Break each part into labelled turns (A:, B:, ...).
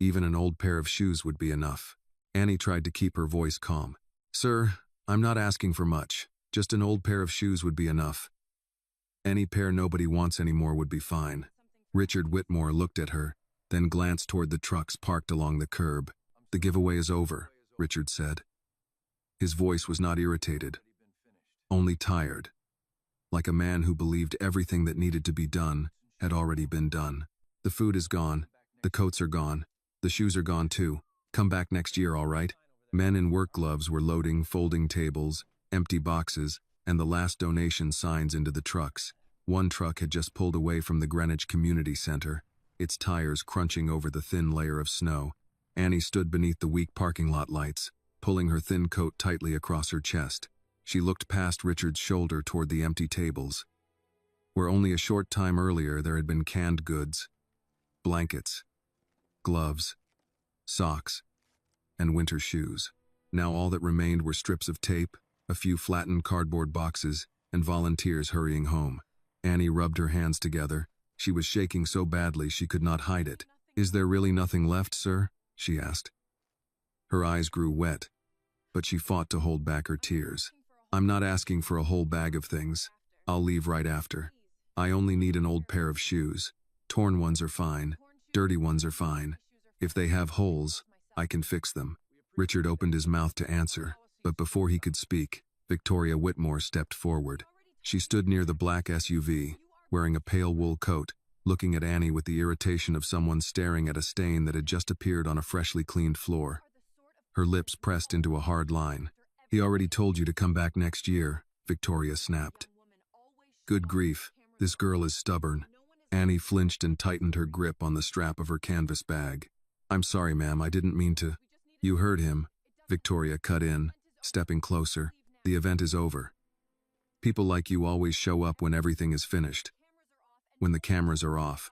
A: Even an old pair of shoes would be enough. Annie tried to keep her voice calm. Sir, I'm not asking for much. Just an old pair of shoes would be enough. Any pair nobody wants anymore would be fine. Richard Whitmore looked at her, then glanced toward the trucks parked along the curb. The giveaway is over, Richard said. His voice was not irritated, only tired, like a man who believed everything that needed to be done had already been done. The food is gone, the coats are gone, the shoes are gone too. Come back next year, all right? Men in work gloves were loading folding tables, empty boxes, and the last donation signs into the trucks. One truck had just pulled away from the Greenwich Community Center, its tires crunching over the thin layer of snow. Annie stood beneath the weak parking lot lights, pulling her thin coat tightly across her chest. She looked past Richard's shoulder toward the empty tables, where only a short time earlier there had been canned goods, blankets, gloves, socks, and winter shoes. Now all that remained were strips of tape, a few flattened cardboard boxes, and volunteers hurrying home. Annie rubbed her hands together. She was shaking so badly she could not hide it. Is there really nothing left, sir? She asked. Her eyes grew wet, but she fought to hold back her tears. I'm not asking for a whole bag of things. I'll leave right after. I only need an old pair of shoes. Torn ones are fine. Dirty ones are fine. If they have holes, I can fix them. Richard opened his mouth to answer, but before he could speak, Victoria Whitmore stepped forward. She stood near the black SUV, wearing a pale wool coat, looking at Annie with the irritation of someone staring at a stain that had just appeared on a freshly cleaned floor. Her lips pressed into a hard line. He already told you to come back next year, Victoria snapped. Good grief, this girl is stubborn. Annie flinched and tightened her grip on the strap of her canvas bag. I'm sorry, ma'am, I didn't mean to. You heard him, Victoria cut in, stepping closer. The event is over. People like you always show up when everything is finished. When the cameras are off.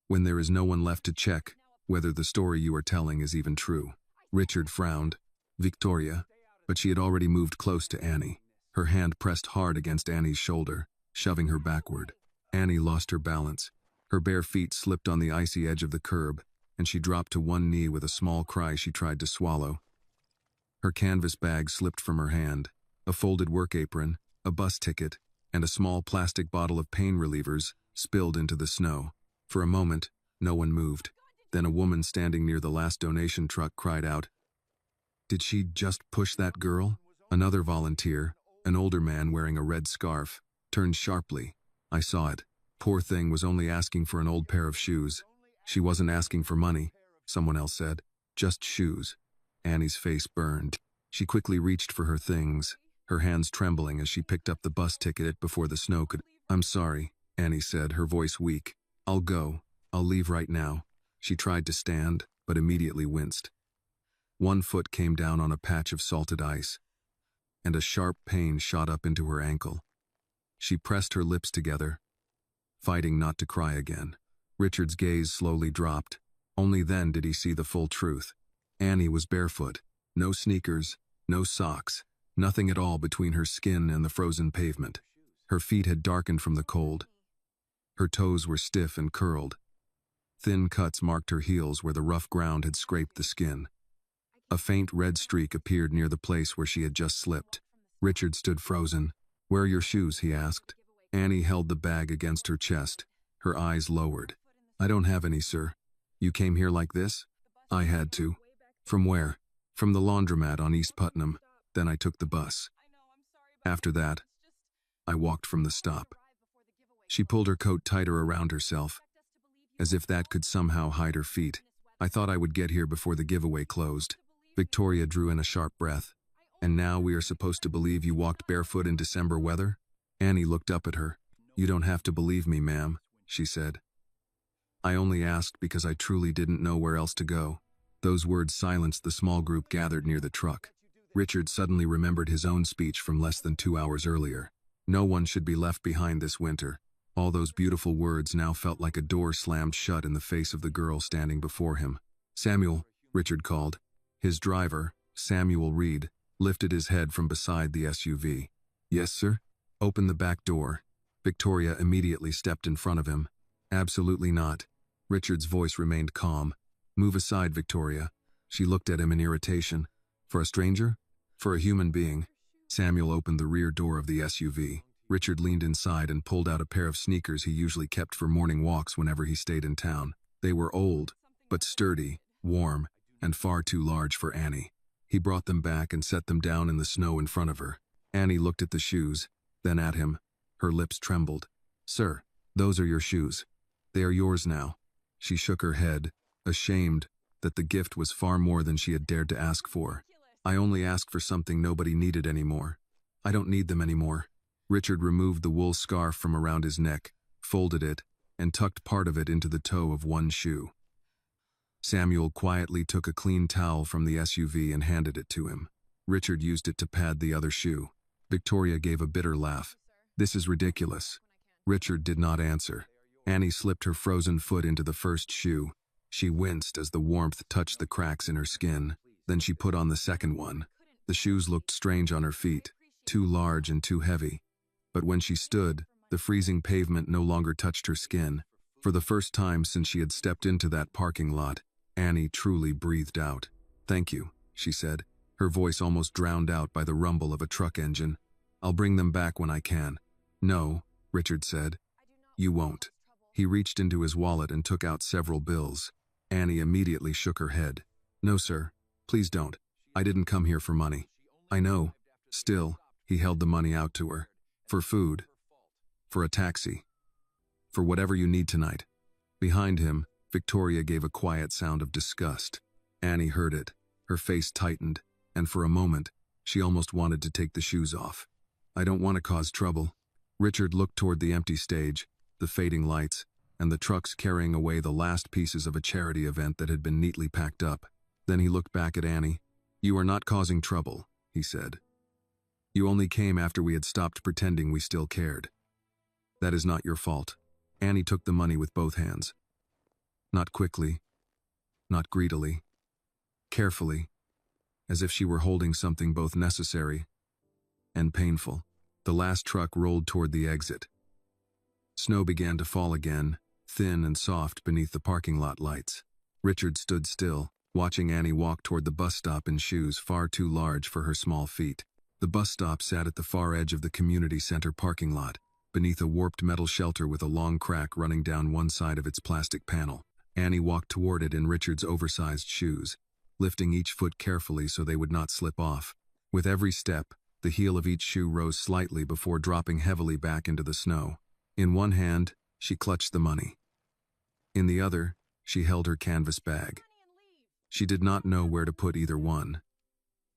A: When there is no one left to check whether the story you are telling is even true. Richard frowned. Victoria, but she had already moved close to Annie. Her hand pressed hard against Annie's shoulder, shoving her backward. Annie lost her balance. Her bare feet slipped on the icy edge of the curb, and she dropped to one knee with a small cry she tried to swallow. Her canvas bag slipped from her hand. A folded work apron, a bus ticket, and a small plastic bottle of pain relievers spilled into the snow. For a moment, no one moved. Then a woman standing near the last donation truck cried out, "Did she just push that girl?" Another volunteer, an older man wearing a red scarf, turned sharply. I saw it. Poor thing was only asking for an old pair of shoes. She wasn't asking for money, someone else said. Just shoes. Annie's face burned. She quickly reached for her things, her hands trembling as she picked up the bus ticket before the snow could. I'm sorry, Annie said, her voice weak. I'll go. I'll leave right now. She tried to stand, but immediately winced. One foot came down on a patch of salted ice, and a sharp pain shot up into her ankle. She pressed her lips together, fighting not to cry again. Richard's gaze slowly dropped. Only then did he see the full truth. Annie was barefoot, no sneakers, no socks, nothing at all between her skin and the frozen pavement. Her feet had darkened from the cold. Her toes were stiff and curled. Thin cuts marked her heels where the rough ground had scraped the skin. A faint red streak appeared near the place where she had just slipped. Richard stood frozen. Where are your shoes? He asked. Annie held the bag against her chest, her eyes lowered. I don't have any, sir. You came here like this? I had to. From where? From the laundromat on East Putnam. Then I took the bus. After that, I walked from the stop. She pulled her coat tighter around herself, as if that could somehow hide her feet. I thought I would get here before the giveaway closed. Victoria drew in a sharp breath. And now we are supposed to believe you walked barefoot in December weather? Annie looked up at her. You don't have to believe me, ma'am, she said. I only asked because I truly didn't know where else to go. Those words silenced the small group gathered near the truck. Richard suddenly remembered his own speech from less than 2 hours earlier. No one should be left behind this winter. All those beautiful words now felt like a door slammed shut in the face of the girl standing before him. Samuel, Richard called. His driver, Samuel Reed, lifted his head from beside the SUV. Yes, sir? Open the back door. Victoria immediately stepped in front of him. Absolutely not. Richard's voice remained calm. Move aside, Victoria. She looked at him in irritation. For a stranger? For a human being. Samuel opened the rear door of the SUV. Richard leaned inside and pulled out a pair of sneakers he usually kept for morning walks whenever he stayed in town. They were old, but sturdy, warm, and far too large for Annie. He brought them back and set them down in the snow in front of her. Annie looked at the shoes, then at him. Her lips trembled. "Sir, those are your shoes. They are yours now." She shook her head, ashamed that the gift was far more than she had dared to ask for. "I only asked for something nobody needed anymore. I don't need them anymore." Richard removed the wool scarf from around his neck, folded it, and tucked part of it into the toe of one shoe. Samuel quietly took a clean towel from the SUV and handed it to him. Richard used it to pad the other shoe. Victoria gave a bitter laugh. "This is ridiculous." Richard did not answer. Annie slipped her frozen foot into the first shoe. She winced as the warmth touched the cracks in her skin. Then she put on the second one. The shoes looked strange on her feet, too large and too heavy. But when she stood, the freezing pavement no longer touched her skin. For the first time since she had stepped into that parking lot, Annie truly breathed out. "Thank you," she said, her voice almost drowned out by the rumble of a truck engine. "I'll bring them back when I can." "No," Richard said. "You won't." He reached into his wallet and took out several bills. Annie immediately shook her head. "No, sir. Please don't. I didn't come here for money." "I know." Still, he held the money out to her. "For food. For a taxi. For whatever you need tonight." Behind him, Victoria gave a quiet sound of disgust. Annie heard it. Her face tightened, and for a moment, she almost wanted to take the shoes off. "I don't want to cause trouble." Richard looked toward the empty stage, the fading lights, and the trucks carrying away the last pieces of a charity event that had been neatly packed up. Then he looked back at Annie. "You are not causing trouble," he said. "You only came after we had stopped pretending we still cared. That is not your fault." Annie took the money with both hands. Not quickly, not greedily, carefully, as if she were holding something both necessary and painful. The last truck rolled toward the exit. Snow began to fall again, thin and soft beneath the parking lot lights. Richard stood still, watching Annie walk toward the bus stop in shoes far too large for her small feet. The bus stop sat at the far edge of the community center parking lot, beneath a warped metal shelter with a long crack running down one side of its plastic panel. Annie walked toward it in Richard's oversized shoes, lifting each foot carefully so they would not slip off. With every step, the heel of each shoe rose slightly before dropping heavily back into the snow. In one hand, she clutched the money. In the other, she held her canvas bag. She did not know where to put either one.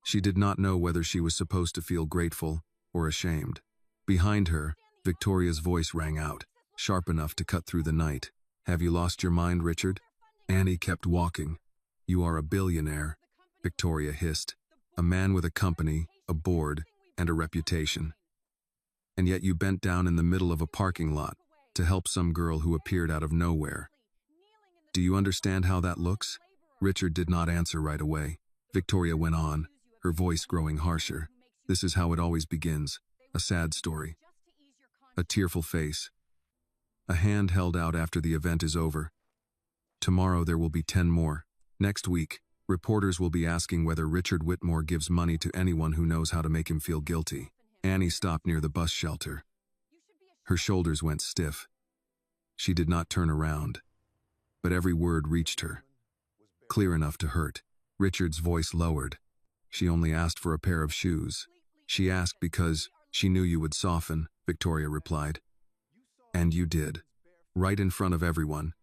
A: She did not know whether she was supposed to feel grateful or ashamed. Behind her, Victoria's voice rang out, sharp enough to cut through the night. "Have you lost your mind, Richard?" Annie kept walking. "You are a billionaire," Victoria hissed. "A man with a company, a board, and a reputation. And yet you bent down in the middle of a parking lot to help some girl who appeared out of nowhere. Do you understand how that looks?" Richard did not answer right away. Victoria went on, her voice growing harsher. "This is how it always begins. A sad story. A tearful face. A hand held out after the event is over. Tomorrow there will be 10 more. Next week, reporters will be asking whether Richard Whitmore gives money to anyone who knows how to make him feel guilty." Annie stopped near the bus shelter. Her shoulders went stiff. She did not turn around, but every word reached her, clear enough to hurt. Richard's voice lowered. "She only asked for a pair of shoes. She asked because she knew you would soften," Victoria replied. "And you did. Right in front of everyone."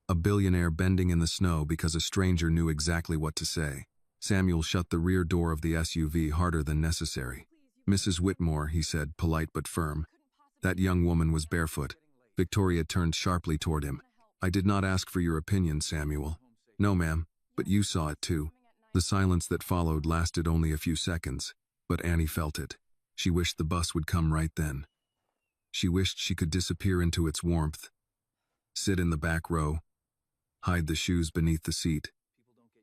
A: A billionaire bending in the snow because a stranger knew exactly what to say. Samuel shut the rear door of the SUV harder than necessary. "Mrs. Whitmore," he said, polite but firm. "That young woman was barefoot." Victoria turned sharply toward him. "I did not ask for your opinion, Samuel." "No, ma'am, but you saw it too." The silence that followed lasted only a few seconds, but Annie felt it. She wished the bus would come right then. She wished she could disappear into its warmth, sit in the back row, hide the shoes beneath the seat,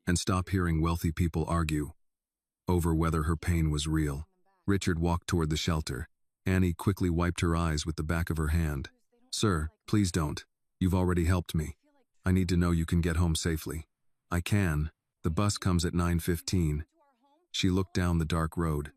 A: and stop hearing wealthy people argue over whether her pain was real. Richard walked toward the shelter. Annie quickly wiped her eyes with the back of her hand. "Sir, please don't. You've already helped me. I need to know you can get home safely." I can. The bus comes at 9:15. She looked down the dark road.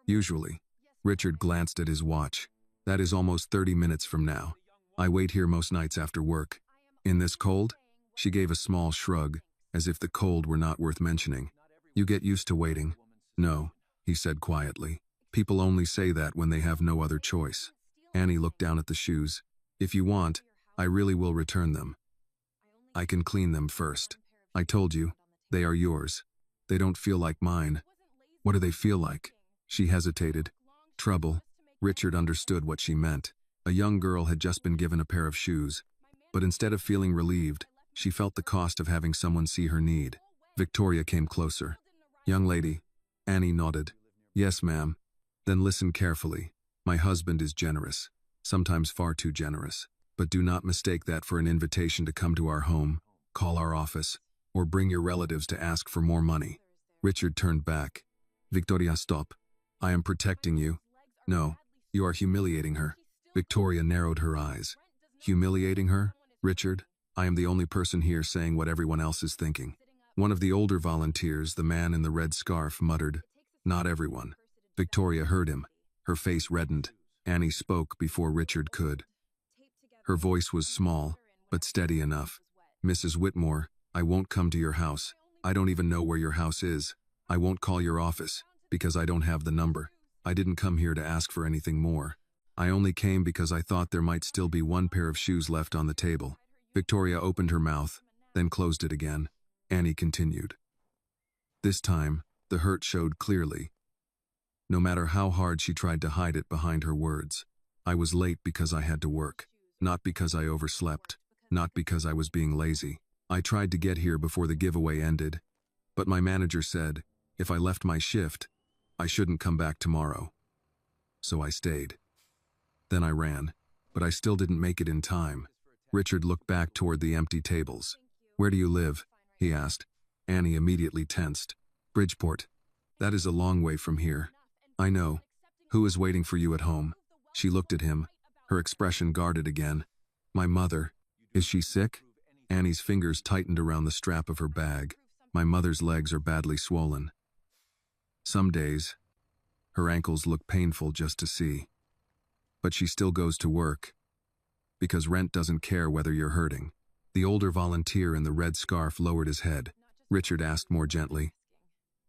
A: Usually. Richard glanced at his watch. That is almost 30 minutes from now. I wait here most nights after work. In this cold? She gave a small shrug, as if the cold were not worth mentioning. You get used to waiting. No, he said quietly. People only say that when they have no other choice. Annie looked down at the shoes. If you want, I really will return them. I can clean them first. I told you, they are yours. They don't feel like mine. What do they feel like? She hesitated. Trouble. Richard understood what she meant. A young girl had just been given a pair of shoes, but instead of feeling relieved, she felt the cost of having someone see her need. Victoria came closer. Young lady. Annie nodded. Yes, ma'am. Then listen carefully. My husband is generous, sometimes far too generous. But do not mistake that for an invitation to come to our home, call our office, or bring your relatives to ask for more money. Richard turned back. Victoria, stop. I am protecting you. No, you are humiliating her. Victoria narrowed her eyes. Humiliating her? Richard, I am the only person here saying what everyone else is thinking. One of the older volunteers, the man in the red scarf, muttered, Not everyone. Victoria heard him. Her face reddened. Annie spoke before Richard could. Her voice was small, but steady enough. Mrs. Whitmore, I won't come to your house. I don't even know where your house is. I won't call your office, because I don't have the number. I didn't come here to ask for anything more. I only came because I thought there might still be one pair of shoes left on the table. Victoria opened her mouth, then closed it again. Annie continued. This time, the hurt showed clearly. No matter how hard she tried to hide it behind her words. I was late because I had to work. Not because I overslept. Not because I was being lazy. I tried to get here before the giveaway ended. But my manager said, if I left my shift, I shouldn't come back tomorrow. So I stayed. Then I ran, but I still didn't make it in time. Richard looked back toward the empty tables. Where do you live? He asked. Annie immediately tensed. Bridgeport. That is a long way from here. I know. Who is waiting for you at home? She looked at him, her expression guarded again. My mother. Is she sick? Annie's fingers tightened around the strap of her bag. My mother's legs are badly swollen. Some days, her ankles look painful just to see. But she still goes to work. Because rent doesn't care whether you're hurting. The older volunteer in the red scarf lowered his head. Richard asked more gently.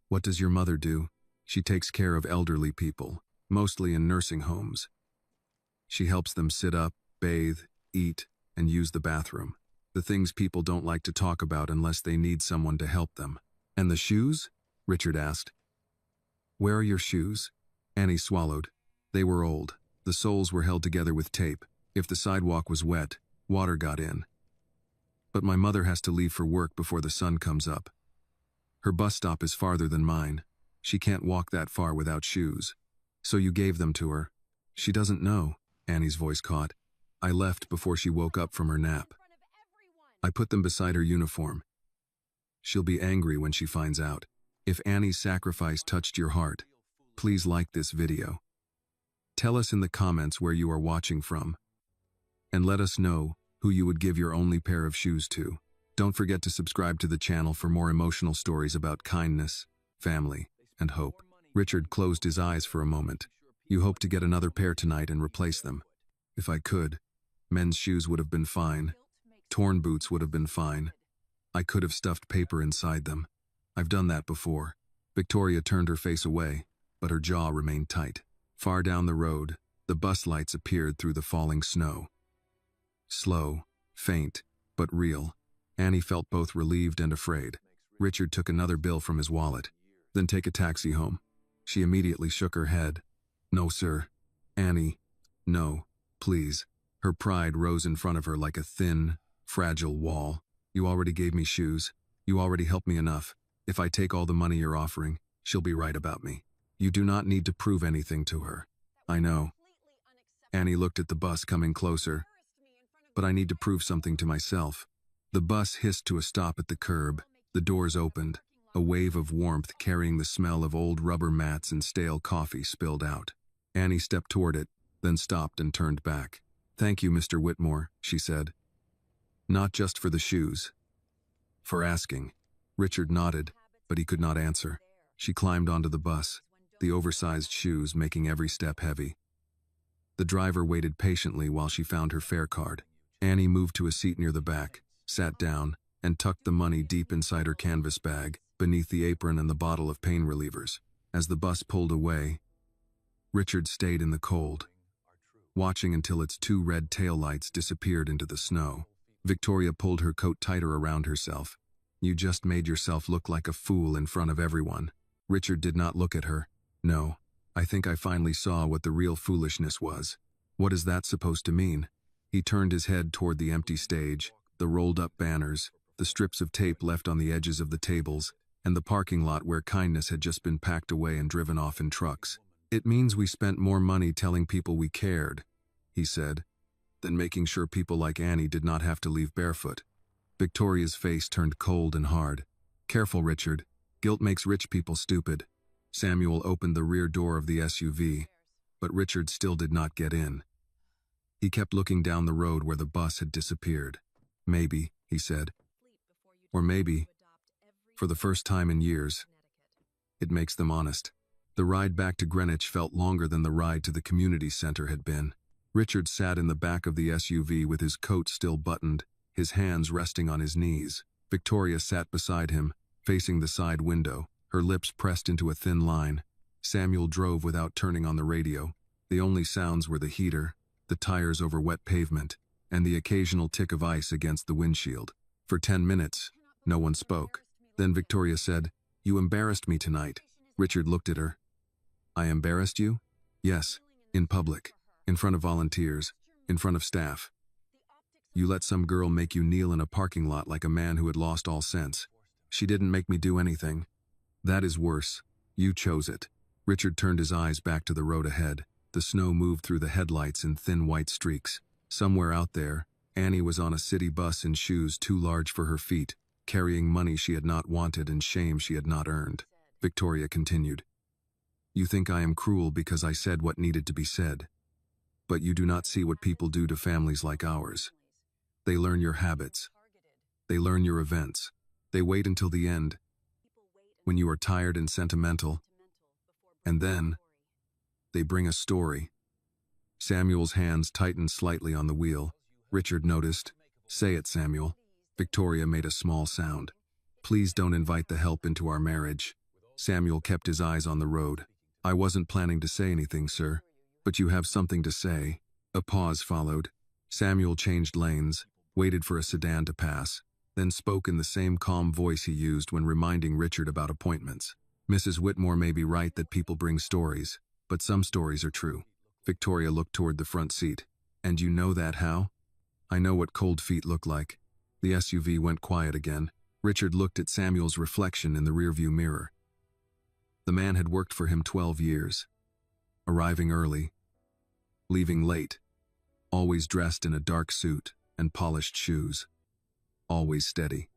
A: What does your mother do? She takes care of elderly people, mostly in nursing homes. She helps them sit up, bathe, eat, and use the bathroom. The things people don't like to talk about unless they need someone to help them. And the shoes? Richard asked. Where are your shoes? Annie swallowed. They were old. The soles were held together with tape. If the sidewalk was wet, water got in. But my mother has to leave for work before the sun comes up. Her bus stop is farther than mine. She can't walk that far without shoes. So you gave them to her. She doesn't know, Annie's voice caught. I left before she woke up from her nap. I put them beside her uniform. She'll be angry when she finds out. If Annie's sacrifice touched your heart, please like this video. Tell us in the comments where you are watching from. And let us know who you would give your only pair of shoes to. Don't forget to subscribe to the channel for more emotional stories about kindness, family, and hope. Richard closed his eyes for a moment. You hope to get another pair tonight and replace them. If I could, men's shoes would have been fine. Torn boots would have been fine. I could have stuffed paper inside them. I've done that before. Victoria turned her face away, but her jaw remained tight. Far down the road, the bus lights appeared through the falling snow. Slow, faint, but real. Annie felt both relieved and afraid. Richard took another bill from his wallet. Then take a taxi home. She immediately shook her head. No, sir. Annie, no, please. Her pride rose in front of her like a thin, fragile wall. You already gave me shoes. You already helped me enough. If I take all the money you're offering, she'll be right about me. You do not need to prove anything to her. I know. Annie looked at the bus coming closer. But I need to prove something to myself. The bus hissed to a stop at the curb. The doors opened. A wave of warmth carrying the smell of old rubber mats and stale coffee spilled out. Annie stepped toward it, then stopped and turned back. Thank you, Mr. Whitmore, she said. Not just for the shoes. For asking. Richard nodded, but he could not answer. She climbed onto the bus, the oversized shoes making every step heavy. The driver waited patiently while she found her fare card. Annie moved to a seat near the back, sat down, and tucked the money deep inside her canvas bag, beneath the apron and the bottle of pain relievers. As the bus pulled away, Richard stayed in the cold, watching until its two red taillights disappeared into the snow. Victoria pulled her coat tighter around herself. You just made yourself look like a fool in front of everyone. Richard did not look at her. No, I think I finally saw what the real foolishness was. What is that supposed to mean? He turned his head toward the empty stage, the rolled-up banners, the strips of tape left on the edges of the tables, and the parking lot where kindness had just been packed away and driven off in trucks. It means we spent more money telling people we cared, he said, than making sure people like Annie did not have to leave barefoot. Victoria's face turned cold and hard. Careful, Richard. Guilt makes rich people stupid. Samuel opened the rear door of the SUV, but Richard still did not get in. He kept looking down the road where the bus had disappeared. Maybe, he said. Or maybe, for the first time in years, it makes them honest. The ride back to Greenwich felt longer than the ride to the community center had been. Richard sat in the back of the SUV with his coat still buttoned, his hands resting on his knees. Victoria sat beside him, facing the side window, her lips pressed into a thin line. Samuel drove without turning on the radio. The only sounds were the heater, the tires over wet pavement, and the occasional tick of ice against the windshield. For 10 minutes, no one spoke. Then Victoria said, "You embarrassed me tonight." Richard looked at her. "I embarrassed you?" "Yes, in public, in front of volunteers, in front of staff. You let some girl make you kneel in a parking lot like a man who had lost all sense. She didn't make me do anything. That is worse. You chose it." Richard turned his eyes back to the road ahead. The snow moved through the headlights in thin white streaks. Somewhere out there, Annie was on a city bus in shoes too large for her feet, carrying money she had not wanted and shame she had not earned. Victoria continued. "You think I am cruel because I said what needed to be said. But you do not see what people do to families like ours. They learn your habits. They learn your events. They wait until the end, when you are tired and sentimental, and then they bring a story." Samuel's hands tightened slightly on the wheel. Richard noticed. "Say it, Samuel." Victoria made a small sound. "Please don't invite the help into our marriage." Samuel kept his eyes on the road. "I wasn't planning to say anything, sir. But you have something to say." A pause followed. Samuel changed lanes, waited for a sedan to pass, then spoke in the same calm voice he used when reminding Richard about appointments. "Mrs. Whitmore may be right that people bring stories, but some stories are true." Victoria looked toward the front seat. "And you know that how?" "I know what cold feet look like." The SUV went quiet again. Richard looked at Samuel's reflection in the rearview mirror. The man had worked for him 12 years. Arriving early, leaving late, always dressed in a dark suit and polished shoes. Always steady.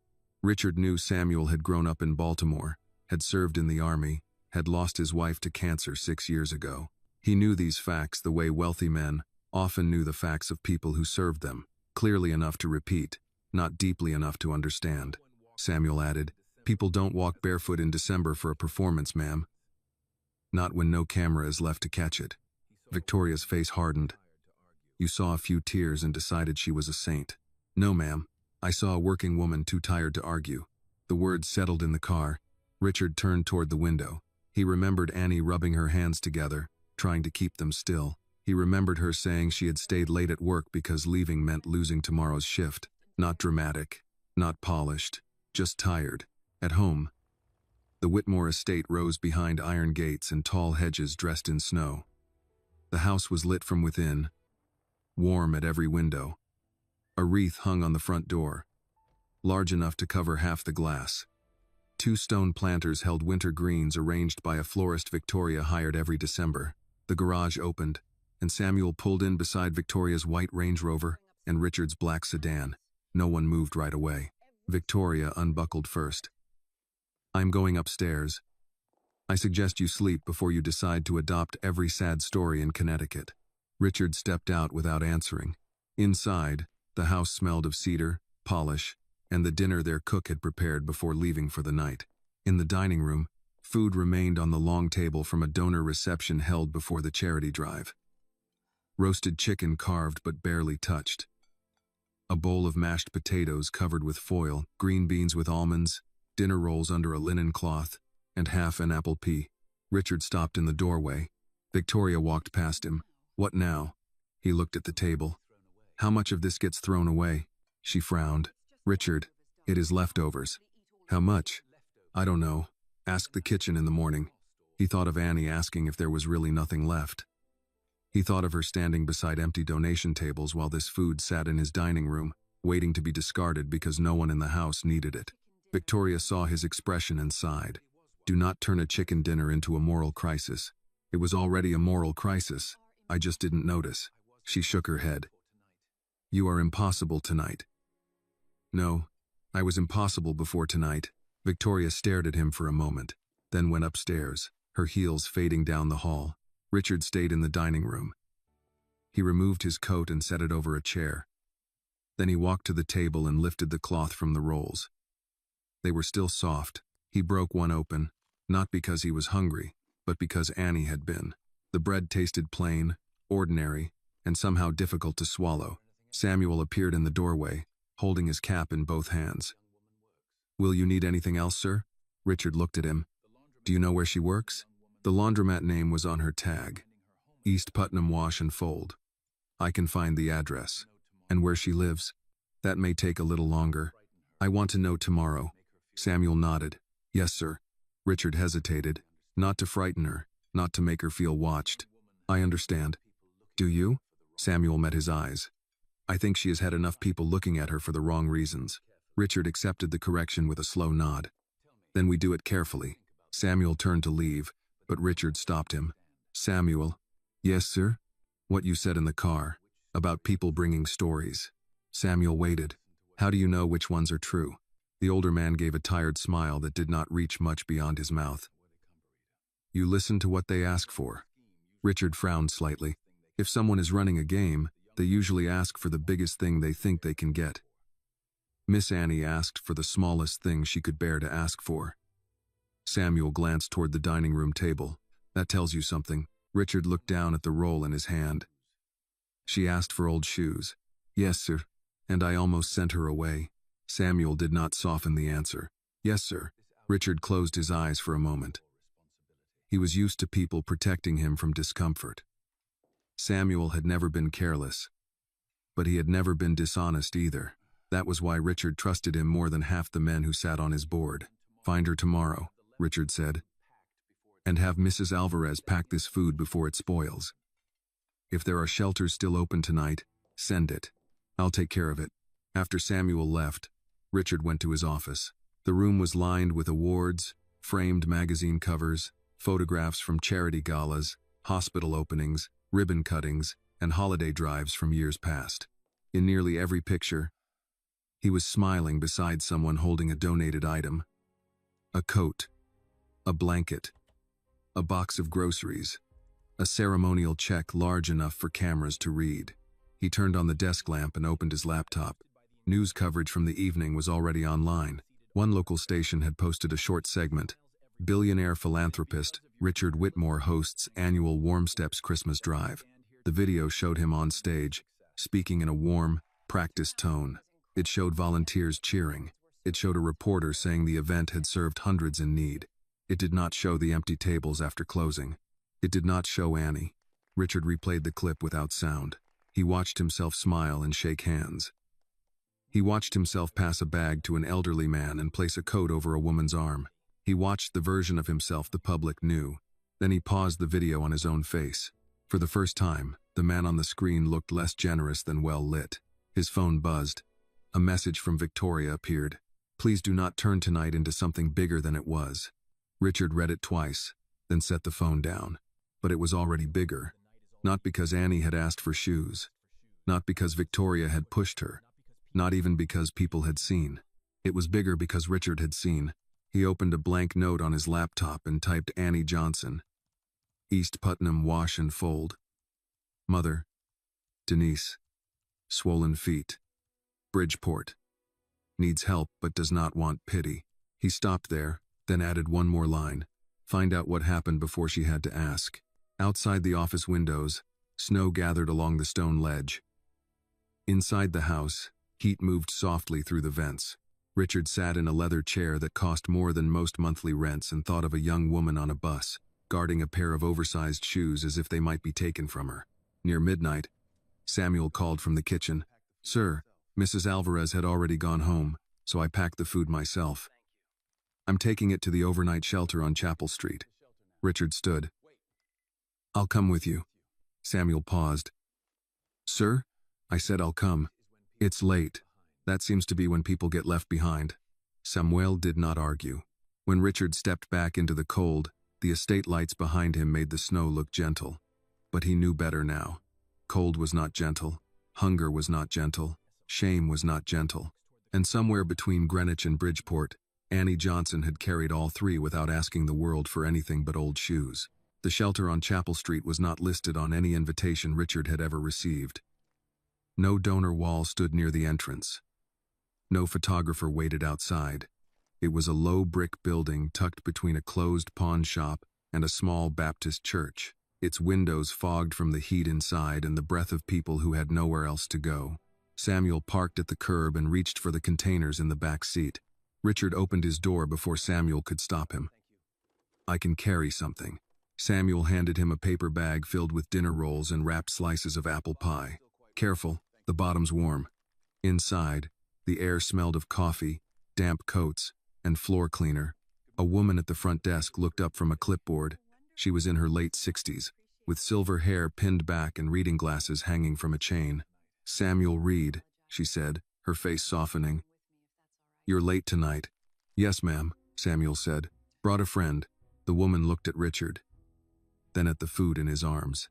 A: Richard knew Samuel had grown up in Baltimore, had served in the army, had lost his wife to cancer 6 years ago. He knew these facts the way wealthy men often knew the facts of people who served them, clearly enough to repeat, not deeply enough to understand. Samuel added, "People don't walk barefoot in December for a performance, ma'am. Not when no camera is left to catch it." Victoria's face hardened. "You saw a few tears and decided she was a saint." "No, ma'am. I saw a working woman too tired to argue." The words settled in the car. Richard turned toward the window. He remembered Annie rubbing her hands together, trying to keep them still. He remembered her saying she had stayed late at work because leaving meant losing tomorrow's shift. Not dramatic, not polished, just tired. At home, the Whitmore estate rose behind iron gates and tall hedges dressed in snow. The house was lit from within, warm at every window. A wreath hung on the front door, large enough to cover half the glass. 2 stone planters held winter greens arranged by a florist Victoria hired every December. The garage opened, and Samuel pulled in beside Victoria's white Range Rover and Richard's black sedan. No one moved right away. Victoria unbuckled first. "I'm going upstairs. I suggest you sleep before you decide to adopt every sad story in Connecticut." Richard stepped out without answering. Inside, the house smelled of cedar, polish, and the dinner their cook had prepared before leaving for the night. In the dining room, food remained on the long table from a donor reception held before the charity drive. Roasted chicken carved but barely touched. A bowl of mashed potatoes covered with foil, green beans with almonds, dinner rolls under a linen cloth, and half an apple pea. Richard stopped in the doorway. Victoria walked past him. What now? He looked at the table. How much of this gets thrown away? She frowned. Richard, it is leftovers. How much? I don't know. Ask the kitchen in the morning. He thought of Annie asking if there was really nothing left. He thought of her standing beside empty donation tables while this food sat in his dining room, waiting to be discarded because no one in the house needed it. Victoria saw his expression and sighed. Do not turn a chicken dinner into a moral crisis. It was already a moral crisis. I just didn't notice. She shook her head. You are impossible tonight. No, I was impossible before tonight. Victoria stared at him for a moment, then went upstairs, her heels fading down the hall. Richard stayed in the dining room. He removed his coat and set it over a chair. Then he walked to the table and lifted the cloth from the rolls. They were still soft. He broke one open, not because he was hungry, but because Annie had been. The bread tasted plain, ordinary, and somehow difficult to swallow. Samuel appeared in the doorway, holding his cap in both hands. Will you need anything else, sir? Richard looked at him. Do you know where she works? The laundromat name was on her tag. East Putnam Wash and Fold. I can find the address. And where she lives? That may take a little longer. I want to know tomorrow. Samuel nodded. Yes, sir. Richard hesitated. Not to frighten her, not to make her feel watched. I understand. Do you? Samuel met his eyes. I think she has had enough people looking at her for the wrong reasons. Richard accepted the correction with a slow nod. Then we do it carefully. Samuel turned to leave, but Richard stopped him. Samuel. Yes, sir? What you said in the car, about people bringing stories. Samuel waited. How do you know which ones are true? The older man gave a tired smile that did not reach much beyond his mouth. You listen to what they ask for. Richard frowned slightly. If someone is running a game, they usually ask for the biggest thing they think they can get. Miss Annie asked for the smallest thing she could bear to ask for. Samuel glanced toward the dining room table. That tells you something. Richard looked down at the roll in his hand. She asked for old shoes. Yes, sir. And I almost sent her away. Samuel did not soften the answer. Yes, sir. Richard closed his eyes for a moment. He was used to people protecting him from discomfort. Samuel had never been careless, but he had never been dishonest either. That was why Richard trusted him more than half the men who sat on his board. Find her tomorrow, Richard said, and have Mrs. Alvarez pack this food before it spoils. If there are shelters still open tonight, send it. I'll take care of it. After Samuel left, Richard went to his office. The room was lined with awards, framed magazine covers, photographs from charity galas, hospital openings, ribbon cuttings, and holiday drives from years past. In nearly every picture, he was smiling beside someone holding a donated item. A coat, a blanket, a box of groceries, a ceremonial check large enough for cameras to read. He turned on the desk lamp and opened his laptop. News coverage from the evening was already online. One local station had posted a short segment. Billionaire philanthropist Richard Whitmore hosts annual Warm Steps Christmas Drive. The video showed him on stage, speaking in a warm, practiced tone. It showed volunteers cheering. It showed a reporter saying the event had served hundreds in need. It did not show the empty tables after closing. It did not show Annie. Richard replayed the clip without sound. He watched himself smile and shake hands. He watched himself pass a bag to an elderly man and place a coat over a woman's arm. He watched the version of himself the public knew. Then he paused the video on his own face. For the first time, the man on the screen looked less generous than well lit. His phone buzzed. A message from Victoria appeared. Please do not turn tonight into something bigger than it was. Richard read it twice, then set the phone down. But it was already bigger. Not because Annie had asked for shoes. Not because Victoria had pushed her. Not even because people had seen. It was bigger because Richard had seen. He opened a blank note on his laptop and typed Annie Johnson. East Putnam Wash and Fold. Mother. Denise. Swollen feet. Bridgeport. Needs help but does not want pity. He stopped there, then added one more line. Find out what happened before she had to ask. Outside the office windows, snow gathered along the stone ledge. Inside the house, heat moved softly through the vents. Richard sat in a leather chair that cost more than most monthly rents and thought of a young woman on a bus, guarding a pair of oversized shoes as if they might be taken from her. Near midnight, Samuel called from the kitchen. Sir, Mrs. Alvarez had already gone home, so I packed the food myself. I'm taking it to the overnight shelter on Chapel Street. Richard stood. I'll come with you. Samuel paused. Sir? I said I'll come. It's late. That seems to be when people get left behind. Samuel did not argue. When Richard stepped back into the cold, the estate lights behind him made the snow look gentle. But he knew better now. Cold was not gentle. Hunger was not gentle. Shame was not gentle. And somewhere between Greenwich and Bridgeport, Annie Johnson had carried all three without asking the world for anything but old shoes. The shelter on Chapel Street was not listed on any invitation Richard had ever received. No donor wall stood near the entrance. No photographer waited outside. It was a low brick building tucked between a closed pawn shop and a small Baptist church, its windows fogged from the heat inside and the breath of people who had nowhere else to go. Samuel parked at the curb and reached for the containers in the back seat. Richard opened his door before Samuel could stop him. I can carry something. Samuel handed him a paper bag filled with dinner rolls and wrapped slices of apple pie. Careful, the bottom's warm. Inside, the air smelled of coffee, damp coats, and floor cleaner. A woman at the front desk looked up from a clipboard. She was in her late 60s, with silver hair pinned back and reading glasses hanging from a chain. Samuel Reed, she said, her face softening. You're late tonight. Yes, ma'am, Samuel said. Brought a friend. The woman looked at Richard, then at the food in his arms.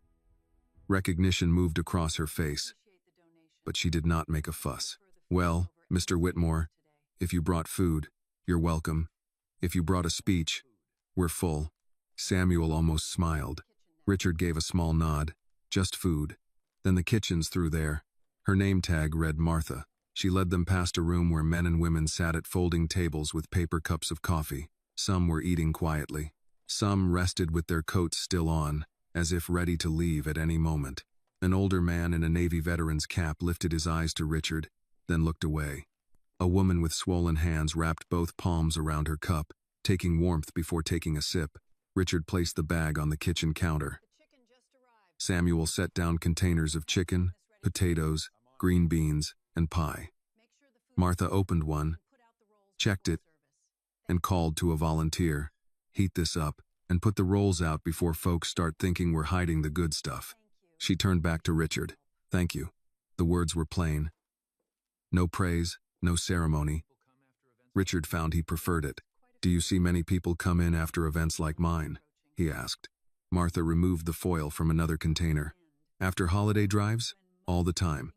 A: Recognition moved across her face, but she did not make a fuss. Well, Mr. Whitmore, if you brought food, you're welcome. If you brought a speech, we're full. Samuel almost smiled. Richard gave a small nod. Just food. Then the kitchen's through there. Her name tag read Martha. She led them past a room where men and women sat at folding tables with paper cups of coffee. Some were eating quietly. Some rested with their coats still on, as if ready to leave at any moment. An older man in a Navy veteran's cap lifted his eyes to Richard, then looked away. A woman with swollen hands wrapped both palms around her cup, taking warmth before taking a sip. Richard placed the bag on the kitchen counter. Samuel set down containers of chicken, potatoes, green beans, and pie. Martha opened one, checked it, and called to a volunteer. Heat this up, and put the rolls out before folks start thinking we're hiding the good stuff. She turned back to Richard. Thank you. The words were plain. No praise, no ceremony. Richard found he preferred it. Do you see many people come in after events like mine? He asked. Martha removed the foil from another container. After holiday drives? All the time.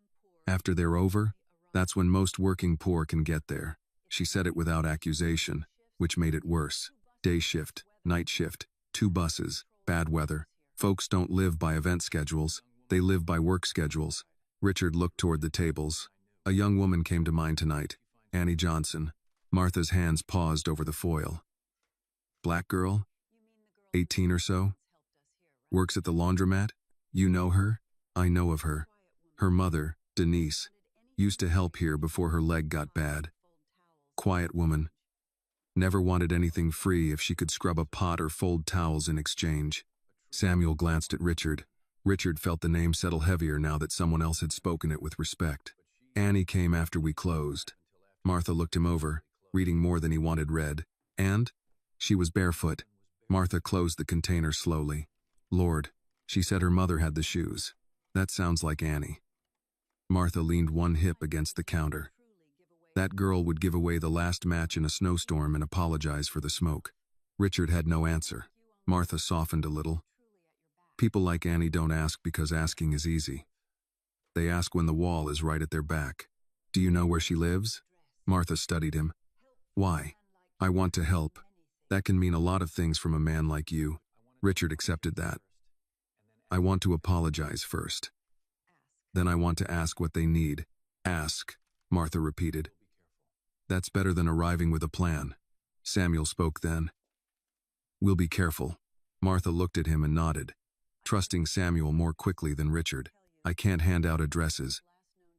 A: After they're over? That's when most working poor can get there. She said it without accusation, which made it worse. Day shift, night shift, 2 buses, bad weather. Folks don't live by event schedules, they live by work schedules. Richard looked toward the tables. A young woman came to mind tonight, Annie Johnson. Martha's hands paused over the foil. Black girl? 18 or so? Works at the laundromat? You know her? I know of her. Her mother, Denise, used to help here before her leg got bad. Quiet woman. Never wanted anything free if she could scrub a pot or fold towels in exchange. Samuel glanced at Richard. Richard felt the name settle heavier now that someone else had spoken it with respect. Annie came after we closed. Martha looked him over, reading more than he wanted read. And? She was barefoot. Martha closed the container slowly. Lord, she said her mother had the shoes. That sounds like Annie. Martha leaned one hip against the counter. That girl would give away the last match in a snowstorm and apologize for the smoke. Richard had no answer. Martha softened a little. People like Annie don't ask because asking is easy. They ask when the wall is right at their back. Do you know where she lives? Martha studied him. Why? I want to help. That can mean a lot of things from a man like you. Richard accepted that. I want to apologize first. Then I want to ask what they need. Ask, Martha repeated. That's better than arriving with a plan. Samuel spoke then. We'll be careful. Martha looked at him and nodded, trusting Samuel more quickly than Richard. I can't hand out addresses,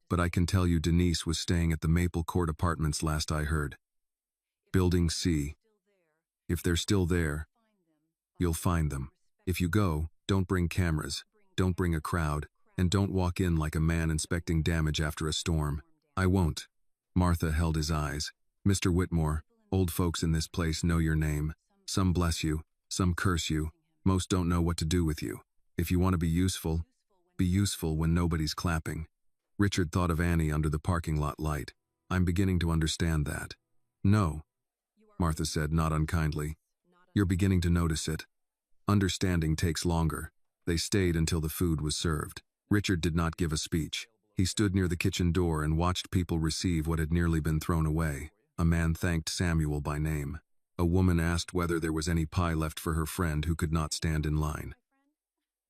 A: but I can tell you Denise was staying at the Maple Court Apartments last I heard. Building C. If they're still there, you'll find them. If you go, don't bring cameras, don't bring a crowd, and don't walk in like a man inspecting damage after a storm. I won't. Martha held his eyes. Mr. Whitmore, old folks in this place know your name. Some bless you, some curse you. Most don't know what to do with you. If you want to be useful when nobody's clapping. Richard thought of Annie under the parking lot light. I'm beginning to understand that. No, Martha said, not unkindly. You're beginning to notice it. Understanding takes longer. They stayed until the food was served. Richard did not give a speech. He stood near the kitchen door and watched people receive what had nearly been thrown away. A man thanked Samuel by name. A woman asked whether there was any pie left for her friend who could not stand in line.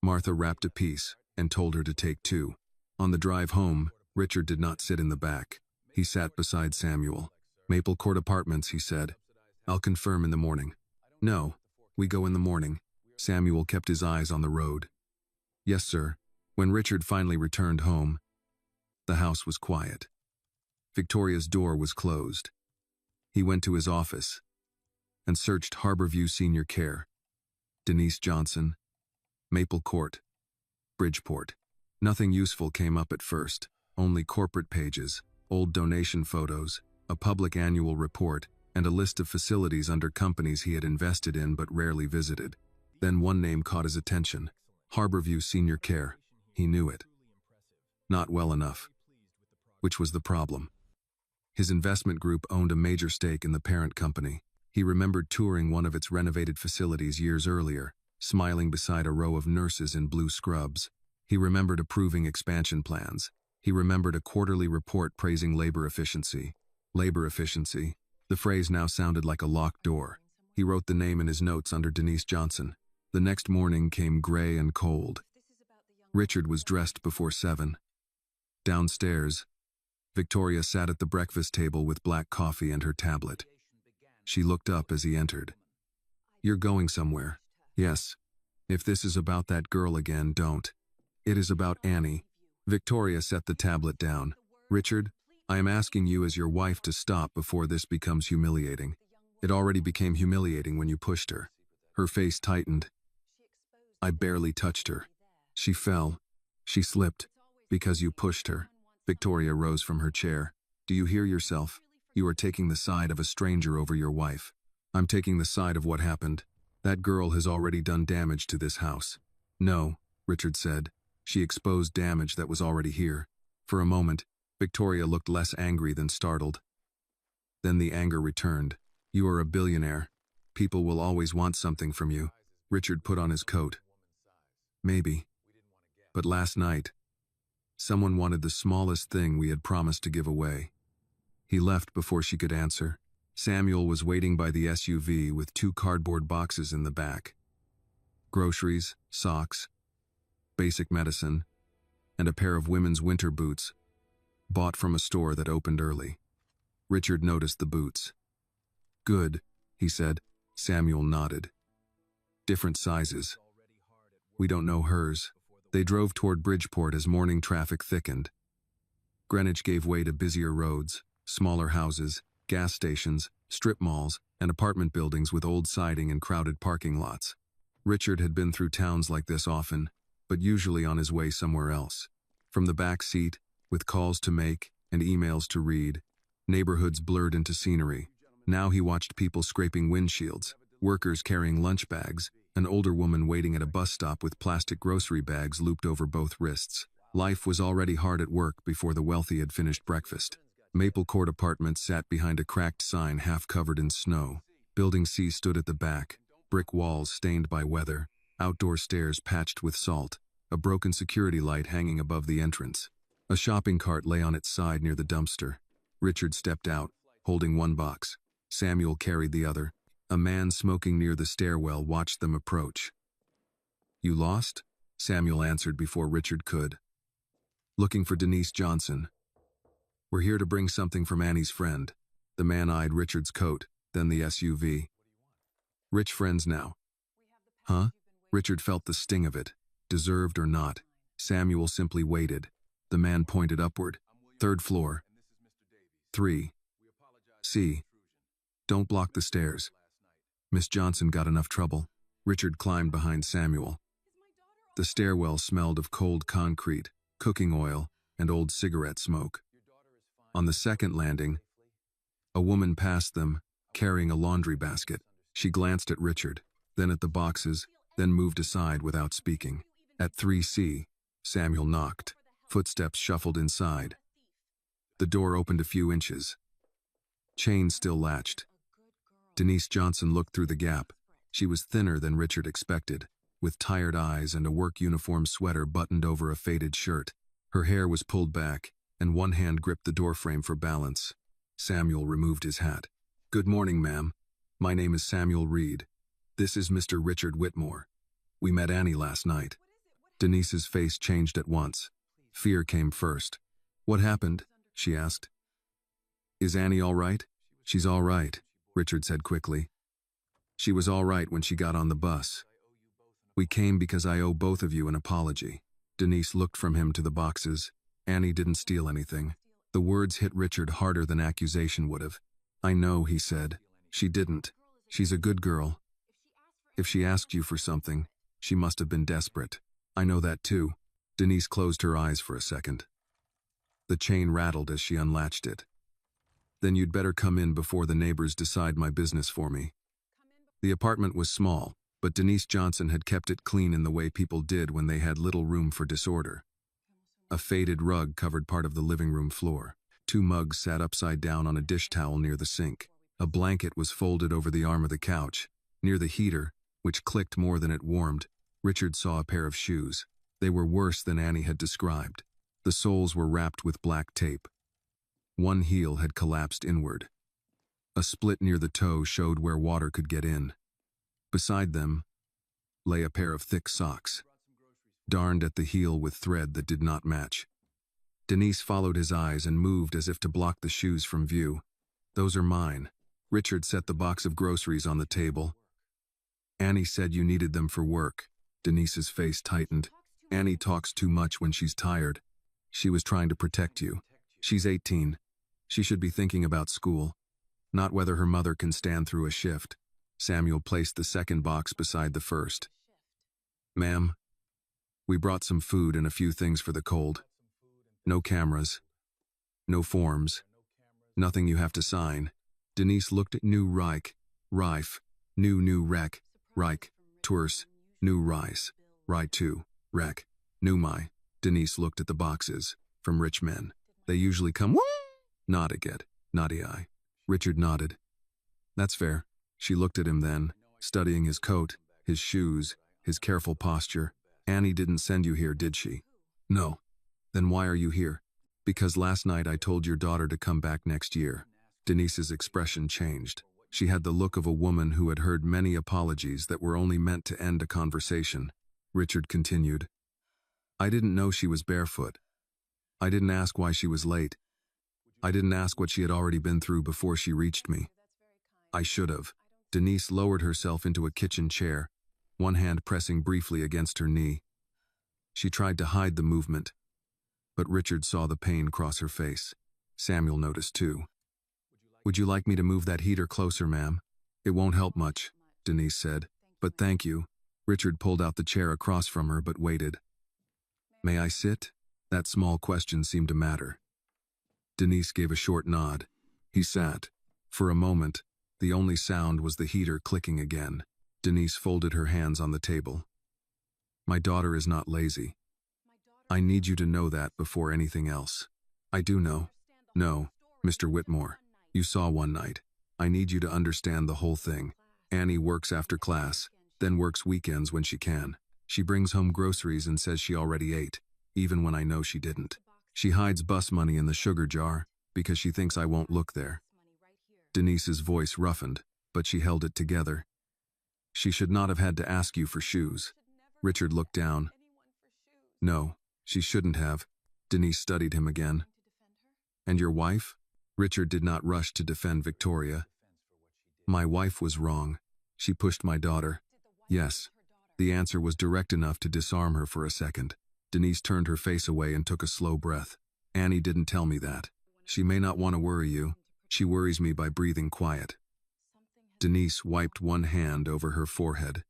A: Martha wrapped a piece and told her to take 2. On the drive home, Richard did not sit in the back. He sat beside Samuel. Maple Court Apartments, he said. I'll confirm in the morning. No, we go in the morning. Samuel kept his eyes on the road. Yes, sir. When Richard finally returned home, the house was quiet. Victoria's door was closed. He went to his office and searched Harborview Senior Care, Denise Johnson, Maple Court, Bridgeport. Nothing useful came up at first, only corporate pages, old donation photos, a public annual report, and a list of facilities under companies he had invested in but rarely visited. Then one name caught his attention, Harborview Senior Care. He knew it. Not well enough. Which was the problem. His investment group owned a major stake in the parent company. He remembered touring one of its renovated facilities years earlier, smiling beside a row of nurses in blue scrubs. He remembered approving expansion plans. He remembered a quarterly report praising labor efficiency. Labor efficiency. The phrase now sounded like a locked door. He wrote the name in his notes under Denise Johnson. The next morning came gray and cold. Richard was dressed before 7. Downstairs, Victoria sat at the breakfast table with black coffee and her tablet. She looked up as he entered. You're going somewhere. Yes. If this is about that girl again, don't. It is about Annie. Victoria set the tablet down. Richard, I am asking you as your wife to stop before this becomes humiliating. It already became humiliating when you pushed her. Her face tightened. I barely touched her. She fell. She slipped. Because you pushed her. Victoria rose from her chair. Do you hear yourself? You are taking the side of a stranger over your wife. I'm taking the side of what happened. That girl has already done damage to this house. No, Richard said. She exposed damage that was already here. For a moment, Victoria looked less angry than startled. Then the anger returned. You are a billionaire. People will always want something from you. Richard put on his coat. Maybe. But last night, someone wanted the smallest thing we had promised to give away. He left before she could answer. Samuel was waiting by the SUV with 2 cardboard boxes in the back. Groceries, socks, basic medicine, and a pair of women's winter boots, bought from a store that opened early. Richard noticed the boots. Good, he said. Samuel nodded. Different sizes. We don't know hers. They drove toward Bridgeport as morning traffic thickened. Greenwich gave way to busier roads, smaller houses, gas stations, strip malls, and apartment buildings with old siding and crowded parking lots. Richard had been through towns like this often, but usually on his way somewhere else. From the back seat, with calls to make and emails to read, neighborhoods blurred into scenery. Now he watched people scraping windshields, workers carrying lunch bags, an older woman waiting at a bus stop with plastic grocery bags looped over both wrists. Life was already hard at work before the wealthy had finished breakfast. Maple Court Apartments sat behind a cracked sign half covered in snow. Building C stood at the back, brick walls stained by weather, outdoor stairs patched with salt, a broken security light hanging above the entrance. A shopping cart lay on its side near the dumpster. Richard stepped out, holding one box. Samuel carried the other. A man smoking near the stairwell watched them approach. You lost? Samuel answered before Richard could. Looking for Denise Johnson. We're here to bring something from Annie's friend. The man eyed Richard's coat, then the SUV. Rich friends now. Huh? Richard felt the sting of it. Deserved or not. Samuel simply waited. The man pointed upward. Third floor. 3. C. Don't block the stairs. Miss Johnson got enough trouble. Richard climbed behind Samuel. The stairwell smelled of cold concrete, cooking oil, and old cigarette smoke. On the second landing, a woman passed them, carrying a laundry basket. She glanced at Richard, then at the boxes, then moved aside without speaking. At 3C, Samuel knocked. Footsteps shuffled inside. The door opened a few inches. Chain still latched. Denise Johnson looked through the gap. She was thinner than Richard expected, with tired eyes and a work uniform sweater buttoned over a faded shirt. Her hair was pulled back, and one hand gripped the doorframe for balance. Samuel removed his hat. "Good morning, ma'am. My name is Samuel Reed. This is Mr. Richard Whitmore. We met Annie last night." Denise's face changed at once. Fear came first. "What happened?" she asked. "Is Annie all right?" "She's all right," Richard said quickly. "She was all right when she got on the bus. We came because I owe both of you an apology." Denise looked from him to the boxes. "Annie didn't steal anything." The words hit Richard harder than accusation would have. "I know," he said. "She didn't. She's a good girl. If she asked you for something, she must have been desperate. I know that too." Denise closed her eyes for a second. The chain rattled as she unlatched it. "Then you'd better come in before the neighbors decide my business for me." The apartment was small, but Denise Johnson had kept it clean in the way people did when they had little room for disorder. A faded rug covered part of the living room floor. 2 mugs sat upside down on a dish towel near the sink. A blanket was folded over the arm of the couch. Near the heater, which clicked more than it warmed, Richard saw a pair of shoes. They were worse than Annie had described. The soles were wrapped with black tape. One heel had collapsed inward. A split near the toe showed where water could get in. Beside them lay a pair of thick socks, darned at the heel with thread that did not match. Denise followed his eyes and moved as if to block the shoes from view. "Those are mine." Richard set the box of groceries on the table. "Annie said you needed them for work." Denise's face tightened. "Annie talks too much when she's tired. She was trying to protect you. She's 18. She should be thinking about school, not whether her mother can stand through a shift." Samuel placed the second box beside the first. "Ma'am, we brought some food and a few things for the cold. No cameras. No forms. Nothing you have to sign." Denise looked at New Reich, Reif, New Rec, Reich, Tours, New Rice, Right to, Rec, New My. Denise looked at the boxes. "From rich men. They usually come Nod again, naughty eye." Richard nodded. "That's fair." She looked at him then, studying his coat, his shoes, his careful posture. "Annie didn't send you here, did she?" "No." "Then why are you here?" "Because last night I told your daughter to come back next year." Denise's expression changed. She had the look of a woman who had heard many apologies that were only meant to end a conversation. Richard continued. "I didn't know she was barefoot. I didn't ask why she was late. I didn't ask what she had already been through before she reached me. I should have." Denise lowered herself into a kitchen chair, one hand pressing briefly against her knee. She tried to hide the movement, but Richard saw the pain cross her face. Samuel noticed too. "Would you like me to move that heater closer, ma'am?" "It won't help much," Denise said. "But thank you." Richard pulled out the chair across from her but waited. "May I sit?" That small question seemed to matter. Denise gave a short nod. He sat. For a moment, the only sound was the heater clicking again. Denise folded her hands on the table. "My daughter is not lazy. I need you to know that before anything else." "I do know." "No, Mr. Whitmore. You saw one night. I need you to understand the whole thing. Annie works after class, then works weekends when she can. She brings home groceries and says she already ate, even when I know she didn't. She hides bus money in the sugar jar because she thinks I won't look there." Denise's voice roughened, but she held it together. "She should not have had to ask you for shoes." Richard looked down. "No, she shouldn't have." Denise studied him again. "And your wife?" Richard did not rush to defend Victoria. My wife was wrong. She pushed my daughter. Yes. The answer was direct enough to disarm her for a second. Denise turned her face away and took a slow breath. Annie didn't tell me that. She may not want to worry you. She worries me by breathing quiet. Denise wiped one hand over her forehead.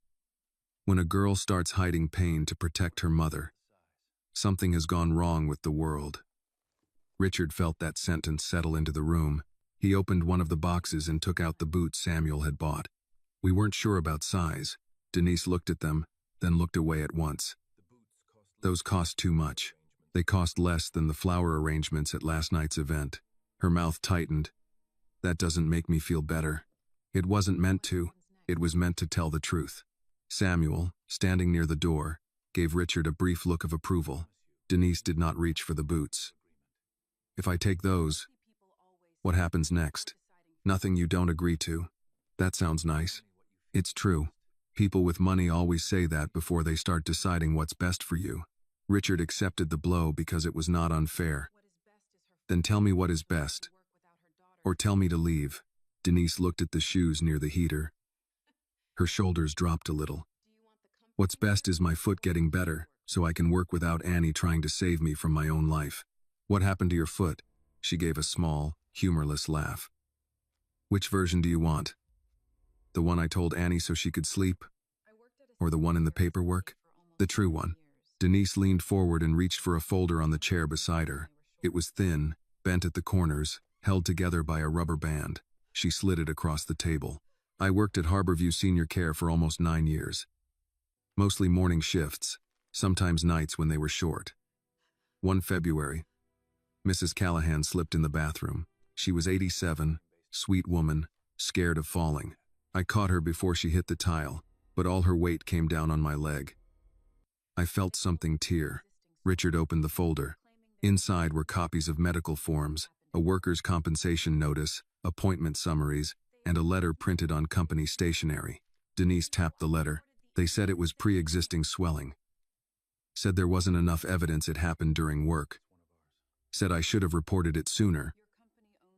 A: When a girl starts hiding pain to protect her mother, something has gone wrong with the world. Richard felt that sentence settle into the room. He opened one of the boxes and took out the boots Samuel had bought. We weren't sure about size. Denise looked at them, then looked away at once. Those cost too much. They cost less than the flower arrangements at last night's event. Her mouth tightened. That doesn't make me feel better. It wasn't meant to. It was meant to tell the truth. Samuel, standing near the door, gave Richard a brief look of approval. Denise did not reach for the boots. If I take those, what happens next? Nothing you don't agree to. That sounds nice. It's true. People with money always say that before they start deciding what's best for you. Richard accepted the blow because it was not unfair. Then tell me what is best. Or tell me to leave. Denise looked at the shoes near the heater. Her shoulders dropped a little. What's best is my foot getting better, so I can work without Annie trying to save me from my own life. What happened to your foot? She gave a small, humorless laugh. Which version do you want? The one I told Annie so she could sleep? Or the one in the paperwork? The true one. Denise leaned forward and reached for a folder on the chair beside her. It was thin, bent at the corners, held together by a rubber band. She slid it across the table. I worked at Harborview Senior Care for almost 9 years. Mostly morning shifts, sometimes nights when they were short. One February, Mrs. Callahan slipped in the bathroom. She was 87, sweet woman, scared of falling. I caught her before she hit the tile, but all her weight came down on my leg. I felt something tear. Richard opened the folder. Inside were copies of medical forms, a workers' compensation notice, appointment summaries, and a letter printed on company stationery. Denise tapped the letter. They said it was pre-existing swelling. Said there wasn't enough evidence it happened during work. Said I should have reported it sooner,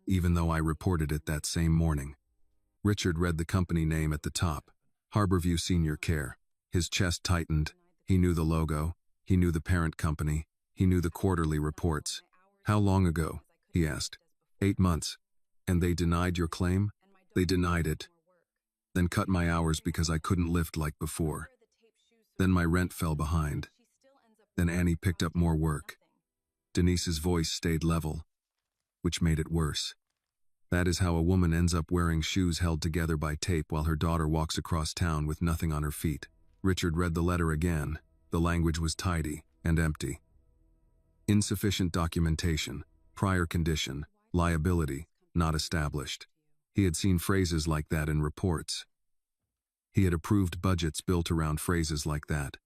A: even though I reported it that same morning. Richard read the company name at the top, Harborview Senior Care. His chest tightened. He knew the logo. He knew the parent company. He knew the quarterly reports. How long ago? He asked. 8 months. And they denied your claim? They denied it. Then cut my hours because I couldn't lift like before. Then my rent fell behind. Then Annie picked up more work. Denise's voice stayed level, which made it worse. That is how a woman ends up wearing shoes held together by tape while her daughter walks across town with nothing on her feet. Richard read the letter again. The language was tidy and empty. Insufficient documentation, prior condition, liability, not established. He had seen phrases like that in reports. He had approved budgets built around phrases like that.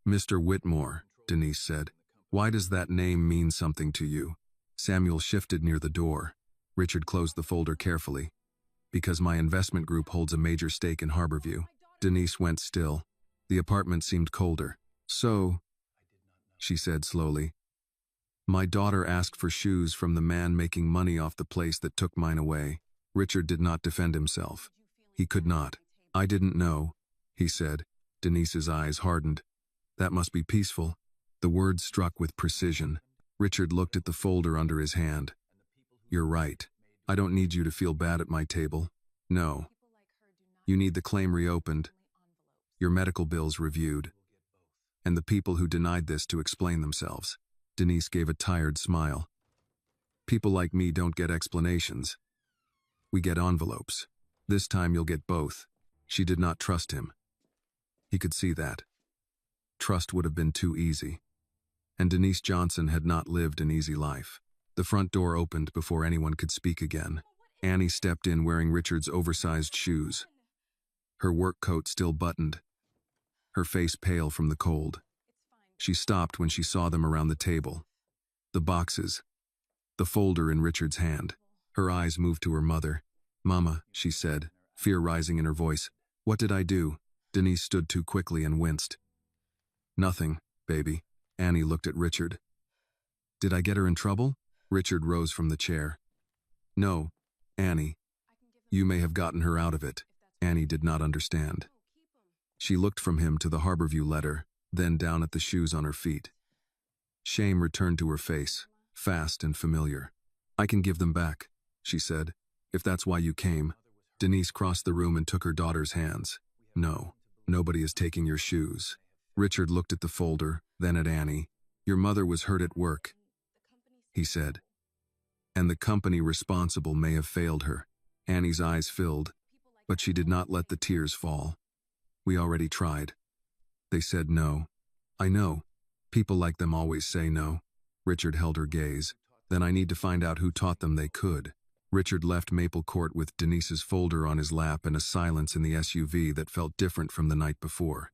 A: Mr. Whitmore, Denise said. Why does that name mean something to you? Samuel shifted near the door. Richard closed the folder carefully. Because my investment group holds a major stake in Harborview. Denise went still. The apartment seemed colder. So, she said slowly, my daughter asked for shoes from the man making money off the place that took mine away. Richard did not defend himself. He could not. I didn't know, he said. Denise's eyes hardened. That must be peaceful. The words struck with precision. Richard looked at the folder under his hand. You're right. I don't need you to feel bad at my table. No. You need the claim reopened, your medical bills reviewed, and the people who denied this to explain themselves. Denise gave a tired smile. People like me don't get explanations. We get envelopes. This time you'll get both. She did not trust him. He could see that. Trust would have been too easy. And Denise Johnson had not lived an easy life. The front door opened before anyone could speak again. Annie stepped in wearing Richard's oversized shoes. Her work coat still buttoned. Her face pale from the cold. She stopped when she saw them around the table. The boxes. The folder in Richard's hand. Her eyes moved to her mother. Mama, she said, fear rising in her voice. What did I do? Denise stood too quickly and winced. Nothing, baby. Annie looked at Richard. Did I get her in trouble? Richard rose from the chair. No, Annie. You may have gotten her out of it. Annie did not understand. She looked from him to the Harborview letter, then down at the shoes on her feet. Shame returned to her face, fast and familiar. I can give them back, she said, if that's why you came. Denise crossed the room and took her daughter's hands. No, nobody is taking your shoes. Richard looked at the folder, then at Annie. Your mother was hurt at work, he said. And the company responsible may have failed her. Annie's eyes filled, but she did not let the tears fall. We already tried. They said no. I know. People like them always say no. Richard held her gaze. Then I need to find out who taught them they could. Richard left Maple Court with Denise's folder on his lap and a silence in the SUV that felt different from the night before.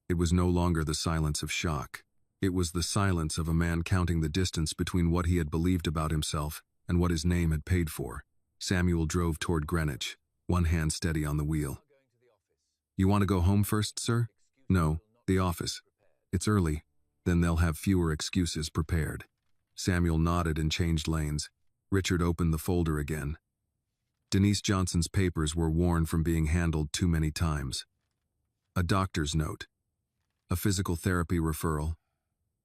A: It was no longer the silence of shock. It was the silence of a man counting the distance between what he had believed about himself and what his name had paid for. Samuel drove toward Greenwich, one hand steady on the wheel. You want to go home first, sir? No, the office. It's early. Then they'll have fewer excuses prepared. Samuel nodded and changed lanes. Richard opened the folder again. Denise Johnson's papers were worn from being handled too many times. A doctor's note. A physical therapy referral.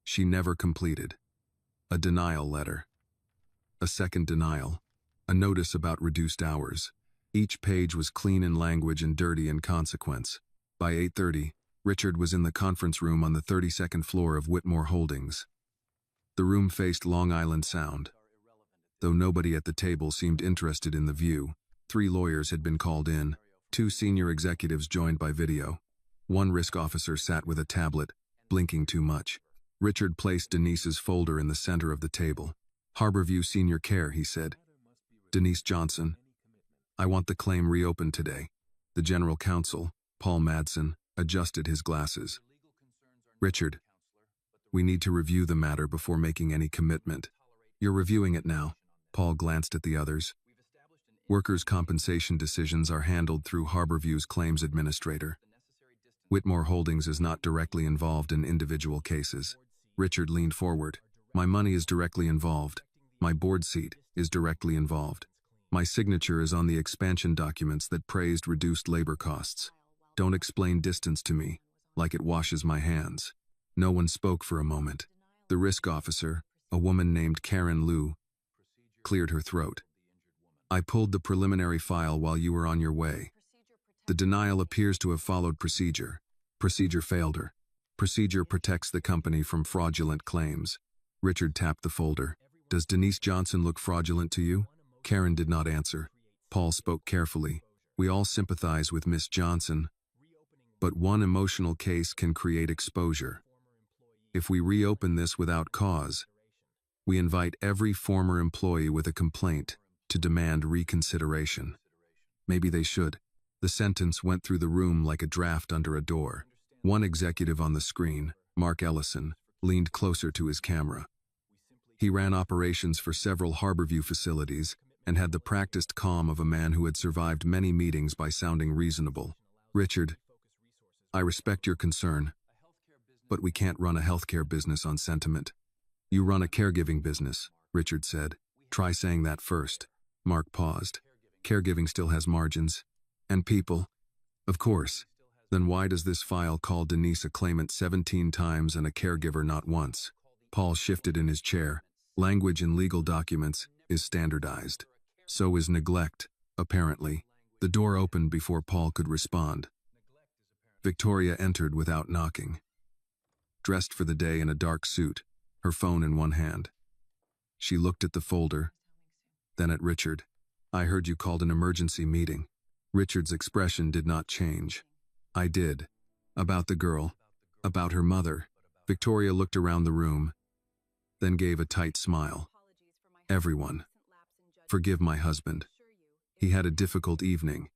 A: She never completed. A denial letter. A second denial. A notice about reduced hours. Each page was clean in language and dirty in consequence. By 8:30, Richard was in the conference room on the 32nd floor of Whitmore Holdings. The room faced Long Island Sound. Though nobody at the table seemed interested in the view, 3 lawyers had been called in, 2 senior executives joined by video. 1 risk officer sat with a tablet, blinking too much. Richard placed Denise's folder in the center of the table. Harborview Senior Care, he said. Denise Johnson. I want the claim reopened today. The general counsel, Paul Madsen, adjusted his glasses. Richard, we need to review the matter before making any commitment. You're reviewing it now. Paul glanced at the others. Workers' compensation decisions are handled through Harborview's claims administrator. Whitmore Holdings is not directly involved in individual cases. Richard leaned forward. My money is directly involved. My board seat is directly involved. My signature is on the expansion documents that praised reduced labor costs. Don't explain distance to me, like it washes my hands. No one spoke for a moment. The risk officer, a woman named Karen Liu, cleared her throat. I pulled the preliminary file while you were on your way. The denial appears to have followed procedure. Procedure failed her. Procedure protects the company from fraudulent claims. Richard tapped the folder. Does Denise Johnson look fraudulent to you? Karen did not answer. Paul spoke carefully. We all sympathize with Miss Johnson, but one emotional case can create exposure. If we reopen this without cause, we invite every former employee with a complaint to demand reconsideration. Maybe they should. The sentence went through the room like a draft under a door. One executive on the screen, Mark Ellison, leaned closer to his camera. He ran operations for several Harborview facilities and had the practiced calm of a man who had survived many meetings by sounding reasonable. Richard, I respect your concern, but we can't run a healthcare business on sentiment. You run a caregiving business, Richard said. Try saying that first. Mark paused. Caregiving still has margins. And people. Of course. Then why does this file call Denise a claimant 17 times and a caregiver not once? Paul shifted in his chair. Language in legal documents is standardized. So is neglect, apparently. The door opened before Paul could respond. Victoria entered without knocking. Dressed for the day in a dark suit, her phone in one hand. She looked at the folder, then at Richard. I heard you called an emergency meeting. Richard's expression did not change. I did. About the girl. About her mother. Victoria looked around the room, then gave a tight smile. Everyone. Forgive my husband. He had a difficult evening,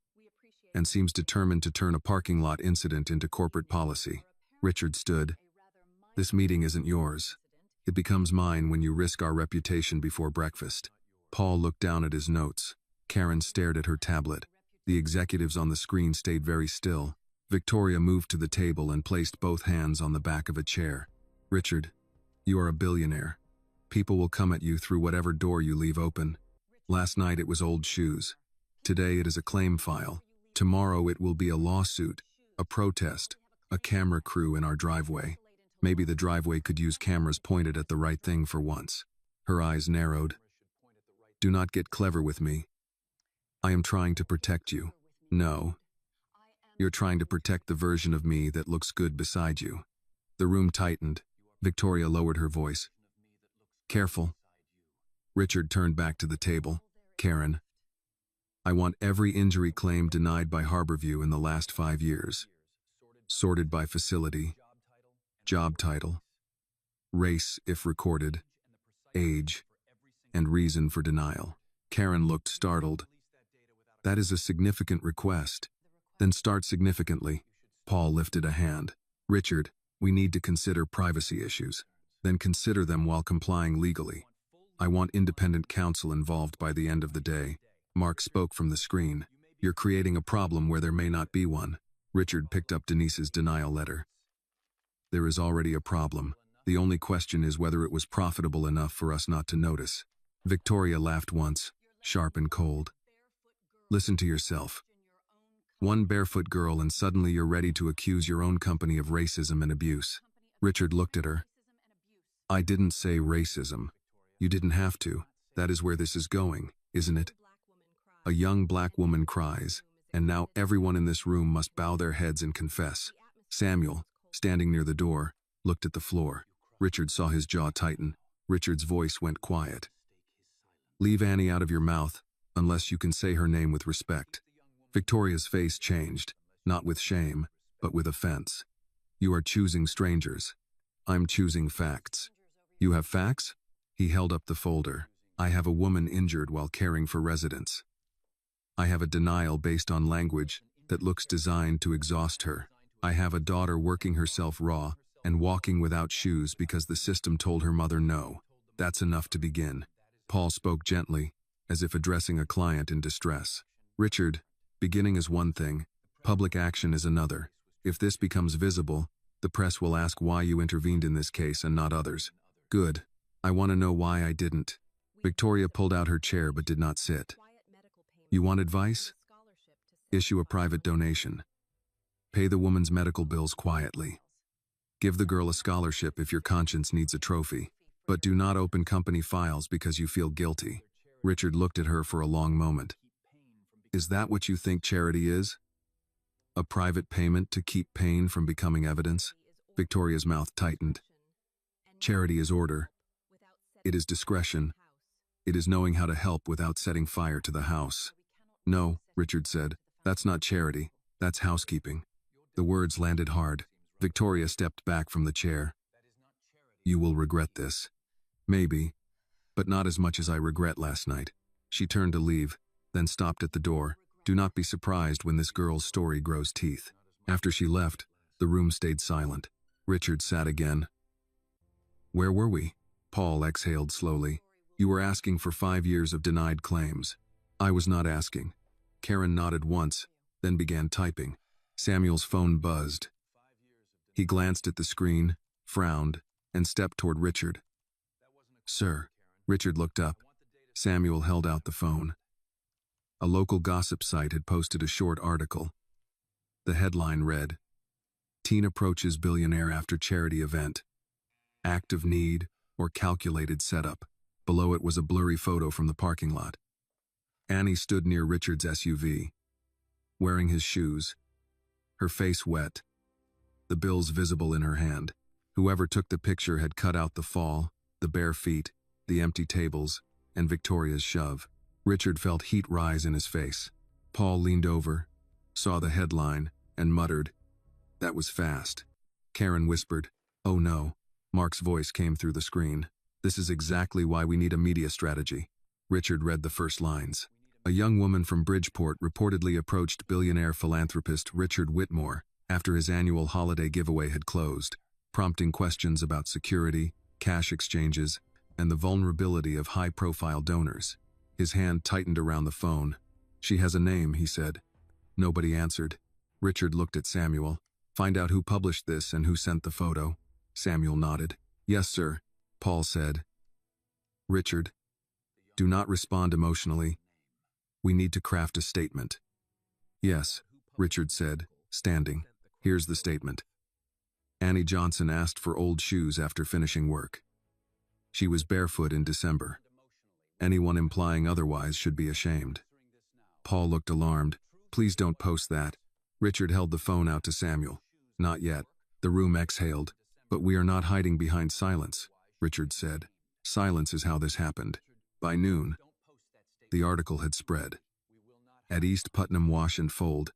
A: and seems determined to turn a parking lot incident into corporate policy. Richard stood. This meeting isn't yours. It becomes mine when you risk our reputation before breakfast. Paul looked down at his notes. Karen stared at her tablet. The executives on the screen stayed very still. Victoria moved to the table and placed both hands on the back of a chair. Richard, you are a billionaire. People will come at you through whatever door you leave open. Last night it was old shoes. Today it is a claim file. Tomorrow it will be a lawsuit, a protest, a camera crew in our driveway. Maybe the driveway could use cameras pointed at the right thing for once. Her eyes narrowed. Do not get clever with me. I am trying to protect you. No. You're trying to protect the version of me that looks good beside you. The room tightened. Victoria lowered her voice. Careful. Richard turned back to the table. Karen. I want every injury claim denied by Harborview in the last 5 years. Sorted by facility, job title, race if recorded, age, and reason for denial. Karen looked startled. That is a significant request. Then start significantly. Paul lifted a hand. Richard, we need to consider privacy issues. Then consider them while complying legally. I want independent counsel involved by the end of the day. Mark spoke from the screen. You're creating a problem where there may not be one. Richard picked up Denise's denial letter. There is already a problem. The only question is whether it was profitable enough for us not to notice. Victoria laughed once, sharp and cold. Listen to yourself. One barefoot girl and suddenly you're ready to accuse your own company of racism and abuse. Richard looked at her. I didn't say racism. You didn't have to. That is where this is going, isn't it? A young black woman cries, and now everyone in this room must bow their heads and confess. Samuel, standing near the door, looked at the floor. Richard saw his jaw tighten. Richard's voice went quiet. Leave Annie out of your mouth, unless you can say her name with respect. Victoria's face changed, not with shame, but with offense. You are choosing strangers. I'm choosing facts. You have facts? He held up the folder. I have a woman injured while caring for residents. I have a denial based on language that looks designed to exhaust her. I have a daughter working herself raw and walking without shoes because the system told her mother no. That's enough to begin. Paul spoke gently, as if addressing a client in distress. Richard, beginning is one thing, public action is another. If this becomes visible, the press will ask why you intervened in this case and not others. Good. I want to know why I didn't. Victoria pulled out her chair but did not sit. You want advice? Issue a private donation. Pay the woman's medical bills quietly. Give the girl a scholarship if your conscience needs a trophy. But do not open company files because you feel guilty. Richard looked at her for a long moment. Is that what you think charity is? A private payment to keep pain from becoming evidence? Victoria's mouth tightened. Charity is order. It is discretion. It is knowing how to help without setting fire to the house. No, Richard said. That's not charity. That's housekeeping. The words landed hard. Victoria stepped back from the chair. You will regret this. Maybe, but not as much as I regret last night. She turned to leave, then stopped at the door. Do not be surprised when this girl's story grows teeth. After she left, the room stayed silent. Richard sat again. Where were we? Paul exhaled slowly. You were asking for 5 years of denied claims. I was not asking. Karen nodded once, then began typing. Samuel's phone buzzed. He glanced at the screen, frowned, and stepped toward Richard. Sir. Richard looked up. Samuel held out the phone. A local gossip site had posted a short article. The headline read, Teen approaches billionaire after charity event. Act of need or calculated setup. Below it was a blurry photo from the parking lot. Annie stood near Richard's SUV, wearing his shoes, her face wet, the bills visible in her hand. Whoever took the picture had cut out the fall, the bare feet, the empty tables, and Victoria's shove. Richard felt heat rise in his face. Paul leaned over, saw the headline, and muttered, That was fast. Karen whispered, Oh no. Mark's voice came through the screen. This is exactly why we need a media strategy. Richard read the first lines. A young woman from Bridgeport reportedly approached billionaire philanthropist Richard Whitmore after his annual holiday giveaway had closed, prompting questions about security, cash exchanges, and the vulnerability of high-profile donors. His hand tightened around the phone. She has a name, he said. Nobody answered. Richard looked at Samuel. Find out who published this and who sent the photo. Samuel nodded. Yes, sir, Paul said. Richard, Do not respond emotionally. We need to craft a statement. Yes, Richard said, standing. Here's the statement. Annie Johnson asked for old shoes after finishing work. She was barefoot in December. Anyone implying otherwise should be ashamed. Paul looked alarmed. Please don't post that. Richard held the phone out to Samuel. Not yet. The room exhaled. But we are not hiding behind silence, Richard said. Silence is how this happened. By noon, the article had spread. At East Putnam Wash and Fold,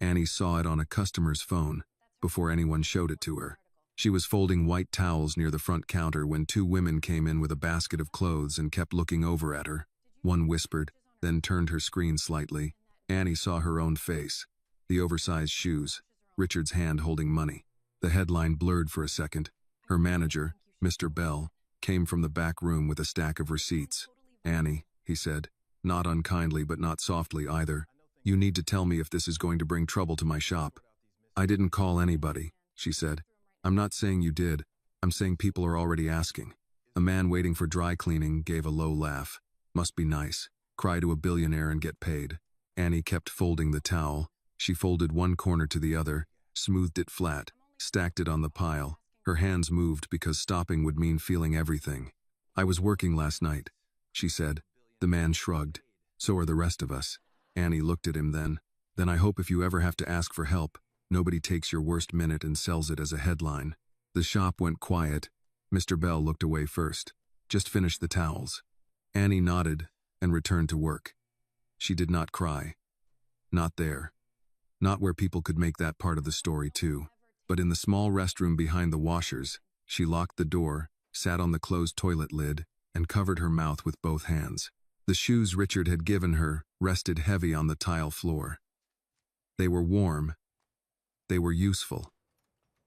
A: Annie saw it on a customer's phone before anyone showed it to her. She was folding white towels near the front counter when two women came in with a basket of clothes and kept looking over at her. One whispered, then turned her screen slightly. Annie saw her own face, the oversized shoes, Richard's hand holding money. The headline blurred for a second. Her manager, Mr. Bell, came from the back room with a stack of receipts. Annie, he said, not unkindly but not softly either, you need to tell me if this is going to bring trouble to my shop. I didn't call anybody, she said. I'm not saying you did. I'm saying people are already asking. A man waiting for dry cleaning gave a low laugh. Must be nice. Cry to a billionaire and get paid. Annie kept folding the towel. She folded one corner to the other, smoothed it flat, stacked it on the pile. Her hands moved because stopping would mean feeling everything. I was working last night, she said. The man shrugged. So are the rest of us. Annie looked at him then. Then I hope if you ever have to ask for help, nobody takes your worst minute and sells it as a headline. The shop went quiet. Mr. Bell looked away first. Just finished the towels. Annie nodded and returned to work. She did not cry. Not there. Not where people could make that part of the story too. But in the small restroom behind the washers, she locked the door, sat on the closed toilet lid, and covered her mouth with both hands. The shoes Richard had given her rested heavy on the tile floor. They were warm. They were useful.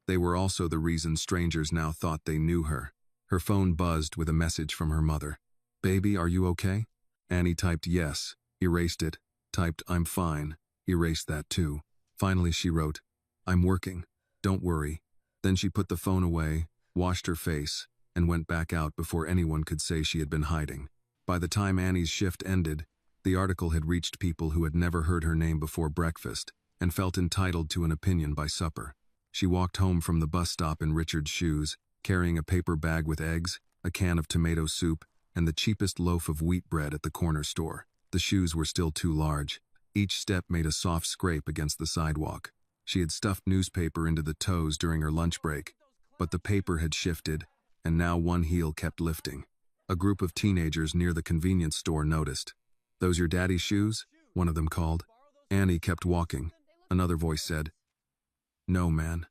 A: They were also the reason strangers now thought they knew her. Her phone buzzed with a message from her mother. Baby, are you okay? Annie typed yes, erased it, typed I'm fine, erased that too. Finally she wrote, I'm working, don't worry. Then she put the phone away, washed her face, and went back out before anyone could say she had been hiding. By the time Annie's shift ended, the article had reached people who had never heard her name before breakfast and felt entitled to an opinion by supper. She walked home from the bus stop in Richard's shoes, carrying a paper bag with eggs, a can of tomato soup, and the cheapest loaf of wheat bread at the corner store. The shoes were still too large. Each step made a soft scrape against the sidewalk. She had stuffed newspaper into the toes during her lunch break, but the paper had shifted, and now one heel kept lifting. A group of teenagers near the convenience store noticed. Those your daddy's shoes? One of them called. Annie kept walking. Another voice said, No, man.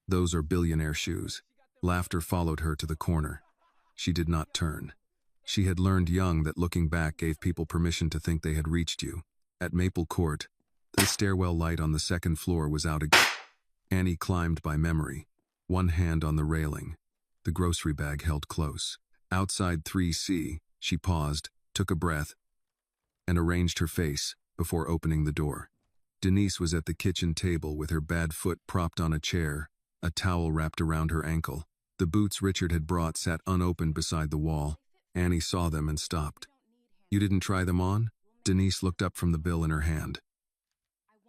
A: Those are Billionaire shoes. Laughter followed her to the corner. She did not turn. She had learned young that looking back gave people permission to think they had reached you. At Maple Court, the stairwell light on the second floor was out again. Annie climbed by memory, one hand on the railing, the grocery bag held close. Outside 3C, she paused, took a breath, and arranged her face before opening the door. Denise was at the kitchen table with her bad foot propped on a chair, a towel wrapped around her ankle. The boots Richard had brought sat unopened beside the wall. Annie saw them and stopped. You didn't try them on? Denise looked up from the bill in her hand.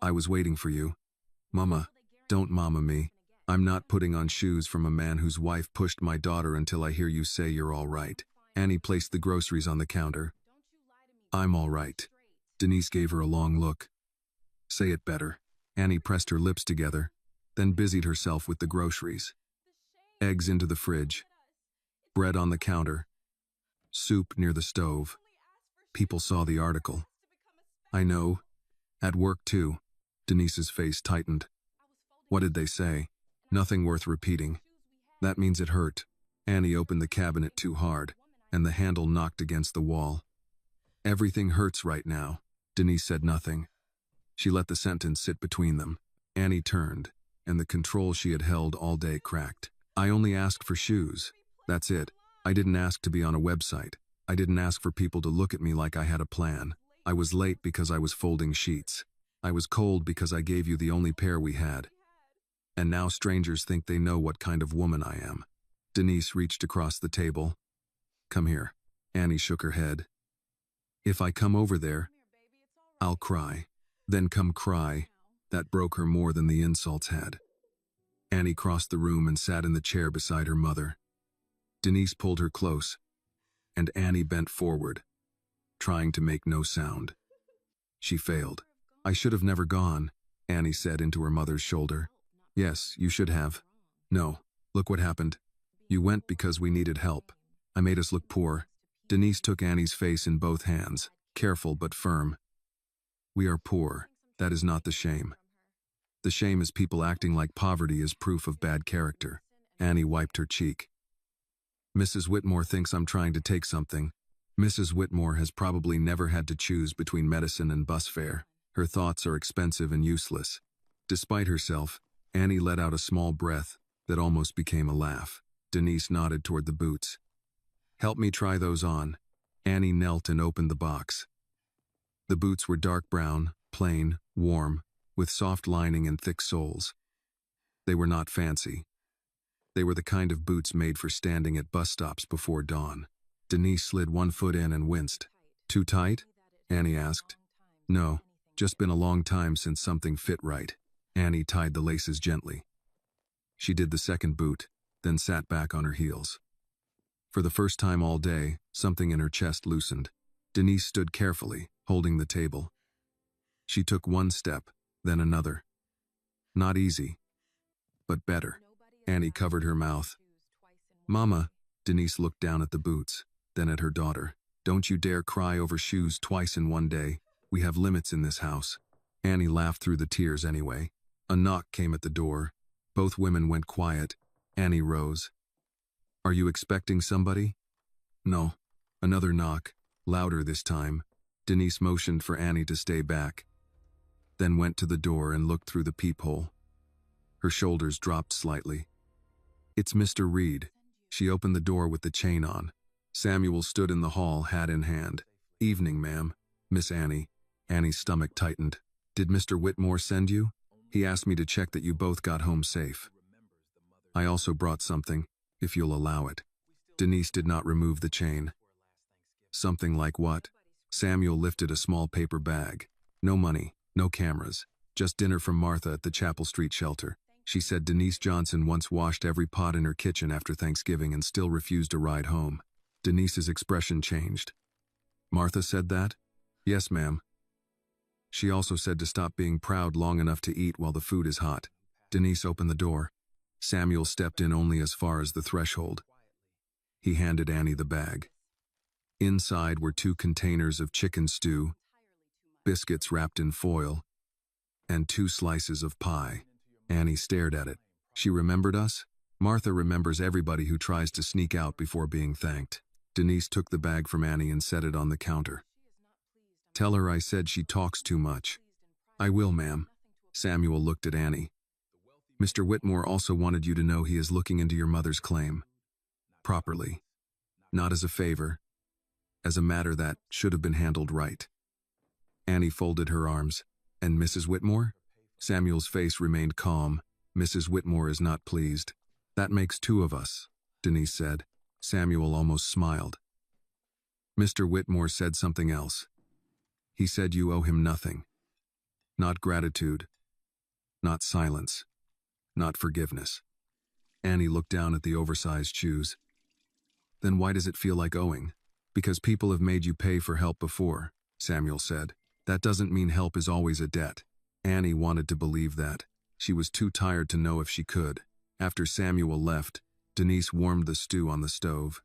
A: I was waiting for you. Mama, don't mama me. I'm not putting on shoes from a man whose wife pushed my daughter until I hear you say you're all right. Annie placed the groceries on the counter. I'm all right. Denise gave her a long look. Say it better. Annie pressed her lips together, then busied herself with the groceries. Eggs into the fridge. Bread on the counter. Soup near the stove. People saw the article. I know. At work too. Denise's face tightened. What did they say? Nothing worth repeating. That means it hurt. Annie opened the cabinet too hard, and the handle knocked against the wall. Everything hurts right now. Denise said nothing. She let the sentence sit between them. Annie turned, and the control she had held all day cracked. I only asked for shoes. That's it. I didn't ask to be on a website. I didn't ask for people to look at me like I had a plan. I was late because I was folding sheets. I was cold because I gave you the only pair we had. And now strangers think they know what kind of woman I am. Denise reached across the table. Come here. Annie shook her head. If I come over there, I'll cry. Then come cry. That broke her more than the insults had. Annie crossed the room and sat in the chair beside her mother. Denise pulled her close, and Annie bent forward, trying to make no sound. She failed. I should have never gone, Annie said into her mother's shoulder. Yes, you should have. No, look what happened. You went because we needed help. I made us look poor. Denise took Annie's face in both hands, careful but firm. We are poor. That is not the shame. The shame is people acting like poverty is proof of bad character. Annie wiped her cheek. Mrs. Whitmore thinks I'm trying to take something. Mrs. Whitmore has probably never had to choose between medicine and bus fare. Her thoughts are expensive and useless. Despite herself, Annie let out a small breath that almost became a laugh. Denise nodded toward the boots. Help me try those on. Annie knelt and opened the box. The boots were dark brown, plain, warm, with soft lining and thick soles. They were not fancy. They were the kind of boots made for standing at bus stops before dawn. Denise slid one foot in and winced. Too tight? Annie asked. No, just been a long time since something fit right. Annie tied the laces gently. She did the second boot, then sat back on her heels. For the first time all day, something in her chest loosened. Denise stood carefully, holding the table. She took one step, then another. Not easy, but better. Annie covered her mouth. Mama, Denise looked down at the boots, then at her daughter. Don't you dare cry over shoes twice in one day. We have limits in this house. Annie laughed through the tears anyway. A knock came at the door. Both women went quiet. Annie rose. Are you expecting somebody? No. Another knock, louder this time. Denise motioned for Annie to stay back, then went to the door and looked through the peephole. Her shoulders dropped slightly. It's Mr. Reed. She opened the door with the chain on. Samuel stood in the hall, hat in hand. Evening, ma'am. Miss Annie. Annie's stomach tightened. Did Mr. Whitmore send you? He asked me to check that you both got home safe. I also brought something, if you'll allow it. Denise did not remove the chain. Something like what? Samuel lifted a small paper bag. No money, no cameras, just dinner from Martha at the Chapel Street shelter. She said Denise Johnson once washed every pot in her kitchen after Thanksgiving and still refused a ride home. Denise's expression changed. Martha said that? Yes, ma'am. She also said to stop being proud long enough to eat while the food is hot. Denise opened the door. Samuel stepped in only as far as the threshold. He handed Annie the bag. Inside were 2 containers of chicken stew, biscuits wrapped in foil, and 2 slices of pie. Annie stared at it. She remembered us? Martha remembers everybody who tries to sneak out before being thanked. Denise took the bag from Annie and set it on the counter. Tell her I said she talks too much. I will, ma'am. Samuel looked at Annie. Mr. Whitmore also wanted you to know he is looking into your mother's claim. Properly. Not as a favor. As a matter that should have been handled right. Annie folded her arms. And Mrs. Whitmore? Samuel's face remained calm. Mrs. Whitmore is not pleased. That makes 2 of us, Denise said. Samuel almost smiled. Mr. Whitmore said something else. He said you owe him nothing. Not gratitude. Not silence. Not forgiveness. Annie looked down at the oversized shoes. Then why does it feel like owing? Because people have made you pay for help before, Samuel said. That doesn't mean help is always a debt. Annie wanted to believe that. She was too tired to know if she could. After Samuel left, Denise warmed the stew on the stove.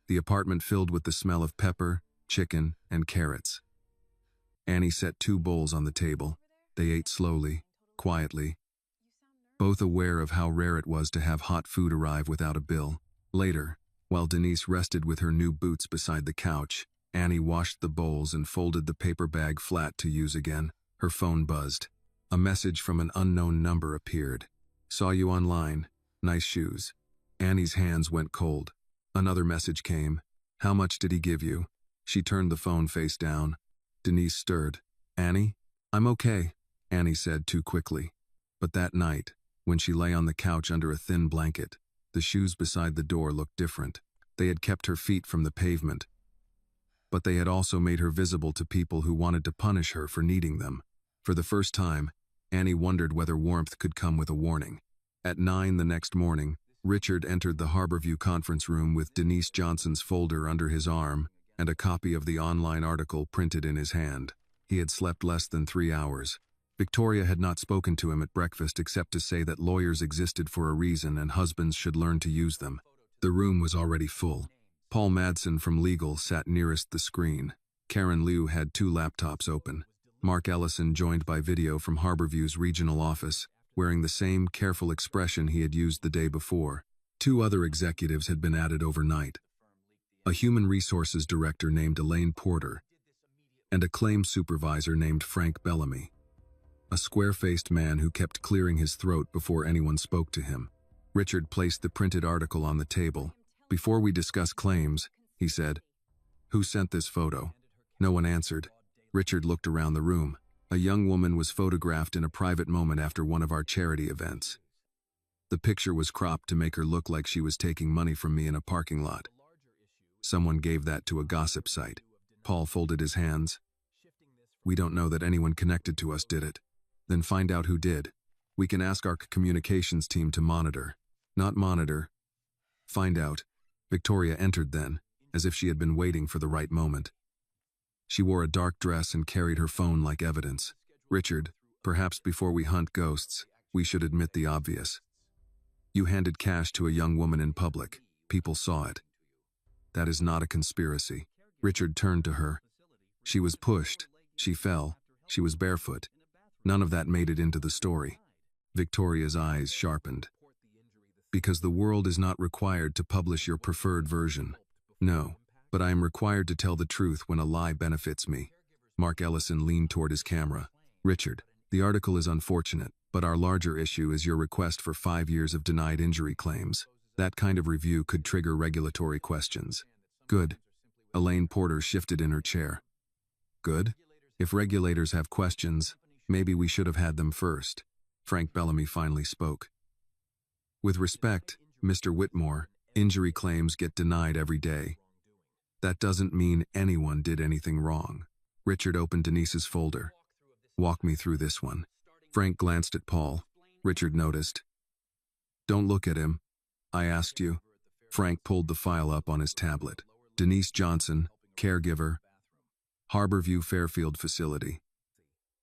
A: The apartment filled with the smell of pepper, chicken, and carrots. Annie set 2 bowls on the table. They ate slowly, quietly, both aware of how rare it was to have hot food arrive without a bill. Later, while Denise rested with her new boots beside the couch, Annie washed the bowls and folded the paper bag flat to use again. Her phone buzzed. A message from an unknown number appeared. Saw you online. Nice shoes. Annie's hands went cold. Another message came. How much did he give you? She turned the phone face down. Denise stirred. Annie? I'm okay, Annie said too quickly. But that night, when she lay on the couch under a thin blanket, the shoes beside the door looked different. They had kept her feet from the pavement, but they had also made her visible to people who wanted to punish her for needing them. For the first time, Annie wondered whether warmth could come with a warning. At 9 the next morning, Richard entered the Harborview conference room with Denise Johnson's folder under his arm and a copy of the online article printed in his hand. He had slept less than 3 hours. Victoria had not spoken to him at breakfast except to say that lawyers existed for a reason and husbands should learn to use them. The room was already full. Paul Madsen from legal sat nearest the screen. Karen Liu had 2 laptops open. Mark Ellison joined by video from Harborview's regional office, wearing the same careful expression he had used the day before. 2 other executives had been added overnight. A human resources director named Elaine Porter, and a claims supervisor named Frank Bellamy, a square-faced man who kept clearing his throat before anyone spoke to him. Richard placed the printed article on the table. "Before we discuss claims," he said, "who sent this photo?" No one answered. Richard looked around the room. A young woman was photographed in a private moment after one of our charity events. The picture was cropped to make her look like she was taking money from me in a parking lot. Someone gave that to a gossip site. Paul folded his hands. "We don't know that anyone connected to us did it." "Then find out who did. We can ask our communications team to monitor." "Not monitor. Find out." Victoria entered then, as if she had been waiting for the right moment. She wore a dark dress and carried her phone like evidence. "Richard, perhaps before we hunt ghosts, we should admit the obvious. You handed cash to a young woman in public. People saw it. That is not a conspiracy." Richard turned to her. "She was pushed. She fell. She was barefoot. None of that made it into the story." Victoria's eyes sharpened. "Because the world is not required to publish your preferred version." "No, but I am required to tell the truth when a lie benefits me." Mark Ellison leaned toward his camera. "Richard, the article is unfortunate, but our larger issue is your request for 5 years of denied injury claims. That kind of review could trigger regulatory questions." "Good." Elaine Porter shifted in her chair. "Good? If regulators have questions, maybe we should have had them first." Frank Bellamy finally spoke. "With respect, Mr. Whitmore, injury claims get denied every day. That doesn't mean anyone did anything wrong." Richard opened Denise's folder. "Walk me through this one." Frank glanced at Paul. Richard noticed. "Don't look at him. I asked you." Frank pulled the file up on his tablet. Denise Johnson, caregiver, Harborview Fairfield facility.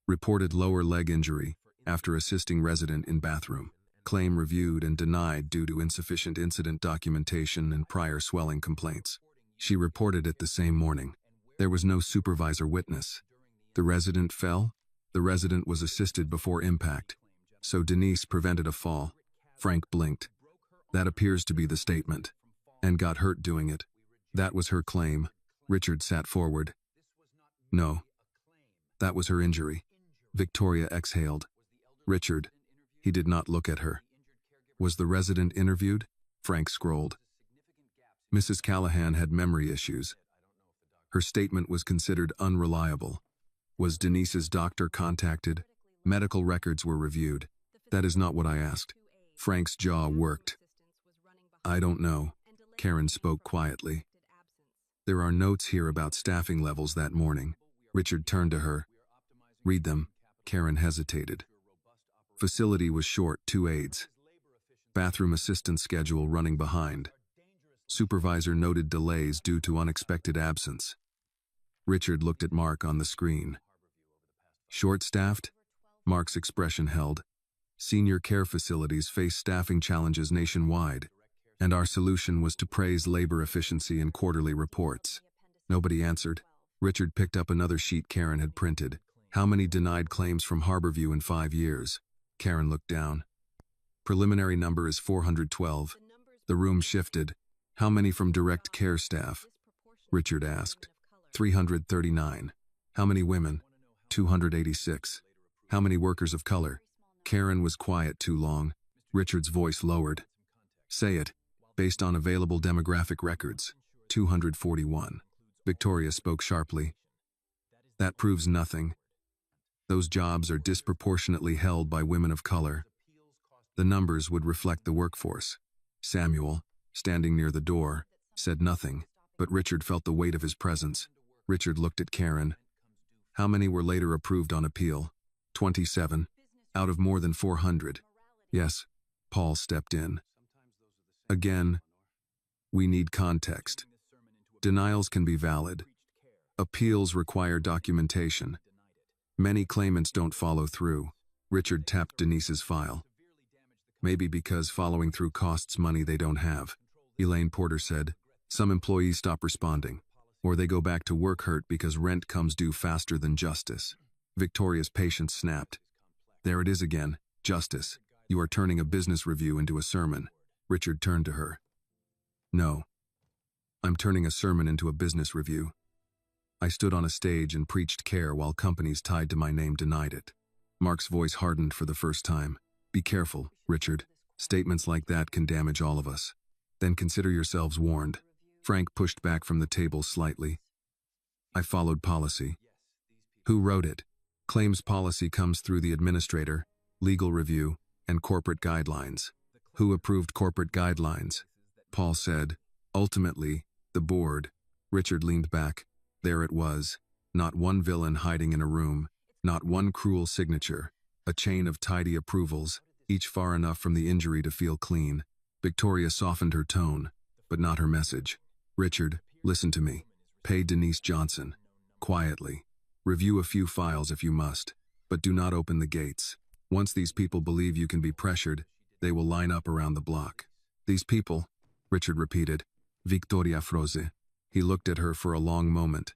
A: Reported lower leg injury after assisting resident in bathroom. Claim reviewed and denied due to insufficient incident documentation and prior swelling complaints. She reported it the same morning. There was no supervisor witness. The resident fell. The resident was assisted before impact. So Denise prevented a fall. Frank blinked. That appears to be the statement. And got hurt doing it. That was her claim. Richard sat forward. No. That was her injury. Victoria exhaled. Richard. He did not look at her. Was the resident interviewed? Frank scrolled. Mrs. Callahan had memory issues. Her statement was considered unreliable. Was Denise's doctor contacted? Medical records were reviewed. That is not what I asked. Frank's jaw worked. I don't know. Karen spoke quietly. There are notes here about staffing levels that morning. Richard turned to her. Read them. Karen hesitated. Facility was short 2 aides. Bathroom assistant schedule running behind. Supervisor noted delays due to unexpected absence. Richard looked at Mark on the screen. Short-staffed? Mark's expression held. Senior care facilities face staffing challenges nationwide, and our solution was to praise labor efficiency in quarterly reports. Nobody answered. Richard picked up another sheet Karen had printed. How many denied claims from Harborview in 5 years? Karen looked down. Preliminary number is 412. The room shifted. How many from direct care staff? Richard asked. 339. How many women? 286. How many workers of color? Karen was quiet too long. Richard's voice lowered. Say it. Based on available demographic records. 241. Victoria spoke sharply. That proves nothing. Those jobs are disproportionately held by women of color. The numbers would reflect the workforce. Samuel, standing near the door, said nothing, but Richard felt the weight of his presence. Richard looked at Karen. How many were later approved on appeal? 27. Out of more than 400. Yes, Paul stepped in. Again, we need context. Denials can be valid. Appeals require documentation. Many claimants don't follow through. Richard tapped Denise's file. Maybe because following through costs money they don't have. Elaine Porter said, some employees stop responding, or they go back to work hurt because rent comes due faster than justice. Victoria's patience snapped. There it is again, justice. You are turning a business review into a sermon. Richard turned to her. No. I'm turning a sermon into a business review. I stood on a stage and preached care while companies tied to my name denied it. Mark's voice hardened for the first time. Be careful, Richard. Statements like that can damage all of us. Then consider yourselves warned. Frank pushed back from the table slightly. I followed policy. Who wrote it? Claims policy comes through the administrator, legal review, and corporate guidelines. Who approved corporate guidelines? Paul said. Ultimately, the board. Richard leaned back. There it was. Not one villain hiding in a room. Not one cruel signature. A chain of tidy approvals, each far enough from the injury to feel clean. Victoria softened her tone, but not her message. Richard, listen to me. Pay Denise Johnson. Quietly. Review a few files if you must, but do not open the gates. Once these people believe you can be pressured, they will line up around the block. These people, Richard repeated. Victoria froze. He looked at her for a long moment.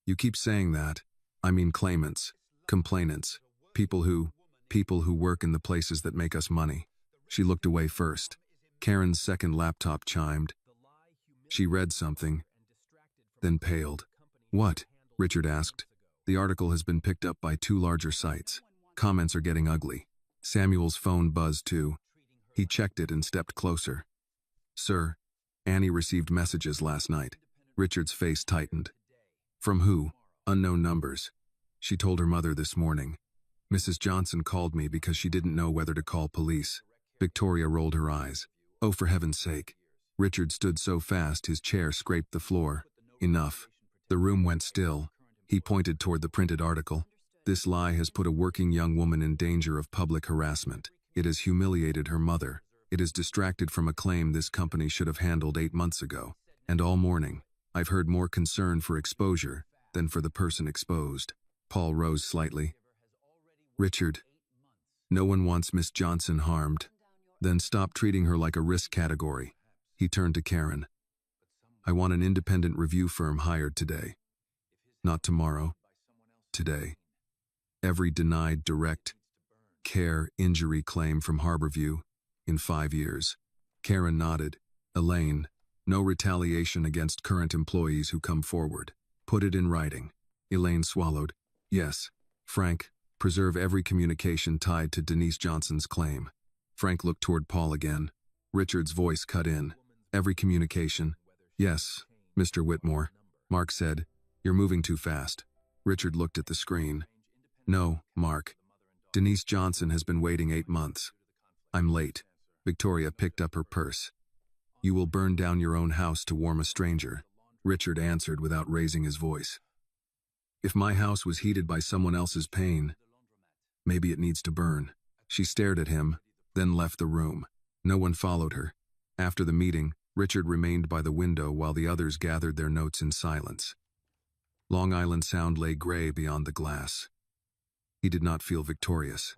A: You keep saying that. I mean claimants, complainants, people who work in the places that make us money. She looked away first. Karen's second laptop chimed. She read something, then paled. What? Richard asked. The article has been picked up by 2 larger sites. Comments are getting ugly. Samuel's phone buzzed too. He checked it and stepped closer. Sir, Annie received messages last night. Richard's face tightened. From who? Unknown numbers. She told her mother this morning. Mrs. Johnson called me because she didn't know whether to call police. Victoria rolled her eyes. Oh, for heaven's sake. Richard stood so fast his chair scraped the floor. Enough. The room went still. He pointed toward the printed article. This lie has put a working young woman in danger of public harassment. It has humiliated her mother. It has distracted from a claim this company should have handled 8 months ago. And all morning, I've heard more concern for exposure than for the person exposed. Paul rose slightly. Richard, no one wants Miss Johnson harmed. Then stop treating her like a risk category. He turned to Karen. I want an independent review firm hired today. Not tomorrow. Today. Every denied direct care injury claim from Harborview in 5 years. Karen nodded. Elaine, no retaliation against current employees who come forward. Put it in writing. Elaine swallowed. Yes. Frank, preserve every communication tied to Denise Johnson's claim. Frank looked toward Paul again. Richard's voice cut in. Every communication. Yes, Mr. Whitmore. Mark said, you're moving too fast. Richard looked at the screen. No, Mark. Denise Johnson has been waiting 8 months. I'm late. Victoria picked up her purse. You will burn down your own house to warm a stranger. Richard answered without raising his voice. If my house was heated by someone else's pain, maybe it needs to burn. She stared at him, then left the room. No one followed her. After the meeting, Richard remained by the window while the others gathered their notes in silence. Long Island Sound lay gray beyond the glass. He did not feel victorious.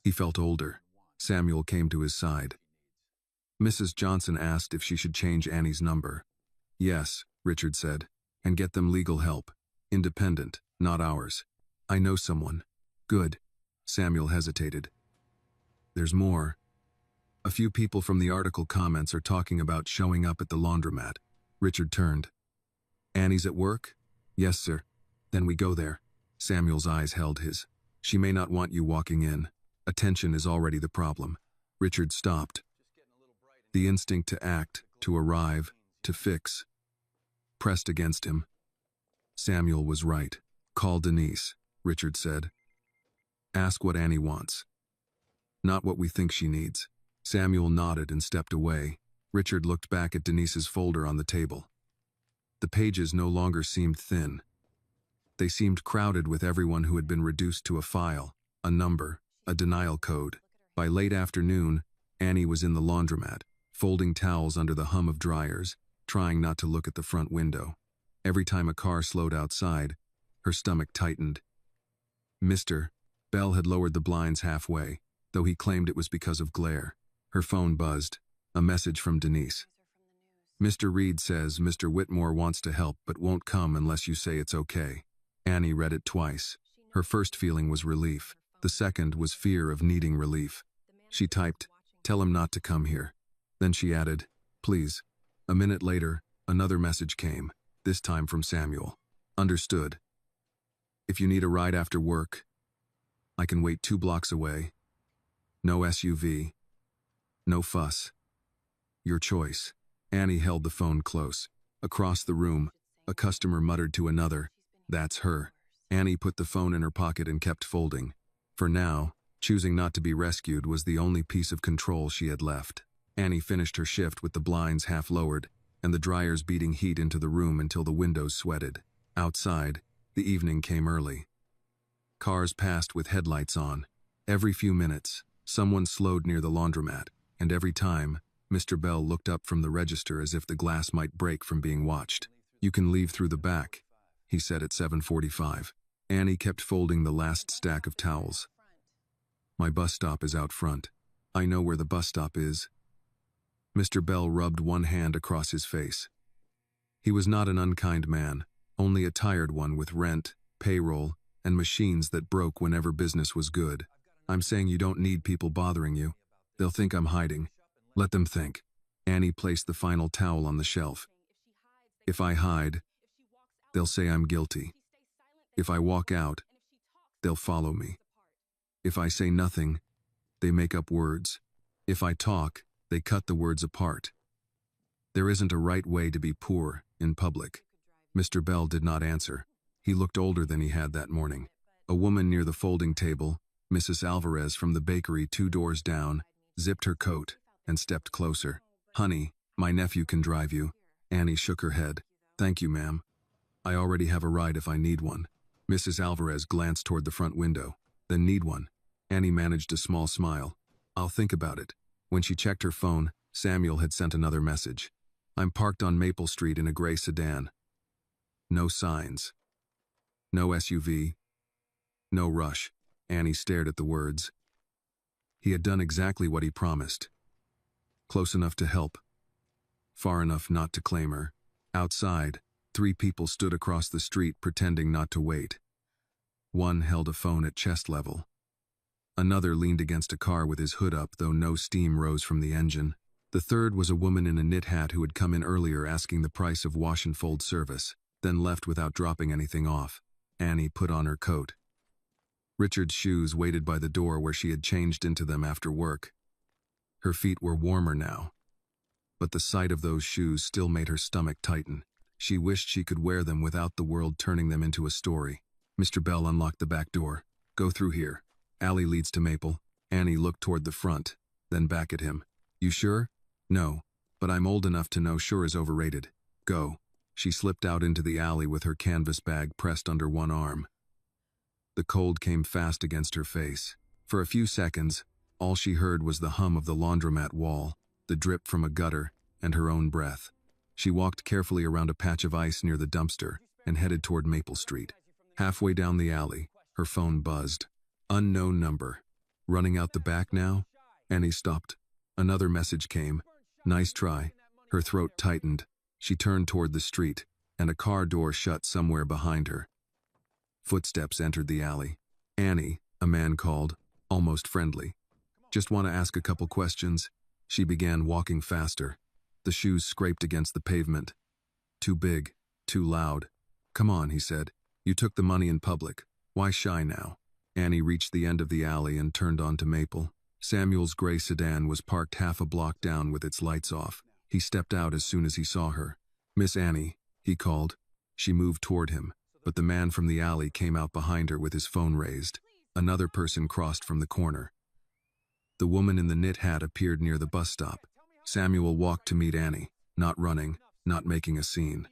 A: He felt older. Samuel came to his side. Mrs. Johnson asked if she should change Annie's number. Yes, Richard said, and get them legal help. Independent, not ours. I know someone. Good. Samuel hesitated. There's more. A few people from the article comments are talking about showing up at the laundromat. Richard turned. Annie's at work? Yes, sir. Then we go there. Samuel's eyes held his. She may not want you walking in. Attention is already the problem. Richard stopped. The instinct to act, to arrive, to fix, pressed against him. Samuel was right. Call Denise, Richard said. Ask what Annie wants. Not what we think she needs. Samuel nodded and stepped away. Richard looked back at Denise's folder on the table. The pages no longer seemed thin. They seemed crowded with everyone who had been reduced to a file, a number, a denial code. By late afternoon, Annie was in the laundromat, folding towels under the hum of dryers, trying not to look at the front window. Every time a car slowed outside, her stomach tightened. Mr. Bell had lowered the blinds halfway, though he claimed it was because of glare. Her phone buzzed. A message from Denise. Mr. Reed says Mr. Whitmore wants to help but won't come unless you say it's okay. Annie read it twice. Her first feeling was relief. The second was fear of needing relief. She typed, "Tell him not to come here." Then she added, "Please." A minute later, another message came, this time from Samuel. "Understood. If you need a ride after work, I can wait 2 blocks away. No SUV. No fuss. Your choice." Annie held the phone close. Across the room, a customer muttered to another, "That's her." Annie put the phone in her pocket and kept folding. For now, choosing not to be rescued was the only piece of control she had left. Annie finished her shift with the blinds half lowered and the dryers beating heat into the room until the windows sweated. Outside, the evening came early. Cars passed with headlights on. Every few minutes, someone slowed near the laundromat, and every time, Mr. Bell looked up from the register as if the glass might break from being watched. "You can leave through the back," he said at 7:45. Annie kept folding the last stack of towels. "My bus stop is out front. I know where the bus stop is." Mr. Bell rubbed one hand across his face. He was not an unkind man, only a tired one with rent, payroll, and machines that broke whenever business was good. "I'm saying you don't need people bothering you. They'll think I'm hiding. Let them think." Annie placed the final towel on the shelf. "If I hide, they'll say I'm guilty. If I walk out, they'll follow me. If I say nothing, they make up words. If I talk, they cut the words apart. There isn't a right way to be poor in public." Mr. Bell did not answer. He looked older than he had that morning. A woman near the folding table, Mrs. Alvarez from the bakery 2 doors down, zipped her coat and stepped closer. "Honey, my nephew can drive you." Annie shook her head. "Thank you, ma'am. I already have a ride if I need one." Mrs. Alvarez glanced toward the front window. "Then need one." Annie managed a small smile. "I'll think about it." When she checked her phone, Samuel had sent another message. "I'm parked on Maple Street in a gray sedan. No signs. No SUV. No rush." Annie stared at the words. He had done exactly what he promised. Close enough to help. Far enough not to claim her. Outside, 3 people stood across the street pretending not to wait. One held a phone at chest level. Another leaned against a car with his hood up, though no steam rose from the engine. The third was a woman in a knit hat who had come in earlier asking the price of wash and fold service, then left without dropping anything off. Annie put on her coat. Richard's shoes waited by the door where she had changed into them after work. Her feet were warmer now, but the sight of those shoes still made her stomach tighten. She wished she could wear them without the world turning them into a story. Mr. Bell unlocked the back door. "Go through here. Alley leads to Maple." Annie looked toward the front, then back at him. "You sure?" "No, but I'm old enough to know sure is overrated. Go." She slipped out into the alley with her canvas bag pressed under one arm. The cold came fast against her face. For a few seconds, all she heard was the hum of the laundromat wall, the drip from a gutter, and her own breath. She walked carefully around a patch of ice near the dumpster and headed toward Maple Street. Halfway down the alley, her phone buzzed. Unknown number. Running out the back now? Annie stopped. Another message came. "Nice try." Her throat tightened. She turned toward the street, and a car door shut somewhere behind her. Footsteps entered the alley. "Annie," a man called, almost friendly. "Just want to ask a couple questions." She began walking faster. The shoes scraped against the pavement. "Too big, too loud." "Come on," he said. "You took the money in public. Why shy now?" Annie reached the end of the alley and turned onto Maple. Samuel's gray sedan was parked half a block down with its lights off. He stepped out as soon as he saw her. "Miss Annie," he called. She moved toward him, but the man from the alley came out behind her with his phone raised. Another person crossed from the corner. The woman in the knit hat appeared near the bus stop. Samuel walked to meet Annie, not running, not making a scene.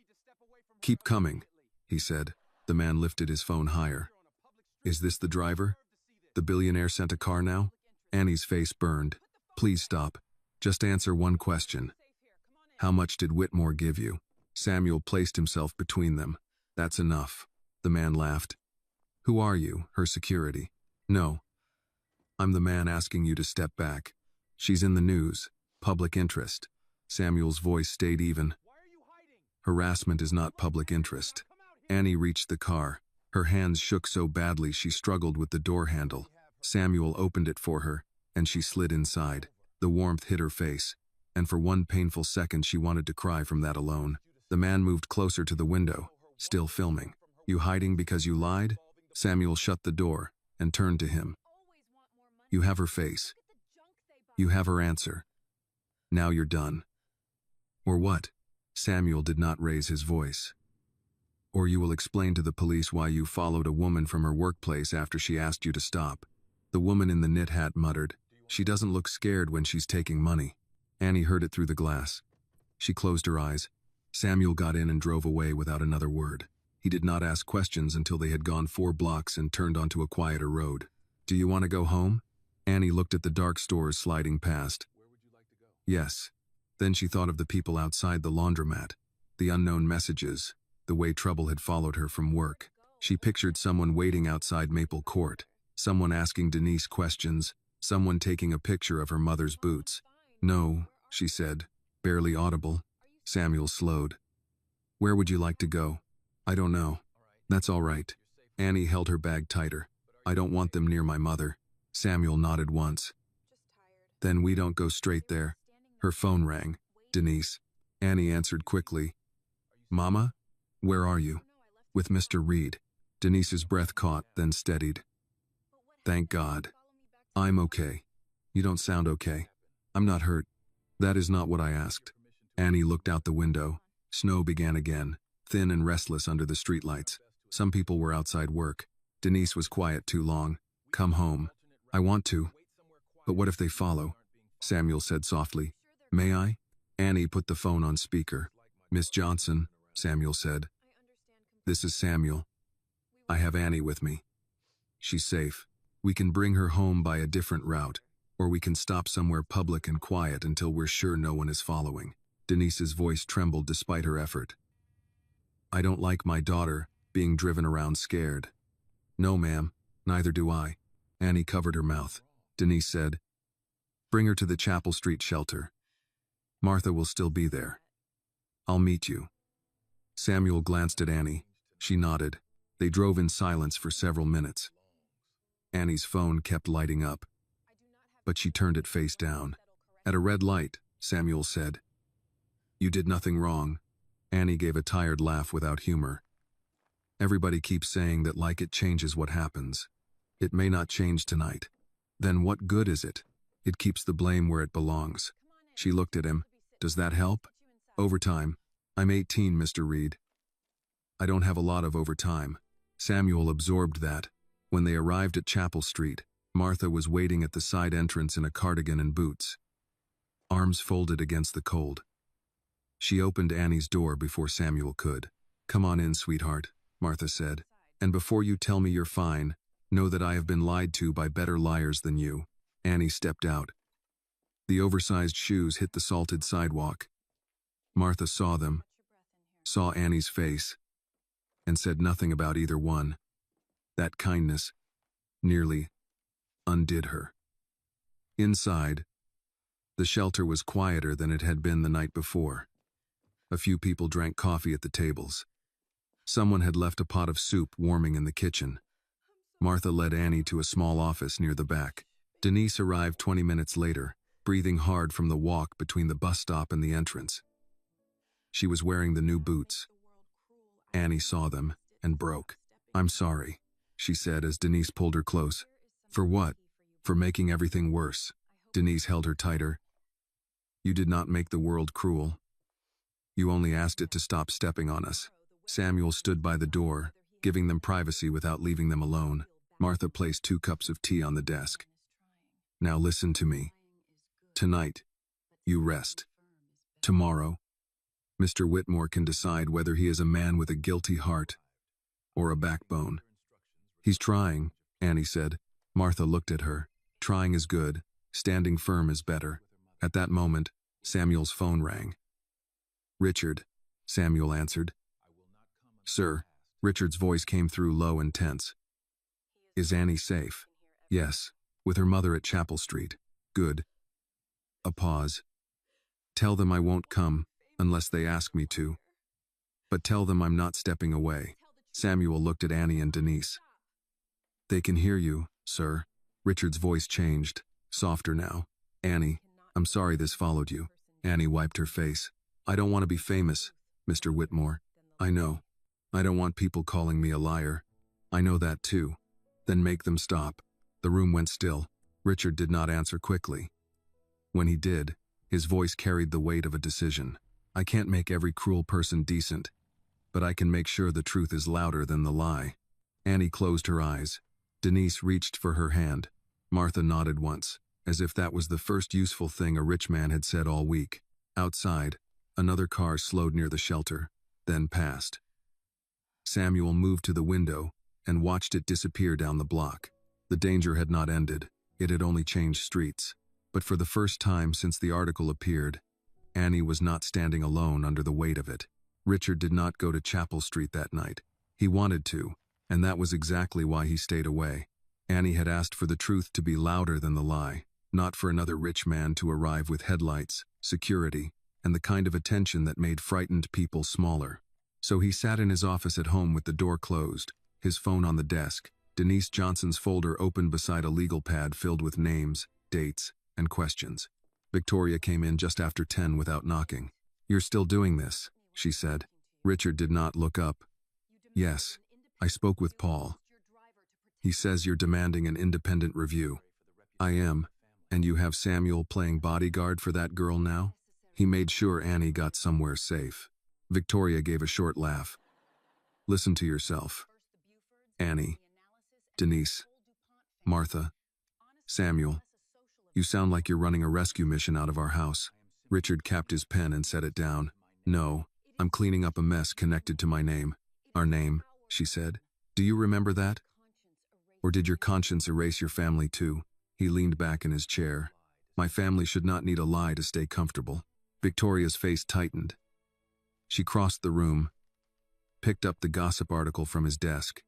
A: "Keep coming," he said. The man lifted his phone higher. "Is this the driver? The billionaire sent a car now?" Annie's face burned. "Please stop. Just answer one question. How much did Whitmore give you?" Samuel placed himself between them. "That's enough." The man laughed. "Who are you, her security?" "No. I'm the man asking you to step back. She's in the news. Public interest." Samuel's voice stayed even. "Harassment is not public interest." Annie reached the car. Her hands shook so badly she struggled with the door handle. Samuel opened it for her, and she slid inside. The warmth hit her face, and for one painful second she wanted to cry from that alone. The man moved closer to the window, still filming. "You hiding because you lied?" Samuel shut the door and turned to him. "You have her face. You have her answer. Now you're done." "Or what?" Samuel did not raise his voice. "Or you will explain to the police why you followed a woman from her workplace after she asked you to stop." The woman in the knit hat muttered, "She doesn't look scared when she's taking money." Annie heard it through the glass. She closed her eyes. Samuel got in and drove away without another word. He did not ask questions until they had gone 4 blocks and turned onto a quieter road. "Do you want to go home?" Annie looked at the dark stores sliding past. Yes. Then she thought of the people outside the laundromat, the unknown messages, the way trouble had followed her from work. She pictured someone waiting outside Maple Court, someone asking Denise questions, someone taking a picture of her mother's boots. "No," she said, barely audible. Samuel slowed. "Where would you like to go?" "I don't know." "That's all right." Annie held her bag tighter. "I don't want them near my mother." Samuel nodded once. "Then we don't go straight there." Her phone rang. "Denise." Annie answered quickly. "Mama? Where are you?" "With Mr. Reed." Denise's breath caught, then steadied. "Thank God." "I'm okay." "You don't sound okay." "I'm not hurt." "That is not what I asked." Annie looked out the window. Snow began again, thin and restless under the streetlights. Some people were outside work. Denise was quiet too long. "Come home." "I want to." "But what if they follow?" Samuel said softly. "May I?" Annie put the phone on speaker. "Miss Johnson," Samuel said. "This is Samuel. I have Annie with me. She's safe. We can bring her home by a different route, or we can stop somewhere public and quiet until we're sure no one is following." Denise's voice trembled despite her effort. "I don't like my daughter being driven around scared." "No, ma'am, neither do I." Annie covered her mouth. Denise said, "Bring her to the Chapel Street shelter. Martha will still be there. I'll meet you." Samuel glanced at Annie. She nodded. They drove in silence for several minutes. Annie's phone kept lighting up, but she turned it face down. "At a red light," Samuel said. "You did nothing wrong." Annie gave a tired laugh without humor. "Everybody keeps saying that like it changes what happens. It may not change tonight. Then what good is it? It keeps the blame where it belongs." She looked at him. "Does that help?" "Overtime. I'm 18, Mr. Reed." "I don't have a lot of overtime." Samuel absorbed that. When they arrived at Chapel Street, Martha was waiting at the side entrance in a cardigan and boots, arms folded against the cold. She opened Annie's door before Samuel could. "Come on in, sweetheart," Martha said. "And before you tell me you're fine, know that I have been lied to by better liars than you." Annie stepped out. The oversized shoes hit the salted sidewalk. Martha saw them, saw Annie's face, and said nothing about either one. That kindness nearly undid her. Inside, the shelter was quieter than it had been the night before. A few people drank coffee at the tables. Someone had left a pot of soup warming in the kitchen. Martha led Annie to a small office near the back. Denise arrived 20 minutes later, breathing hard from the walk between the bus stop and the entrance. She was wearing the new boots. Annie saw them and broke. "I'm sorry," she said as Denise pulled her close. "For what?" "For making everything worse." Denise held her tighter. "You did not make the world cruel. You only asked it to stop stepping on us." Samuel stood by the door, giving them privacy without leaving them alone. Martha placed 2 cups of tea on the desk. "Now listen to me. Tonight, You rest. Tomorrow, Mr. Whitmore can decide whether he is a man with a guilty heart or a backbone. He's trying, Annie said. Martha looked at her. Trying is good, standing firm is better. At that moment, Samuel's phone rang. Richard, Samuel answered. Sir, Richard's voice came through low and tense. Is Annie safe? Yes, with her mother at Chapel Street. Good. A pause. Tell them I won't come, unless they ask me to. But tell them I'm not stepping away. Samuel looked at Annie and Denise. They can hear you, sir. Richard's voice changed, softer now. Annie, I'm sorry this followed you. Annie wiped her face. I don't want to be famous, Mr. Whitmore. I know. I don't want people calling me a liar. I know that too. Then make them stop. The room went still. Richard did not answer quickly. When he did, his voice carried the weight of a decision. I can't make every cruel person decent, but I can make sure the truth is louder than the lie. Annie closed her eyes. Denise reached for her hand. Martha nodded once, as if that was the first useful thing a rich man had said all week. Outside, another car slowed near the shelter, then passed. Samuel moved to the window and watched it disappear down the block. The danger had not ended. It had only changed streets. But for the first time since the article appeared, Annie was not standing alone under the weight of it. Richard did not go to Chapel Street that night. He wanted to, and that was exactly why he stayed away. Annie had asked for the truth to be louder than the lie, not for another rich man to arrive with headlights, security, and the kind of attention that made frightened people smaller. So he sat in his office at home with the door closed, his phone on the desk, Denise Johnson's folder open beside a legal pad filled with names, dates, and questions. Victoria came in just after 10 without knocking. You're still doing this, she said. Richard did not look up. Yes, I spoke with Paul. He says you're demanding an independent review. I am, and you have Samuel playing bodyguard for that girl now? He made sure Annie got somewhere safe. Victoria gave a short laugh. Listen to yourself. Annie, Denise, Martha, Samuel. You sound like you're running a rescue mission out of our house. Richard capped his pen and set it down. No, I'm cleaning up a mess connected to my name. Our name, she said. Do you remember that? Or did your conscience erase your family too? He leaned back in his chair. My family should not need a lie to stay comfortable. Victoria's face tightened. She crossed the room, picked up the gossip article from his desk,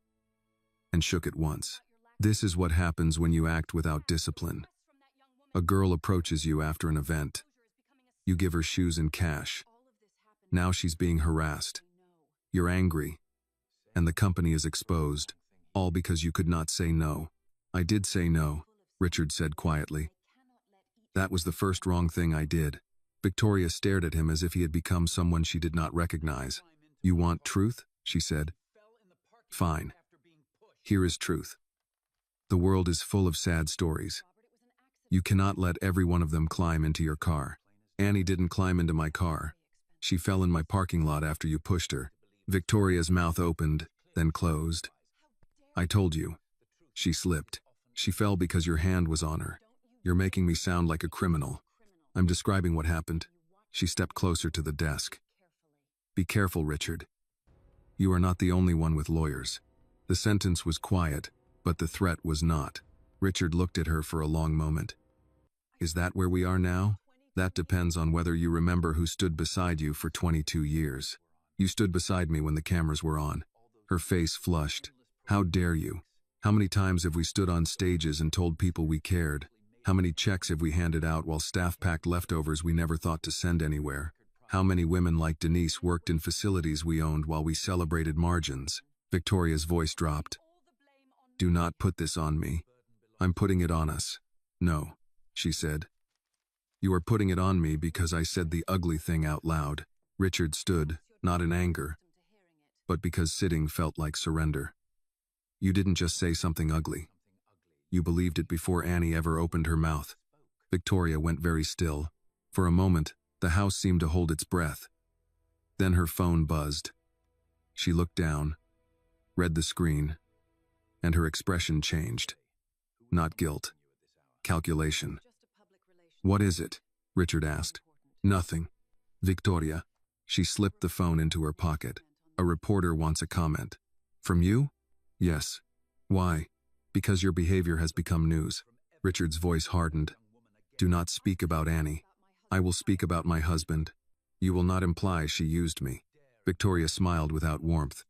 A: and shook it once. This is what happens when you act without discipline. A girl approaches you after an event. You give her shoes and cash. Now she's being harassed. You're angry, and the company is exposed, all because you could not say no. I did say no, Richard said quietly. That was the first wrong thing I did. Victoria stared at him as if he had become someone she did not recognize. You want truth? She said. Fine. Here is truth. The world is full of sad stories. You cannot let every one of them climb into your car. Annie didn't climb into my car. She fell in my parking lot after you pushed her. Victoria's mouth opened, then closed. I told you. She slipped. She fell because your hand was on her. You're making me sound like a criminal. I'm describing what happened. She stepped closer to the desk. Be careful, Richard. You are not the only one with lawyers. The sentence was quiet, but the threat was not. Richard looked at her for a long moment. Is that where we are now? That depends on whether you remember who stood beside you for 22 years. You stood beside me when the cameras were on. Her face flushed. How dare you? How many times have we stood on stages and told people we cared? How many checks have we handed out while staff packed leftovers we never thought to send anywhere? How many women like Denise worked in facilities we owned while we celebrated margins? Victoria's voice dropped. Do not put this on me. I'm putting it on us. No, she said. You are putting it on me because I said the ugly thing out loud. Richard stood, not in anger, but because sitting felt like surrender. You didn't just say something ugly. You believed it before Annie ever opened her mouth. Victoria went very still. For a moment, the house seemed to hold its breath. Then her phone buzzed. She looked down, read the screen, and her expression changed. Not guilt. Calculation. What is it? Richard asked. Nothing. Victoria. She slipped the phone into her pocket. A reporter wants a comment. From you? Yes. Why? Because your behavior has become news. Richard's voice hardened. Do not speak about Annie. I will speak about my husband. You will not imply she used me. Victoria smiled without warmth.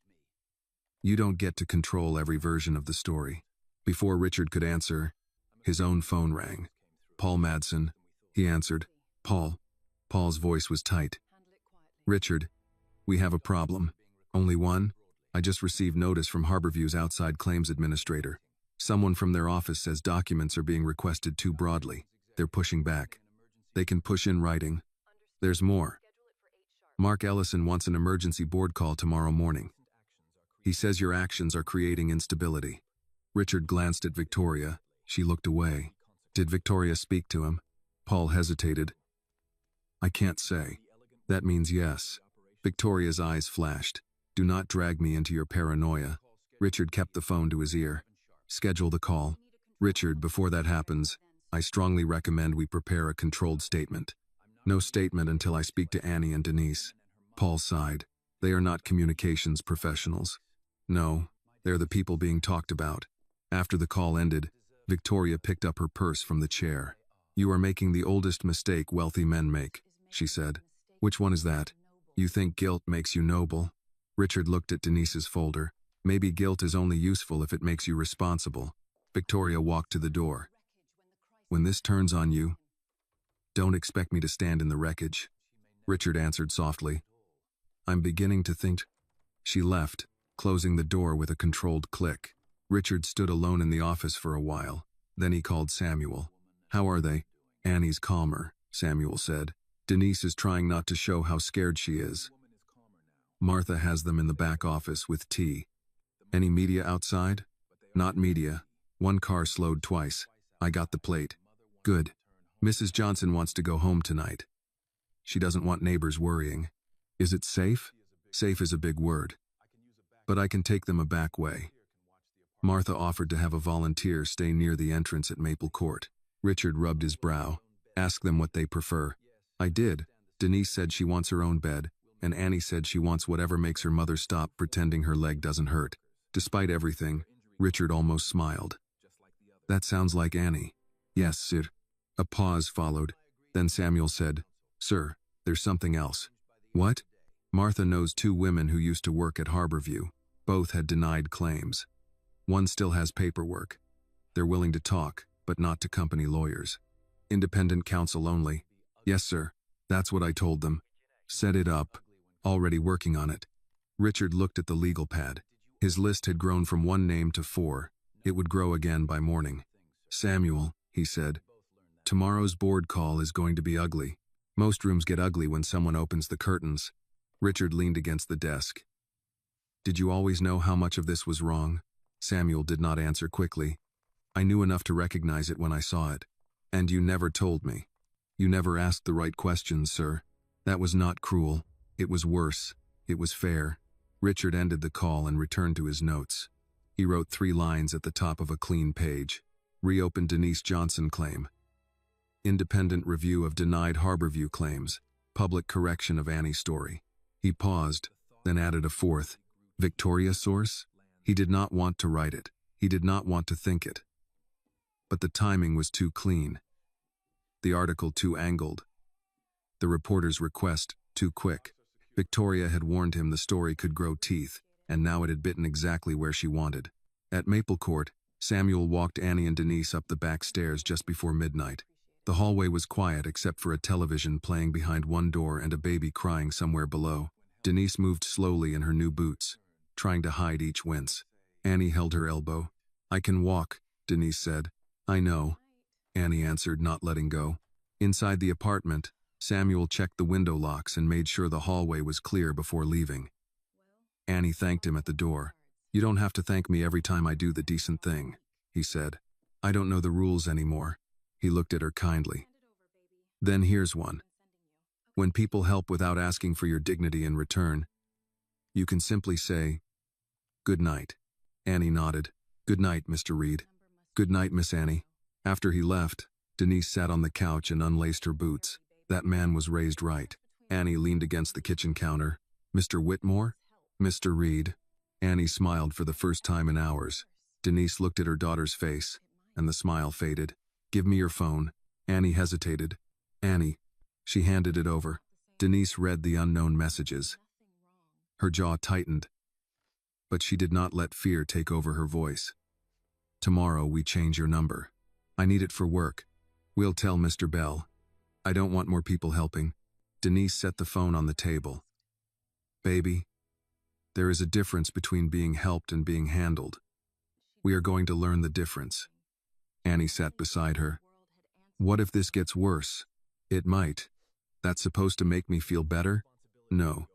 A: You don't get to control every version of the story. Before Richard could answer, his own phone rang. Paul Madsen. He answered. Paul. Paul's voice was tight. Richard, we have a problem. Only one? I just received notice from Harborview's outside claims administrator. Someone from their office says documents are being requested too broadly. They're pushing back. They can push in writing. There's more. Mark Ellison wants an emergency board call tomorrow morning. He says your actions are creating instability. Richard glanced at Victoria. She looked away. Did Victoria speak to him? Paul hesitated. I can't say. That means yes. Victoria's eyes flashed. Do not drag me into your paranoia. Richard kept the phone to his ear. Schedule the call. Richard, before that happens, I strongly recommend we prepare a controlled statement. No statement until I speak to Annie and Denise. Paul sighed. They are not communications professionals. No, they're the people being talked about. After the call ended, Victoria picked up her purse from the chair. You are making the oldest mistake wealthy men make, she said. Which one is that? You think guilt makes you noble? Richard looked at Denise's folder. Maybe guilt is only useful if it makes you responsible. Victoria walked to the door. When this turns on you, don't expect me to stand in the wreckage. Richard answered softly. I'm beginning to think. She left, closing the door with a controlled click. Richard stood alone in the office for a while. Then he called Samuel. How are they? Annie's calmer, Samuel said. Denise is trying not to show how scared she is. Martha has them in the back office with tea. Any media outside? Not media. One car slowed twice. I got the plate. Good. Mrs. Johnson wants to go home tonight. She doesn't want neighbors worrying. Is it safe? Safe is a big word. But I can take them a back way. Martha offered to have a volunteer stay near the entrance at Maple Court. Richard rubbed his brow. Ask them what they prefer. I did. Denise said she wants her own bed, and Annie said she wants whatever makes her mother stop pretending her leg doesn't hurt. Despite everything, Richard almost smiled. That sounds like Annie. Yes, sir. A pause followed. Then Samuel said, Sir, there's something else. What? Martha knows two women who used to work at Harborview. Both had denied claims. One still has paperwork. They're willing to talk, but not to company lawyers. Independent counsel only. Yes, sir. That's what I told them. Set it up. Already working on it. Richard looked at the legal pad. His list had grown from 1 name to 4. It would grow again by morning. Samuel, he said, tomorrow's board call is going to be ugly. Most rooms get ugly when someone opens the curtains. Richard leaned against the desk. Did you always know how much of this was wrong? Samuel did not answer quickly. I knew enough to recognize it when I saw it. And you never told me. You never asked the right questions, sir. That was not cruel. It was worse. It was fair. Richard ended the call and returned to his notes. He wrote 3 lines at the top of a clean page. Reopened Denise Johnson claim. Independent review of denied Harborview claims. Public correction of Annie story. He paused, then added a 4th. Victoria source? He did not want to write it. He did not want to think it. But the timing was too clean. The article too angled. The reporter's request too quick. Victoria had warned him the story could grow teeth, and now it had bitten exactly where she wanted. At Maple Court, Samuel walked Annie and Denise up the back stairs just before midnight. The hallway was quiet except for a television playing behind one door and a baby crying somewhere below. Denise moved slowly in her new boots, trying to hide each wince. Annie held her elbow. I can walk, Denise said. I know, Annie answered, not letting go. Inside the apartment, Samuel checked the window locks and made sure the hallway was clear before leaving. Annie thanked him at the door. You don't have to thank me every time I do the decent thing, he said. I don't know the rules anymore. He looked at her kindly. Then here's one. When people help without asking for your dignity in return, you can simply say, good night. Annie nodded. Good night, Mr. Reed. Good night, Miss Annie. After he left, Denise sat on the couch and unlaced her boots. That man was raised right. Annie leaned against the kitchen counter. Mr. Whitmore? Mr. Reed. Annie smiled for the first time in hours. Denise looked at her daughter's face, and the smile faded. Give me your phone. Annie hesitated. Annie. She handed it over. Denise read the unknown messages. Her jaw tightened, but she did not let fear take over her voice. Tomorrow we change your number. I need it for work. We'll tell Mr. Bell. I don't want more people helping. Denise set the phone on the table. Baby, there is a difference between being helped and being handled. We are going to learn the difference. Annie sat beside her. What if this gets worse? It might. That's supposed to make me feel better? No.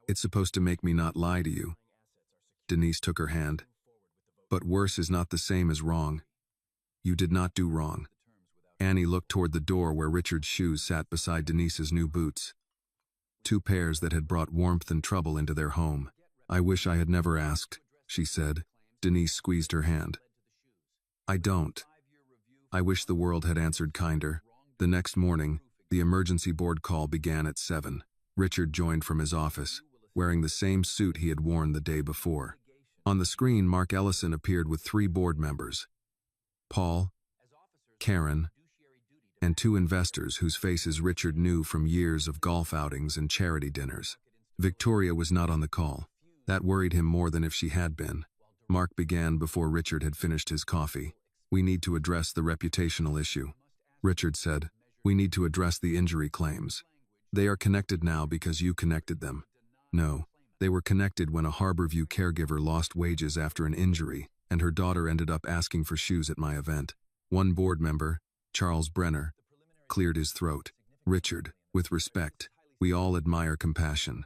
A: It's supposed to make me not lie to you. Denise took her hand. But worse is not the same as wrong. You did not do wrong. Annie looked toward the door where Richard's shoes sat beside Denise's new boots. Two pairs that had brought warmth and trouble into their home. I wish I had never asked, she said. Denise squeezed her hand. I don't. I wish the world had answered kinder. The next morning, the emergency board call began at 7. Richard joined from his office, wearing the same suit he had worn the day before. On the screen, Mark Ellison appeared with 3 board members. Paul, Karen, and 2 investors whose faces Richard knew from years of golf outings and charity dinners. Victoria was not on the call. That worried him more than if she had been. Mark began before Richard had finished his coffee. We need to address the reputational issue. Richard said, we need to address the injury claims. They are connected now because you connected them. No, they were connected when a Harborview caregiver lost wages after an injury, and her daughter ended up asking for shoes at my event. One board member, Charles Brenner, cleared his throat. Richard, with respect, we all admire compassion.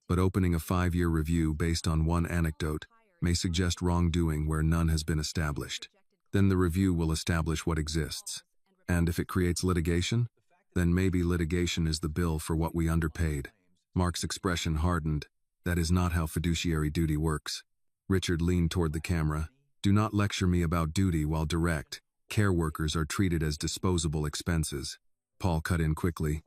A: But opening a 5-year review based on one anecdote may suggest wrongdoing where none has been established. Then the review will establish what exists. And if it creates litigation, then maybe litigation is the bill for what we underpaid. Mark's expression hardened. That is not how fiduciary duty works. Richard leaned toward the camera. Do not lecture me about duty while direct. Care workers are treated as disposable expenses. Paul cut in quickly.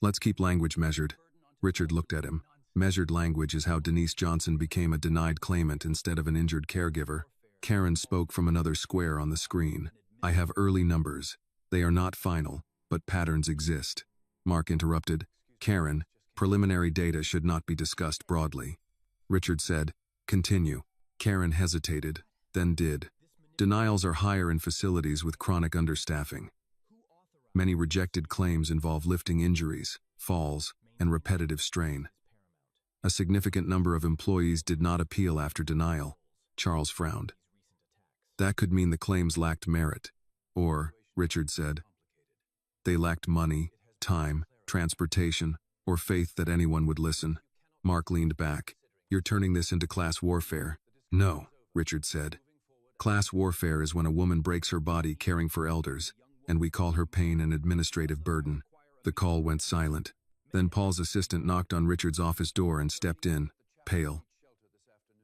A: Let's keep language measured. Richard looked at him. Measured language is how Denise Johnson became a denied claimant instead of an injured caregiver. Karen spoke from another square on the screen. I have early numbers. They are not final, but patterns exist. Mark interrupted. Karen, preliminary data should not be discussed broadly. Richard said, continue. Karen hesitated, then did. Denials are higher in facilities with chronic understaffing. Many rejected claims involve lifting injuries, falls, and repetitive strain. A significant number of employees did not appeal after denial. Charles frowned. That could mean the claims lacked merit. Or, Richard said, they lacked money, time, transportation, or faith that anyone would listen. Mark leaned back. You're turning this into class warfare. No, Richard said. Class warfare is when a woman breaks her body caring for elders, and we call her pain an administrative burden. The call went silent. Then Paul's assistant knocked on Richard's office door and stepped in, pale.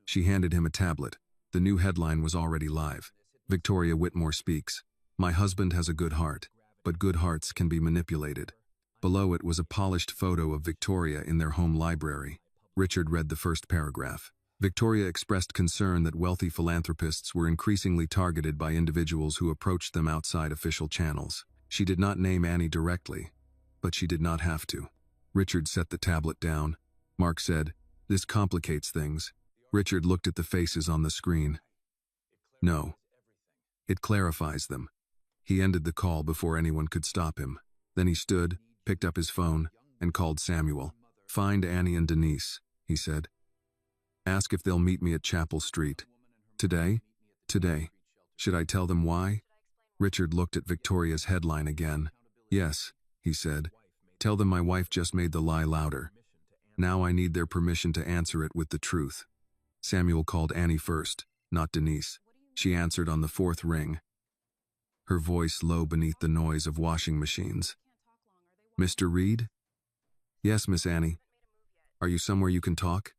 A: She handed him a tablet. The new headline was already live. Victoria Whitmore speaks. My husband has a good heart, but good hearts can be manipulated. Below it was a polished photo of Victoria in their home library. Richard read the first paragraph. Victoria expressed concern that wealthy philanthropists were increasingly targeted by individuals who approached them outside official channels. She did not name Annie directly, but she did not have to. Richard set the tablet down. Mark said, this complicates things. Richard looked at the faces on the screen. No. It clarifies them. He ended the call before anyone could stop him. Then he stood, picked up his phone, and called Samuel. Find Annie and Denise, he said. Ask if they'll meet me at Chapel Street. Today? Today. Should I tell them why? Richard looked at Victoria's headline again. Yes, he said. Tell them my wife just made the lie louder. Now I need their permission to answer it with the truth. Samuel called Annie first, not Denise. She answered on the 4th ring, her voice low beneath the noise of washing machines. Mr. Reed? Yes, Miss Annie. Are you somewhere you can talk?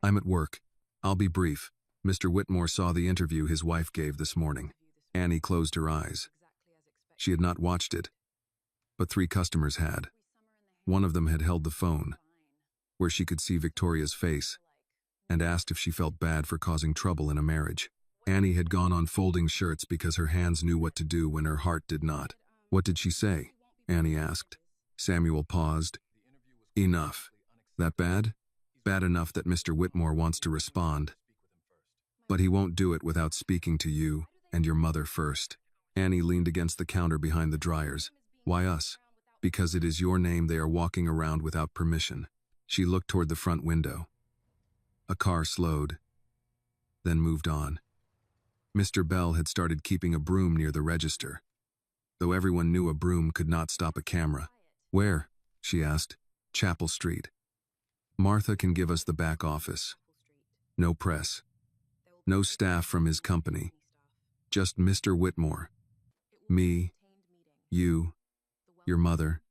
A: I'm at work. I'll be brief. Mr. Whitmore saw the interview his wife gave this morning. Annie closed her eyes. She had not watched it. but 3 customers had. One of them had held the phone, where she could see Victoria's face, and asked if she felt bad for causing trouble in a marriage. Annie had gone on folding shirts because her hands knew what to do when her heart did not. What did she say? Annie asked. Samuel paused. Enough. That bad? Bad enough that Mr. Whitmore wants to respond. But he won't do it without speaking to you and your mother first. Annie leaned against the counter behind the dryers. Why us? Because it is your name they are walking around without permission. She looked toward the front window. A car slowed, then moved on. Mr. Bell had started keeping a broom near the register, though everyone knew a broom could not stop a camera. Where? She asked. Chapel Street. Martha can give us the back office. No press. No staff from his company. Just Mr. Whitmore. Me, you, your mother,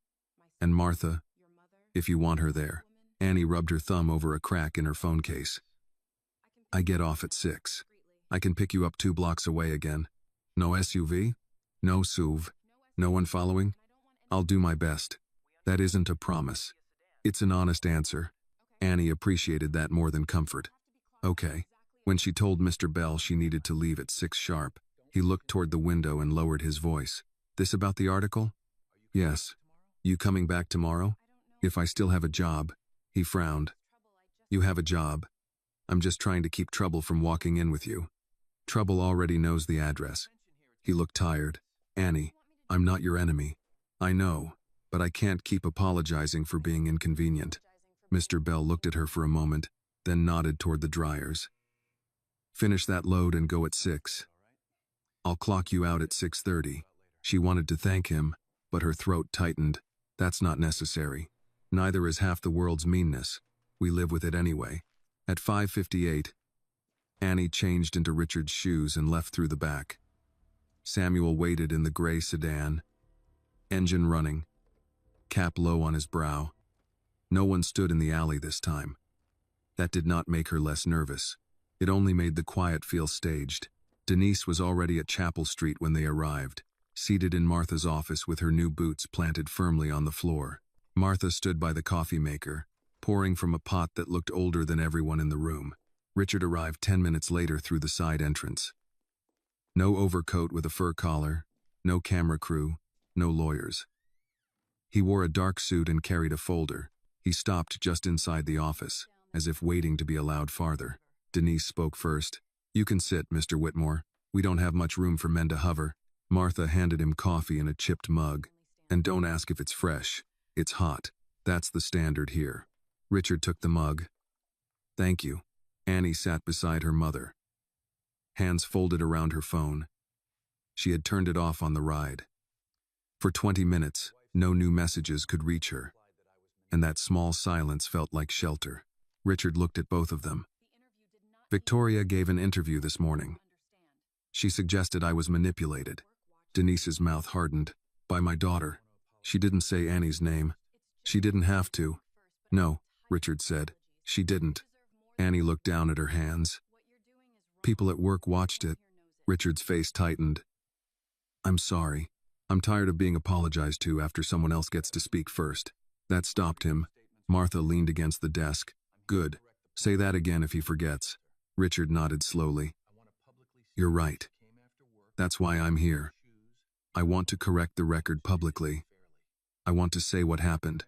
A: and Martha, if you want her there. Annie rubbed her thumb over a crack in her phone case. I get off at 6. I can pick you up 2 blocks away again. No SUV? No SUV? No one following? I'll do my best. That isn't a promise. It's an honest answer. Annie appreciated that more than comfort. Okay. When she told Mr. Bell she needed to leave at 6 sharp, he looked toward the window and lowered his voice. This about the article? Yes. You coming back tomorrow? If I still have a job. He frowned. You have a job. I'm just trying to keep trouble from walking in with you. Trouble already knows the address. He looked tired. Annie, I'm not your enemy. I know, but I can't keep apologizing for being inconvenient. Mr. Bell looked at her for a moment, then nodded toward the dryers. Finish that load and go at 6. I'll clock you out at 6:30. She wanted to thank him, but her throat tightened. That's not necessary. Neither is half the world's meanness. We live with it anyway. At 5:58, Annie changed into Richard's shoes and left through the back. Samuel waited in the gray sedan, engine running, cap low on his brow. No one stood in the alley this time. That did not make her less nervous. It only made the quiet feel staged. Denise was already at Chapel Street when they arrived, seated in Martha's office with her new boots planted firmly on the floor. Martha stood by the coffee maker, pouring from a pot that looked older than everyone in the room. Richard arrived 10 minutes later through the side entrance. No overcoat with a fur collar, no camera crew, no lawyers. He wore a dark suit and carried a folder. He stopped just inside the office, as if waiting to be allowed farther. Denise spoke first. You can sit, Mr. Whitmore. We don't have much room for men to hover. Martha handed him coffee in a chipped mug. And don't ask if it's fresh. It's hot. That's the standard here. Richard took the mug. Thank you. Annie sat beside her mother, hands folded around her phone. She had turned it off on the ride. For 20 minutes, no new messages could reach her, and that small silence felt like shelter. Richard looked at both of them. Victoria gave an interview this morning. She suggested I was manipulated. Denise's mouth hardened. By my daughter. She didn't say Annie's name. She didn't have to. No, Richard said. She didn't. Annie looked down at her hands. People at work watched it. Richard's face tightened. I'm sorry. I'm tired of being apologized to after someone else gets to speak first. That stopped him. Martha leaned against the desk. Good. Say that again if he forgets. Richard nodded slowly. You're right. That's why I'm here. I want to correct the record publicly. I want to say what happened.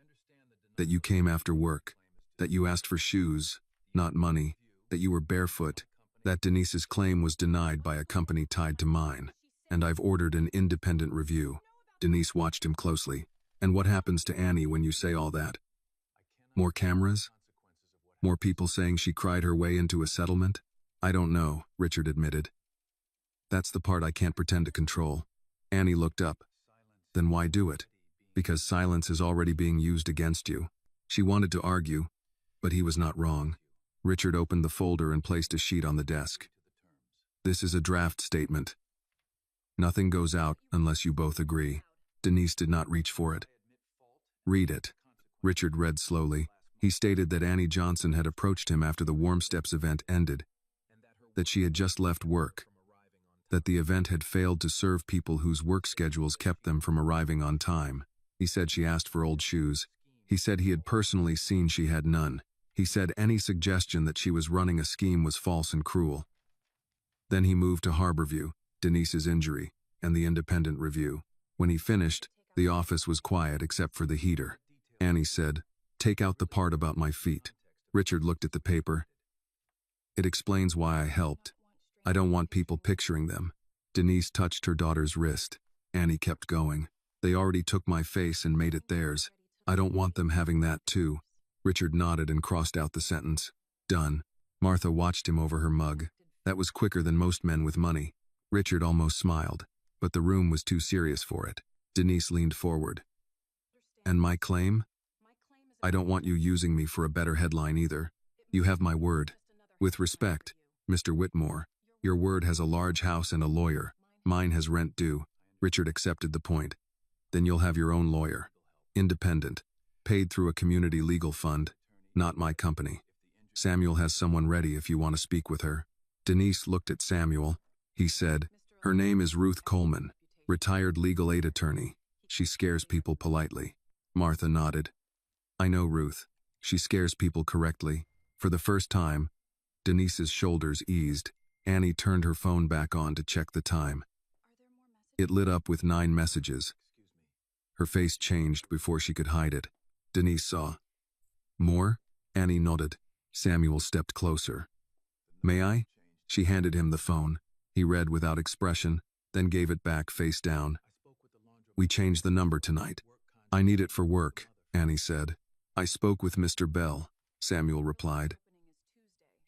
A: That you came after work. That you asked for shoes, not money. That you were barefoot. That Denise's claim was denied by a company tied to mine. And I've ordered an independent review. Denise watched him closely. And what happens to Annie when you say all that? More cameras? More people saying she cried her way into a settlement? I don't know, Richard admitted. That's the part I can't pretend to control. Annie looked up. Then why do it? Because silence is already being used against you. She wanted to argue, but he was not wrong. Richard opened the folder and placed a sheet on the desk. This is a draft statement. Nothing goes out unless you both agree. Denise did not reach for it. Read it. Richard read slowly. He stated that Annie Johnson had approached him after the Warm Steps event ended, that she had just left work, that the event had failed to serve people whose work schedules kept them from arriving on time. He said she asked for old shoes. He said he had personally seen she had none. He said any suggestion that she was running a scheme was false and cruel. Then he moved to Harborview, Denise's injury, and the independent review. When he finished, the office was quiet except for the heater. Annie said, "Take out the part about my feet." Richard looked at the paper. "It explains why I helped. I don't want people picturing them." Denise touched her daughter's wrist. Annie kept going. "They already took my face and made it theirs. I don't want them having that too." Richard nodded and crossed out the sentence. "Done." Martha watched him over her mug. That was quicker than most men with money. Richard almost smiled, but the room was too serious for it. Denise leaned forward. "And my claim? I don't want you using me for a better headline either. You have my word. With respect, Mr. Whitmore, your word has a large house and a lawyer. Mine has rent due." Richard accepted the point. "Then you'll have your own lawyer. Independent. Paid through a community legal fund. Not my company. Samuel has someone ready if you want to speak with her." Denise looked at Samuel. He said, "Her name is Ruth Coleman, retired legal aid attorney. She scares people politely." Martha nodded. "I know Ruth. She scares people correctly." For the first time, Denise's shoulders eased. Annie turned her phone back on to check the time. It lit up with 9 messages. Her face changed before she could hide it. Denise saw. "More?" Annie nodded. Samuel stepped closer. "May I?" She handed him the phone. He read without expression, then gave it back face down. "We changed the number tonight. I need it for work," Annie said. "I spoke with Mr. Bell," Samuel replied.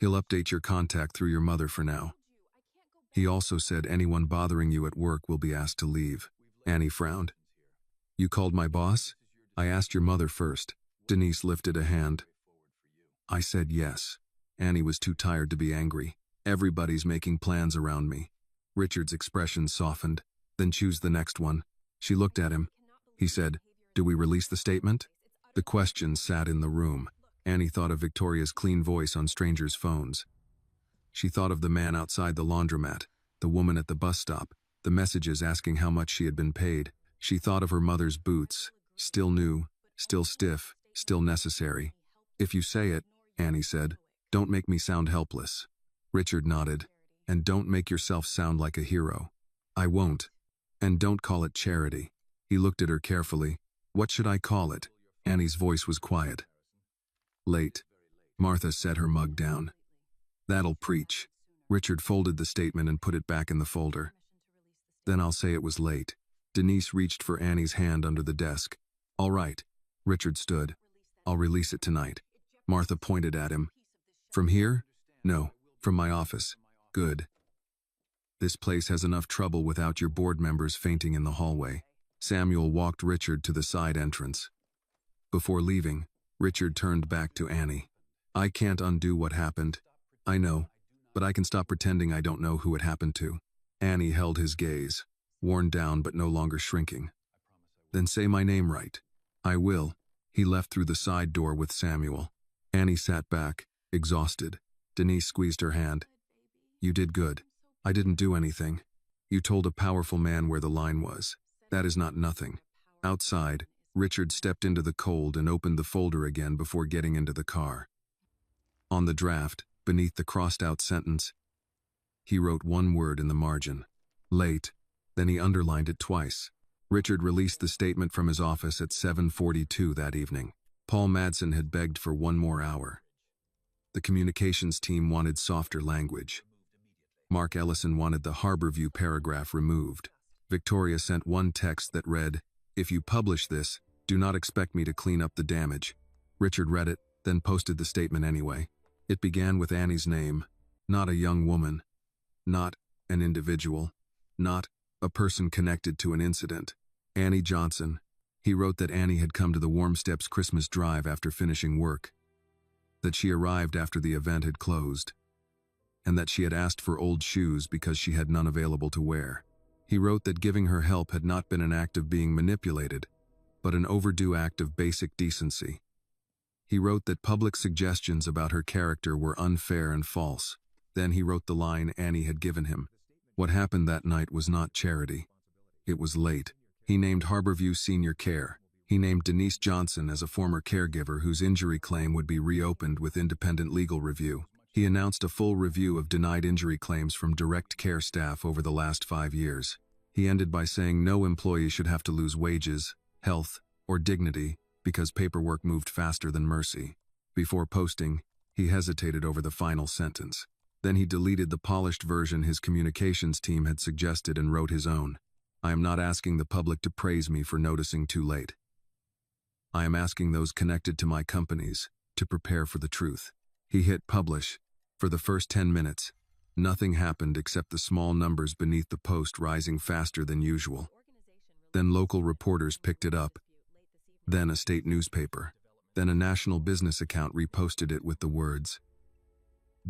A: "He'll update your contact through your mother for now. He also said anyone bothering you at work will be asked to leave." Annie frowned. "You called my boss? I asked your mother first." Denise lifted a hand. "I said yes." Annie was too tired to be angry. "Everybody's making plans around me." Richard's expression softened. "Then choose the next one." She looked at him. He said, "Do we release the statement?" The question sat in the room. Annie thought of Victoria's clean voice on strangers' phones. She thought of the man outside the laundromat, the woman at the bus stop, the messages asking how much she had been paid. She thought of her mother's boots, still new, still stiff, still necessary. "If you say it," Annie said, "don't make me sound helpless." Richard nodded. "And don't make yourself sound like a hero." "I won't. And don't call it charity." He looked at her carefully. "What should I call it?" Annie's voice was quiet. "Late." Martha set her mug down. "That'll preach." Richard folded the statement and put it back in the folder. "Then I'll say it was late." Denise reached for Annie's hand under the desk. "All right." Richard stood. "I'll release it tonight." Martha pointed at him. "From here?" "No, from my office." "Good. This place has enough trouble without your board members fainting in the hallway." Samuel walked Richard to the side entrance. Before leaving, Richard turned back to Annie. "I can't undo what happened. I know, but I can stop pretending I don't know who it happened to." Annie held his gaze, worn down but no longer shrinking. "Then say my name right." "I will." He left through the side door with Samuel. Annie sat back, exhausted. Denise squeezed her hand. "You did good. I didn't do anything. You told a powerful man where the line was. That is not nothing." Outside, Richard stepped into the cold and opened the folder again before getting into the car. On the draft, beneath the crossed-out sentence, he wrote one word in the margin. "Late." Then he underlined it twice. Richard released the statement from his office at 7:42 that evening. Paul Madsen had begged for one more hour. The communications team wanted softer language. Mark Ellison wanted the Harborview paragraph removed. Victoria sent one text that read, "If you publish this, do not expect me to clean up the damage." Richard read it, then posted the statement anyway. It began with Annie's name, not a young woman, not an individual, not a person connected to an incident. Annie Johnson. He wrote that Annie had come to the Warm Steps Christmas drive after finishing work, that she arrived after the event had closed, and that she had asked for old shoes because she had none available to wear. He wrote that giving her help had not been an act of being manipulated, but an overdue act of basic decency. He wrote that public suggestions about her character were unfair and false. Then he wrote the line Annie had given him. What happened that night was not charity. It was late. He named Harborview Senior Care. He named Denise Johnson as a former caregiver whose injury claim would be reopened with independent legal review. He announced a full review of denied injury claims from direct care staff over the last 5 years. He ended by saying no employee should have to lose wages, health, or dignity because paperwork moved faster than mercy. Before posting, he hesitated over the final sentence. Then he deleted the polished version his communications team had suggested and wrote his own. I am not asking the public to praise me for noticing too late. I am asking those connected to my companies to prepare for the truth. He hit publish. For the first 10 minutes, nothing happened except the small numbers beneath the post rising faster than usual. Then local reporters picked it up. Then a state newspaper. Then a national business account reposted it with the words,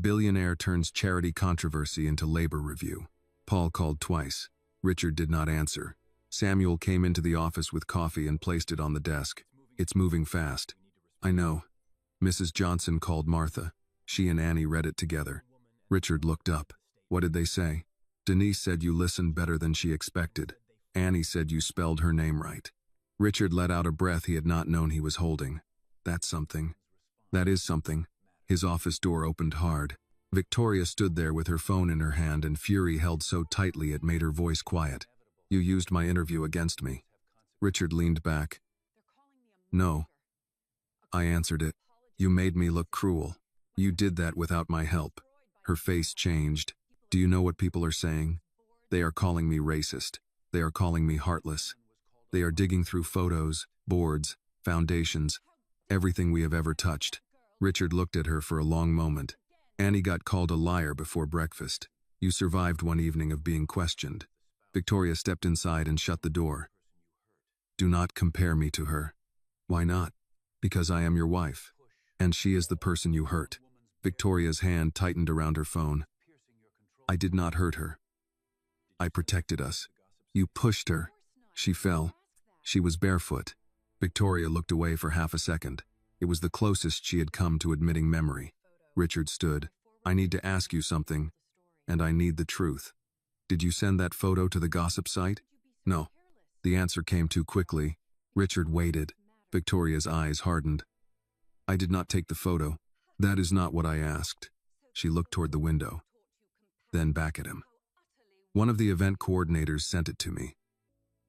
A: "Billionaire turns charity controversy into labor review." Paul called twice. Richard did not answer. Samuel came into the office with coffee and placed it on the desk. "It's moving fast." "I know." Mrs. Johnson called Martha. She and Annie read it together. Richard looked up. "What did they say?" "Denise said you listened better than she expected. Annie said you spelled her name right." Richard let out a breath he had not known he was holding. "That's something." "That is something." His office door opened hard. Victoria stood there with her phone in her hand and fury held so tightly it made her voice quiet. "You used my interview against me." Richard leaned back. "No." "I answered it. You made me look cruel. You did that without my help." Her face changed. "Do you know what people are saying? They are calling me racist. They are calling me heartless. They are digging through photos, boards, foundations, everything we have ever touched." Richard looked at her for a long moment. "Annie got called a liar before breakfast. You survived one evening of being questioned." Victoria stepped inside and shut the door. "Do not compare me to her." "Why not?" "Because I am your wife. And she is the person you hurt." Victoria's hand tightened around her phone. "I did not hurt her. I protected us. You pushed her. She fell. She was barefoot." Victoria looked away for half a second. It was the closest she had come to admitting memory. Richard stood. "I need to ask you something, and I need the truth. Did you send that photo to the gossip site?" "No." The answer came too quickly. Richard waited. Victoria's eyes hardened. "I did not take the photo. That is not what I asked." She looked toward the window, then back at him. "One of the event coordinators sent it to me.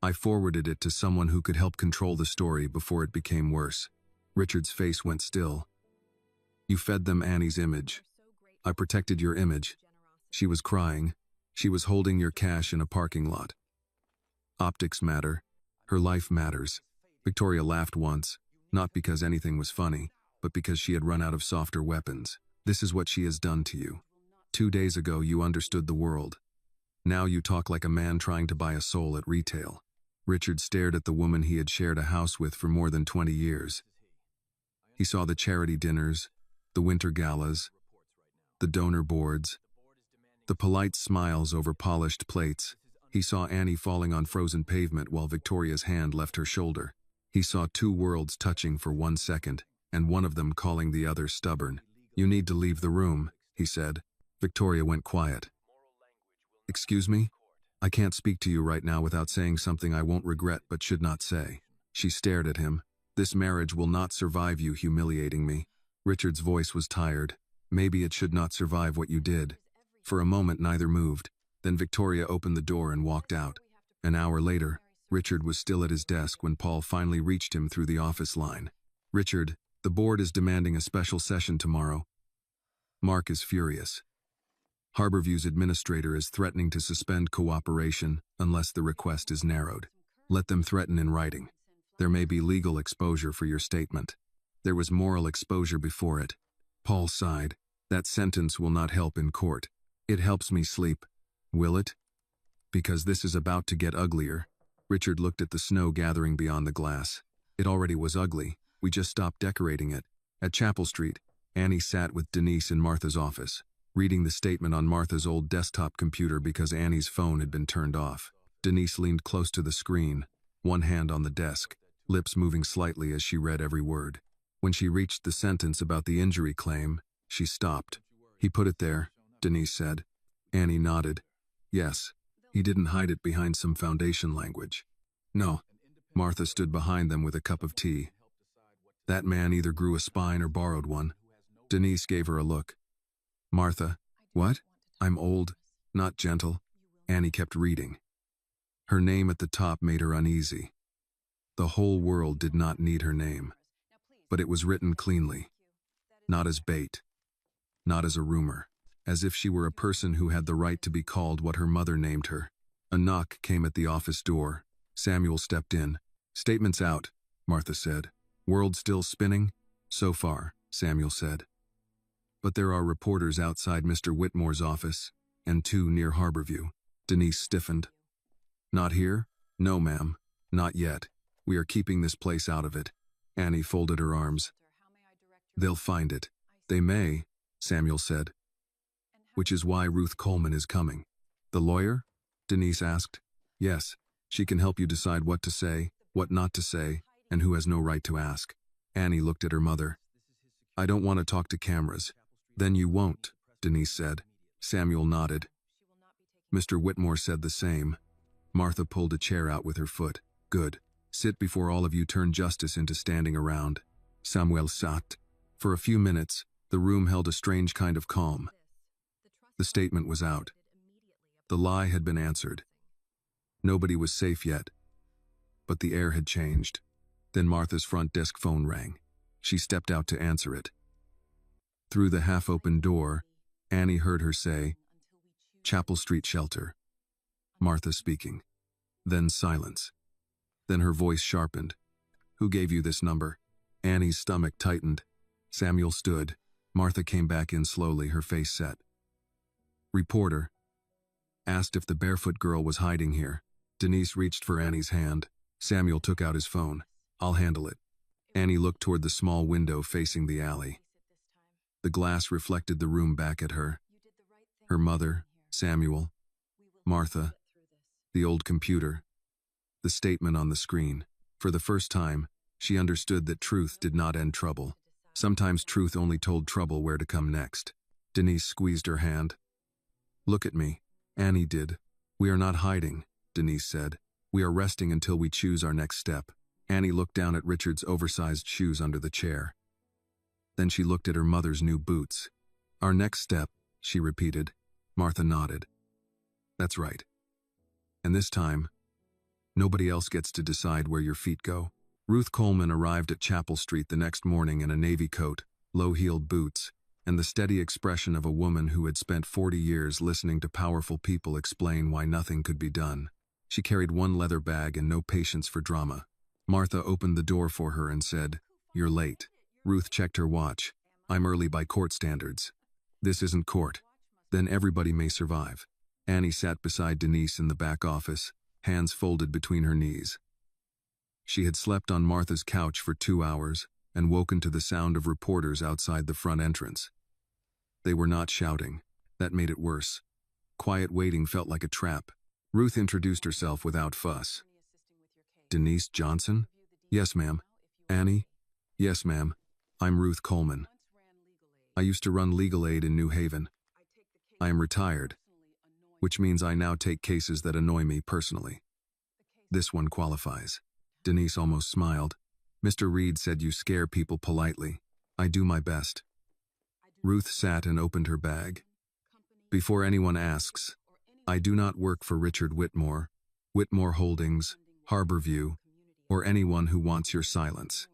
A: I forwarded it to someone who could help control the story before it became worse." Richard's face went still. "You fed them Annie's image. I protected your image. She was crying. She was holding your cash in a parking lot. Optics matter. Her life matters." Victoria laughed once, not because anything was funny, but because she had run out of softer weapons. "This is what she has done to you. 2 days ago you understood the world. Now you talk like a man trying to buy a soul at retail." Richard stared at the woman he had shared a house with for more than 20 years. He saw the charity dinners, the winter galas, the donor boards, the polite smiles over polished plates. He saw Annie falling on frozen pavement while Victoria's hand left her shoulder. He saw 2 worlds touching for 1 second, and one of them calling the other stubborn. "You need to leave the room," he said. Victoria went quiet. "Excuse me? I can't speak to you right now without saying something I won't regret but should not say." She stared at him. "This marriage will not survive you humiliating me." Richard's voice was tired. "Maybe it should not survive what you did." For a moment neither moved. Then Victoria opened the door and walked out. An hour later, Richard was still at his desk when Paul finally reached him through the office line. "Richard, the board is demanding a special session tomorrow." Mark is furious. Harborview's administrator is threatening to suspend cooperation unless the request is narrowed. Let them threaten in writing. There may be legal exposure for your statement. There was moral exposure before it. Paul sighed. That sentence will not help in court. It helps me sleep. Will it? Because this is about to get uglier. Richard looked at the snow gathering beyond the glass. It already was ugly. We just stopped decorating it. At Chapel Street, Annie sat with Denise in Martha's office, reading the statement on Martha's old desktop computer because Annie's phone had been turned off. Denise leaned close to the screen, one hand on the desk, lips moving slightly as she read every word. When she reached the sentence about the injury claim, she stopped. "He put it there," Denise said. Annie nodded. "Yes. He didn't hide it behind some foundation language." "No." Martha stood behind them with a cup of tea. That man either grew a spine or borrowed one. Denise gave her a look. Martha, what? I'm old, not gentle. Annie kept reading. Her name at the top made her uneasy. The whole world did not need her name. But it was written cleanly. Not as bait. Not as a rumor. As if she were a person who had the right to be called what her mother named her. A knock came at the office door. Samuel stepped in. Statements out, Martha said. World still spinning? So far, Samuel said. But there are reporters outside Mr. Whitmore's office, and 2 near Harborview. Denise stiffened. Not here? No, ma'am. Not yet. We are keeping this place out of it. Annie folded her arms. They'll find it. They may, Samuel said. Which is why Ruth Coleman is coming. The lawyer? Denise asked. Yes, she can help you decide what to say, what not to say, and who has no right to ask. Annie looked at her mother. I don't want to talk to cameras. Then you won't, Denise said. Samuel nodded. Mr. Whitmore said the same. Martha pulled a chair out with her foot. Good. Sit before all of you turn justice into standing around. Samuel sat. For a few minutes, the room held a strange kind of calm. The statement was out. The lie had been answered. Nobody was safe yet. But the air had changed. Then Martha's front desk phone rang. She stepped out to answer it. Through the half-open door, Annie heard her say, Chapel Street Shelter. Martha speaking. Then silence. Then her voice sharpened. Who gave you this number? Annie's stomach tightened. Samuel stood. Martha came back in slowly, her face set. Reporter. Asked if the barefoot girl was hiding here. Denise reached for Annie's hand. Samuel took out his phone. I'll handle it. Annie looked toward the small window facing the alley. The glass reflected the room back at her. Her mother, Samuel, Martha, the old computer, the statement on the screen. For the first time, she understood that truth did not end trouble. Sometimes truth only told trouble where to come next. Denise squeezed her hand. Look at me. Annie did. We are not hiding, Denise said. We are resting until we choose our next step. Annie looked down at Richard's oversized shoes under the chair. Then she looked at her mother's new boots. Our next step, she repeated. Martha nodded. That's right. And this time, nobody else gets to decide where your feet go. Ruth Coleman arrived at Chapel Street the next morning in a navy coat, low-heeled boots, and the steady expression of a woman who had spent 40 years listening to powerful people explain why nothing could be done. She carried one leather bag and no patience for drama. Martha opened the door for her and said, You're late. Ruth checked her watch. I'm early by court standards. This isn't court. Then everybody may survive. Annie sat beside Denise in the back office, hands folded between her knees. She had slept on Martha's couch for 2 hours and woken to the sound of reporters outside the front entrance. They were not shouting. That made it worse. Quiet waiting felt like a trap. Ruth introduced herself without fuss. Denise Johnson? Yes, ma'am. Annie? Yes, ma'am. I'm Ruth Coleman. I used to run legal aid in New Haven. I am retired, which means I now take cases that annoy me personally. This one qualifies. Denise almost smiled. Mr. Reed said you scare people politely. I do my best. Ruth sat and opened her bag. Before anyone asks, I do not work for Richard Whitmore, Whitmore Holdings, Harborview, or anyone who wants your silence.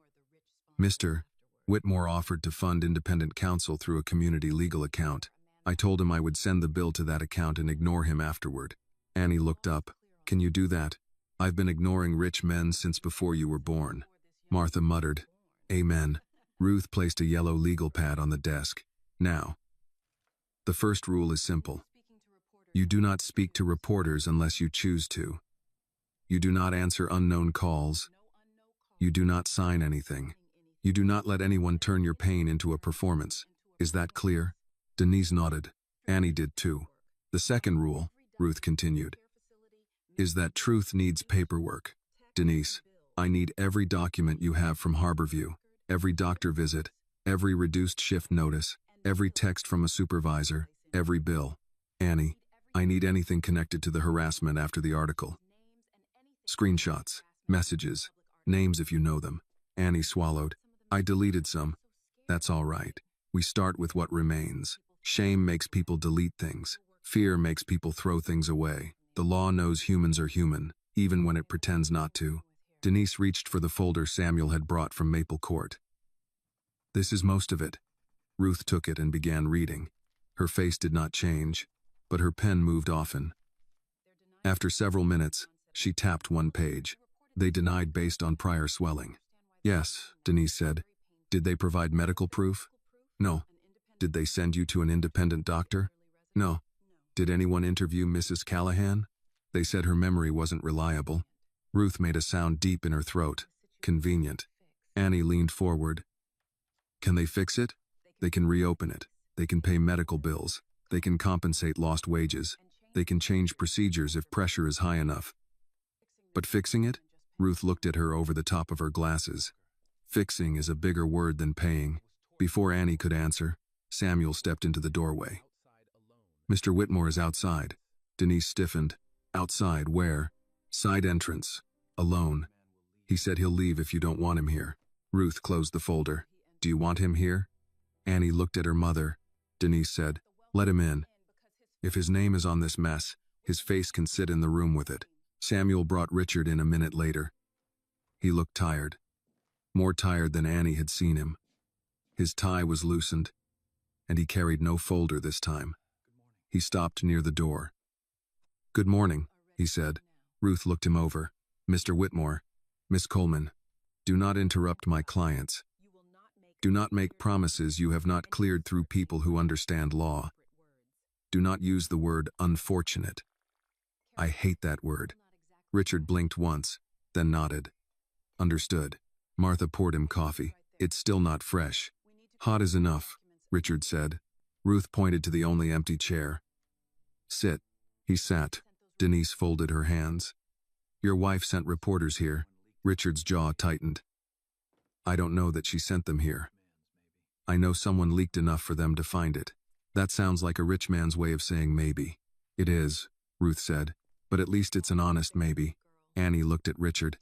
A: Mr. Whitmore offered to fund independent counsel through a community legal account. I told him I would send the bill to that account and ignore him afterward. Annie looked up. Can you do that? I've been ignoring rich men since before you were born. Martha muttered. Amen. Ruth placed a yellow legal pad on the desk. Now. The first rule is simple. You do not speak to reporters unless you choose to. You do not answer unknown calls. You do not sign anything. You do not let anyone turn your pain into a performance. Is that clear? Denise nodded. Annie did too. The second rule, Ruth continued, is that truth needs paperwork. Denise, I need every document you have from Harborview, every doctor visit, every reduced shift notice, every text from a supervisor, every bill. Annie, I need anything connected to the harassment after the article. Screenshots, Messages. Names if you know them. Annie swallowed. I deleted some. That's all right. We start with what remains. Shame makes people delete things. Fear makes people throw things away. The law knows humans are human, even when it pretends not to. Denise reached for the folder Samuel had brought from Maple Court. This is most of it. Ruth took it and began reading. Her face did not change, but her pen moved often. After several minutes, she tapped one page. They denied based on prior swelling. Yes, Denise said. Did they provide medical proof? No. Did they send you to an independent doctor? No. Did anyone interview Mrs. Callahan? They said her memory wasn't reliable. Ruth made a sound deep in her throat. Convenient. Annie leaned forward. Can they fix it? They can reopen it. They can pay medical bills. They can compensate lost wages. They can change procedures if pressure is high enough. But fixing it? Ruth looked at her over the top of her glasses. Fixing is a bigger word than paying. Before Annie could answer, Samuel stepped into the doorway. Mr. Whitmore is outside. Denise stiffened. Outside where? Side entrance. Alone. He said he'll leave if you don't want him here. Ruth closed the folder. Do you want him here? Annie looked at her mother. Denise said, let him in. If his name is on this mess, his face can sit in the room with it. Samuel brought Richard in a minute later. He looked tired. More tired than Annie had seen him. His tie was loosened, and he carried no folder this time. He stopped near the door. Good morning, he said. Ruth looked him over. Mr. Whitmore, Miss Coleman, do not interrupt my clients. Do not make promises you have not cleared through people who understand law. Do not use the word unfortunate. I hate that word. Richard blinked once, then nodded. Understood. Martha poured him coffee. It's still not fresh. Hot is enough, Richard said. Ruth pointed to the only empty chair. Sit. He sat. Denise folded her hands. Your wife sent reporters here. Richard's jaw tightened. I don't know that she sent them here. I know someone leaked enough for them to find it. That sounds like a rich man's way of saying maybe. It is, Ruth said, but at least it's an honest maybe. Annie looked at Richard.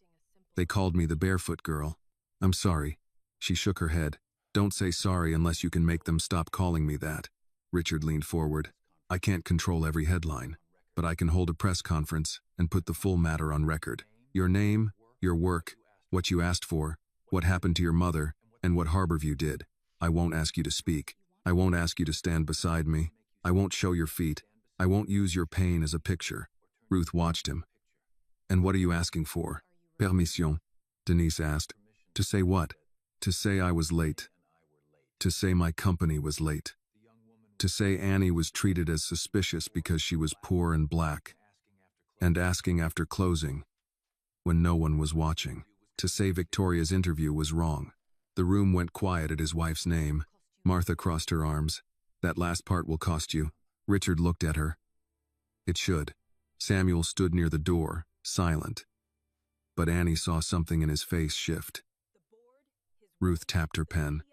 A: They called me the barefoot girl. I'm sorry. She shook her head. Don't say sorry unless you can make them stop calling me that. Richard leaned forward. I can't control every headline, but I can hold a press conference and put the full matter on record. Your name, your work, what you asked for, what happened to your mother, and what Harborview did. I won't ask you to speak. I won't ask you to stand beside me. I won't show your feet. I won't use your pain as a picture. Ruth watched him. And what are you asking for? Permission, Denise asked. To say what? To say I was late. To say my company was late. To say Annie was treated as suspicious because she was poor and black. And asking after closing, when no one was watching. To say Victoria's interview was wrong. The room went quiet at his wife's name. Martha crossed her arms. That last part will cost you. Richard looked at her. It should. Samuel stood near the door, silent. But Annie saw something in his face shift. Ruth tapped her pen.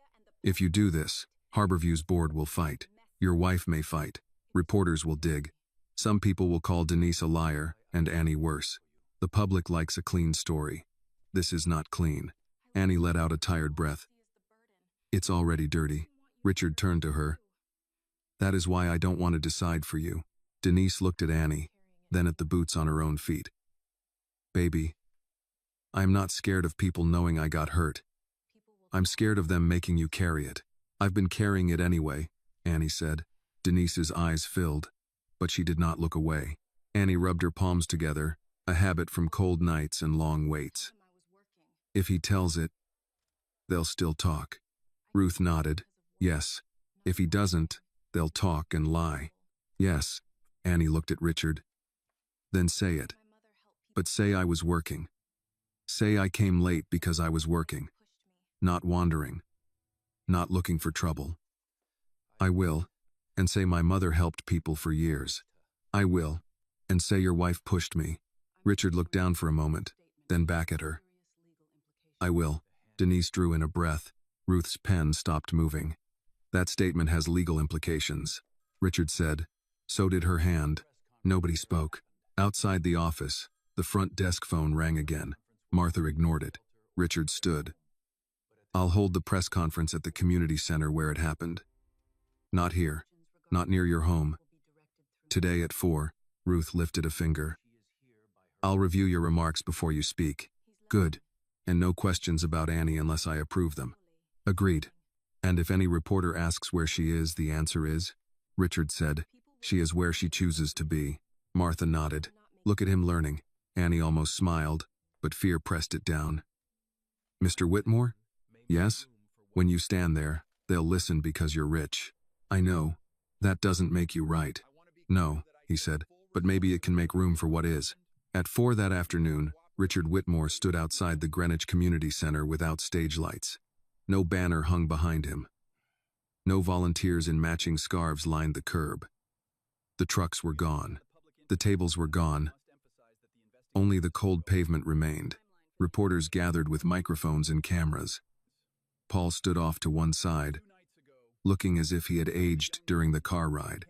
A: If you do this, Harborview's board will fight. Your wife may fight. Reporters will dig. Some people will call Denise a liar, and Annie worse. The public likes a clean story. This is not clean. Annie let out a tired breath. It's already dirty. Richard turned to her. That is why I don't want to decide for you. Denise looked at Annie, then at the boots on her own feet. Baby, I'm not scared of people knowing I got hurt. I'm scared of them making you carry it. I've been carrying it anyway, Annie said. Denise's eyes filled, but she did not look away. Annie rubbed her palms together, a habit from cold nights and long waits. If he tells it, they'll still talk. Ruth nodded. Yes. If he doesn't, they'll talk and lie. Yes. Annie looked at Richard. Then say it. But say I was working. Say I came late because I was working. Not wandering. Not looking for trouble. I will. And say my mother helped people for years. I will. And say your wife pushed me. Richard looked down for a moment, then back at her. I will. Denise drew in a breath. Ruth's pen stopped moving. That statement has legal implications, Richard said. So did her hand. Nobody spoke. Outside the office, the front desk phone rang again. Martha ignored it. Richard stood. I'll hold the press conference at the community center where it happened. Not here. Not near your home. Today at 4, Ruth lifted a finger. I'll review your remarks before you speak. Good. And no questions about Annie unless I approve them. Agreed. And if any reporter asks where she is, the answer is? Richard said. She is where she chooses to be. Martha nodded. Look at him learning. Annie almost smiled, but fear pressed it down. Mr. Whitmore? Yes? When you stand there, they'll listen because you're rich. I know. That doesn't make you right. No, he said, but maybe it can make room for what is. At 4 that afternoon, Richard Whitmore stood outside the Greenwich Community Center without stage lights. No banner hung behind him. No volunteers in matching scarves lined the curb. The trucks were gone. The tables were gone. Only the cold pavement remained. Reporters gathered with microphones and cameras. Paul stood off to one side, looking as if he had aged during the car ride.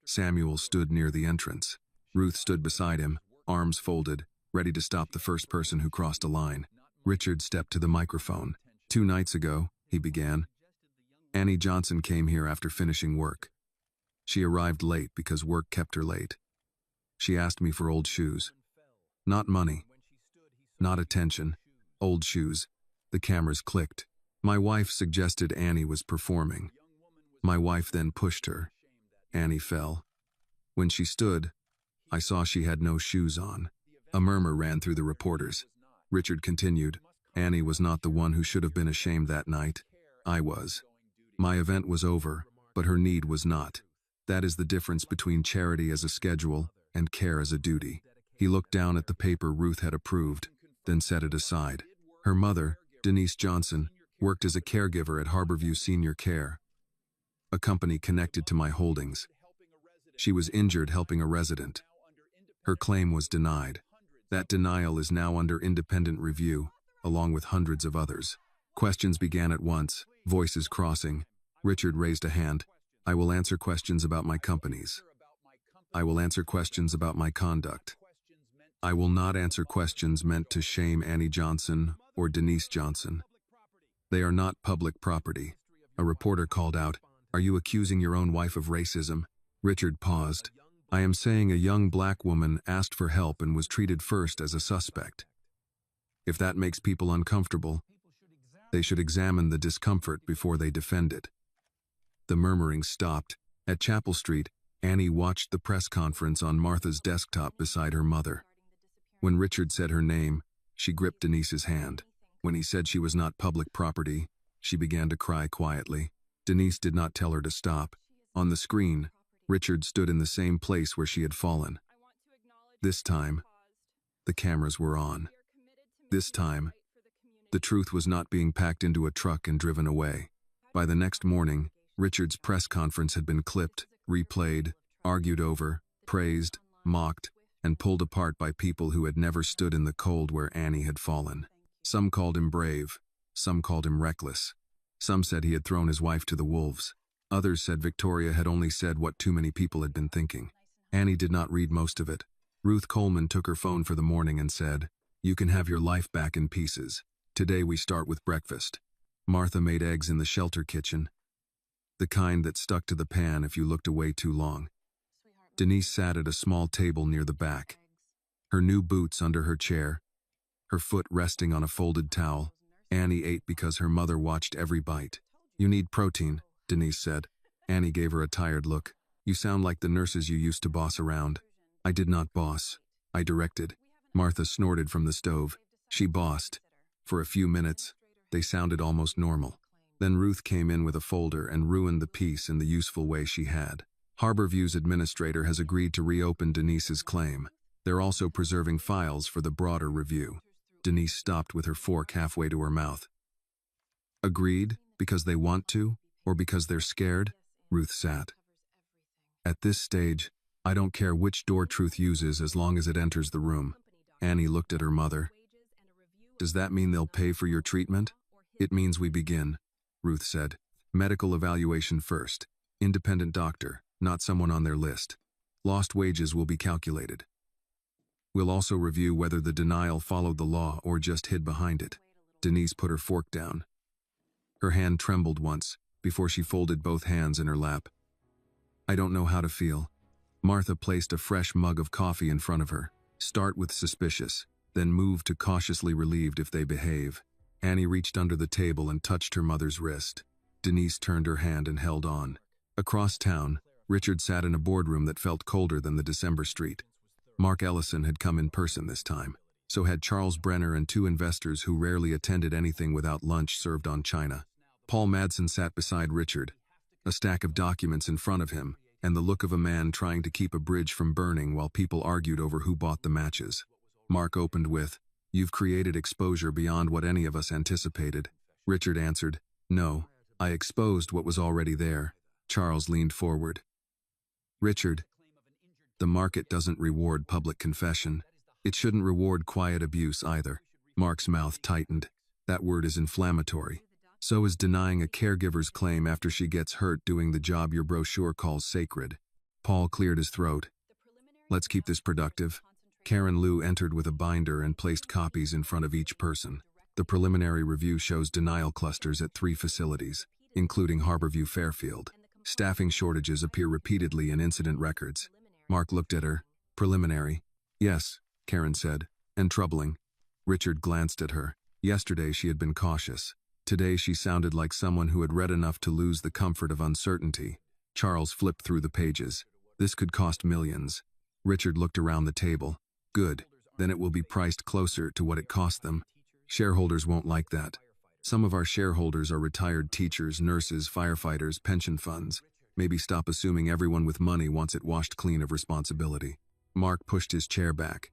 A: Samuel stood near the entrance. Ruth stood beside him, arms folded, ready to stop the first person who crossed a line. Richard stepped to the microphone. 2 nights ago, he began, Annie Johnson came here after finishing work. She arrived late because work kept her late. She asked me for old shoes. Not money. Not attention. Old shoes. The cameras clicked. My wife suggested Annie was performing. My wife then pushed her. Annie fell. When she stood, I saw she had no shoes on. A murmur ran through the reporters. Richard continued, Annie was not the one who should have been ashamed that night. I was. My event was over, but her need was not. That is the difference between charity as a schedule and care as a duty. He looked down at the paper Ruth had approved, then set it aside. Her mother, Denise Johnson, worked as a caregiver at Harborview Senior Care, a company connected to my holdings. She was injured helping a resident. Her claim was denied. That denial is now under independent review, along with hundreds of others. Questions began at once, voices crossing. Richard raised a hand. I will answer questions about my companies. I will answer questions about my conduct. I will not answer questions meant to shame Annie Johnson or Denise Johnson. They are not public property. A reporter called out, Are you accusing your own wife of racism? Richard paused. I am saying a young black woman asked for help and was treated first as a suspect. If that makes people uncomfortable, they should examine the discomfort before they defend it. The murmuring stopped. At Chapel Street, Annie watched the press conference on Martha's desktop beside her mother. When Richard said her name, she gripped Denise's hand. When he said she was not public property, she began to cry quietly. Denise did not tell her to stop. On the screen, Richard stood in the same place where she had fallen. This time, the cameras were on. This time, the truth was not being packed into a truck and driven away. By the next morning, Richard's press conference had been clipped, replayed, argued over, praised, mocked, and pulled apart by people who had never stood in the cold where Annie had fallen. Some called him brave. Some called him reckless. Some said he had thrown his wife to the wolves. Others said Victoria had only said what too many people had been thinking. Annie did not read most of it. Ruth Coleman took her phone for the morning and said, You can have your life back in pieces. Today we start with breakfast. Martha made eggs in the shelter kitchen, the kind that stuck to the pan if you looked away too long. Denise sat at a small table near the back, her new boots under her chair, her foot resting on a folded towel. Annie ate because her mother watched every bite. You need protein, Denise said. Annie gave her a tired look. You sound like the nurses you used to boss around. I did not boss. I directed. Martha snorted from the stove. She bossed. For a few minutes, they sounded almost normal. Then Ruth came in with a folder and ruined the piece in the useful way she had. Harborview's administrator has agreed to reopen Denise's claim. They're also preserving files for the broader review. Denise stopped with her fork halfway to her mouth. Agreed, because they want to, or because they're scared? Ruth sat. At this stage, I don't care which door Truth uses as long as it enters the room. Annie looked at her mother. Does that mean they'll pay for your treatment? It means we begin, Ruth said. Medical evaluation first. Independent doctor, not someone on their list. Lost wages will be calculated. We'll also review whether the denial followed the law or just hid behind it. Denise put her fork down. Her hand trembled once, before she folded both hands in her lap. I don't know how to feel. Martha placed a fresh mug of coffee in front of her. Start with suspicious, then move to cautiously relieved if they behave. Annie reached under the table and touched her mother's wrist. Denise turned her hand and held on. Across town, Richard sat in a boardroom that felt colder than the December street. Mark Ellison had come in person this time. So had Charles Brenner and two investors who rarely attended anything without lunch served on china. Paul Madsen sat beside Richard, a stack of documents in front of him, and the look of a man trying to keep a bridge from burning while people argued over who bought the matches. Mark opened with, "You've created exposure beyond what any of us anticipated." Richard answered, "No, I exposed what was already there." Charles leaned forward. "Richard, the market doesn't reward public confession. It shouldn't reward quiet abuse either." Mark's mouth tightened. That word is inflammatory. So is denying a caregiver's claim after she gets hurt doing the job your brochure calls sacred. Paul cleared his throat. "Let's keep this productive." Karen Liu entered with a binder and placed copies in front of each person. The preliminary review shows denial clusters at 3 facilities, including Harborview Fairfield. Staffing shortages appear repeatedly in incident records. Mark looked at her. "Preliminary." "Yes," Karen said, "and troubling." Richard glanced at her. Yesterday she had been cautious. Today she sounded like someone who had read enough to lose the comfort of uncertainty. Charles flipped through the pages. "This could cost millions." Richard looked around the table. "Good. Then it will be priced closer to what it cost them. Shareholders won't like that. Some of our shareholders are retired teachers, nurses, firefighters, pension funds. Maybe stop assuming everyone with money wants it washed clean of responsibility." Mark pushed his chair back.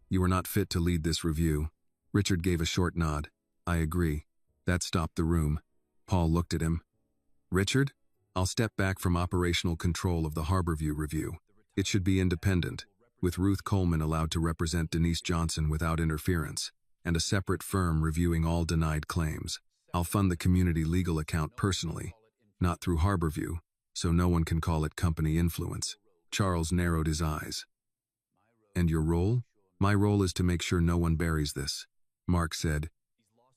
A: "You are not fit to lead this review." Richard gave a short nod. "I agree." That stopped the room. Paul looked at him. "Richard, I'll step back from operational control of the Harborview review. It should be independent, with Ruth Coleman allowed to represent Denise Johnson without interference, and a separate firm reviewing all denied claims. I'll fund the community legal account personally, not through Harborview, so no one can call it company influence." Charles narrowed his eyes. "And your role?" "My role is to make sure no one buries this." Mark said,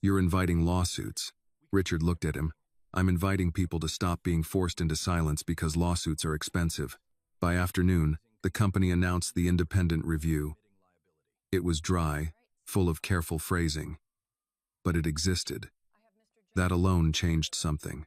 A: "You're inviting lawsuits." Richard looked at him. "I'm inviting people to stop being forced into silence because lawsuits are expensive." By afternoon, the company announced the independent review. It was dry, full of careful phrasing. But it existed. That alone changed something.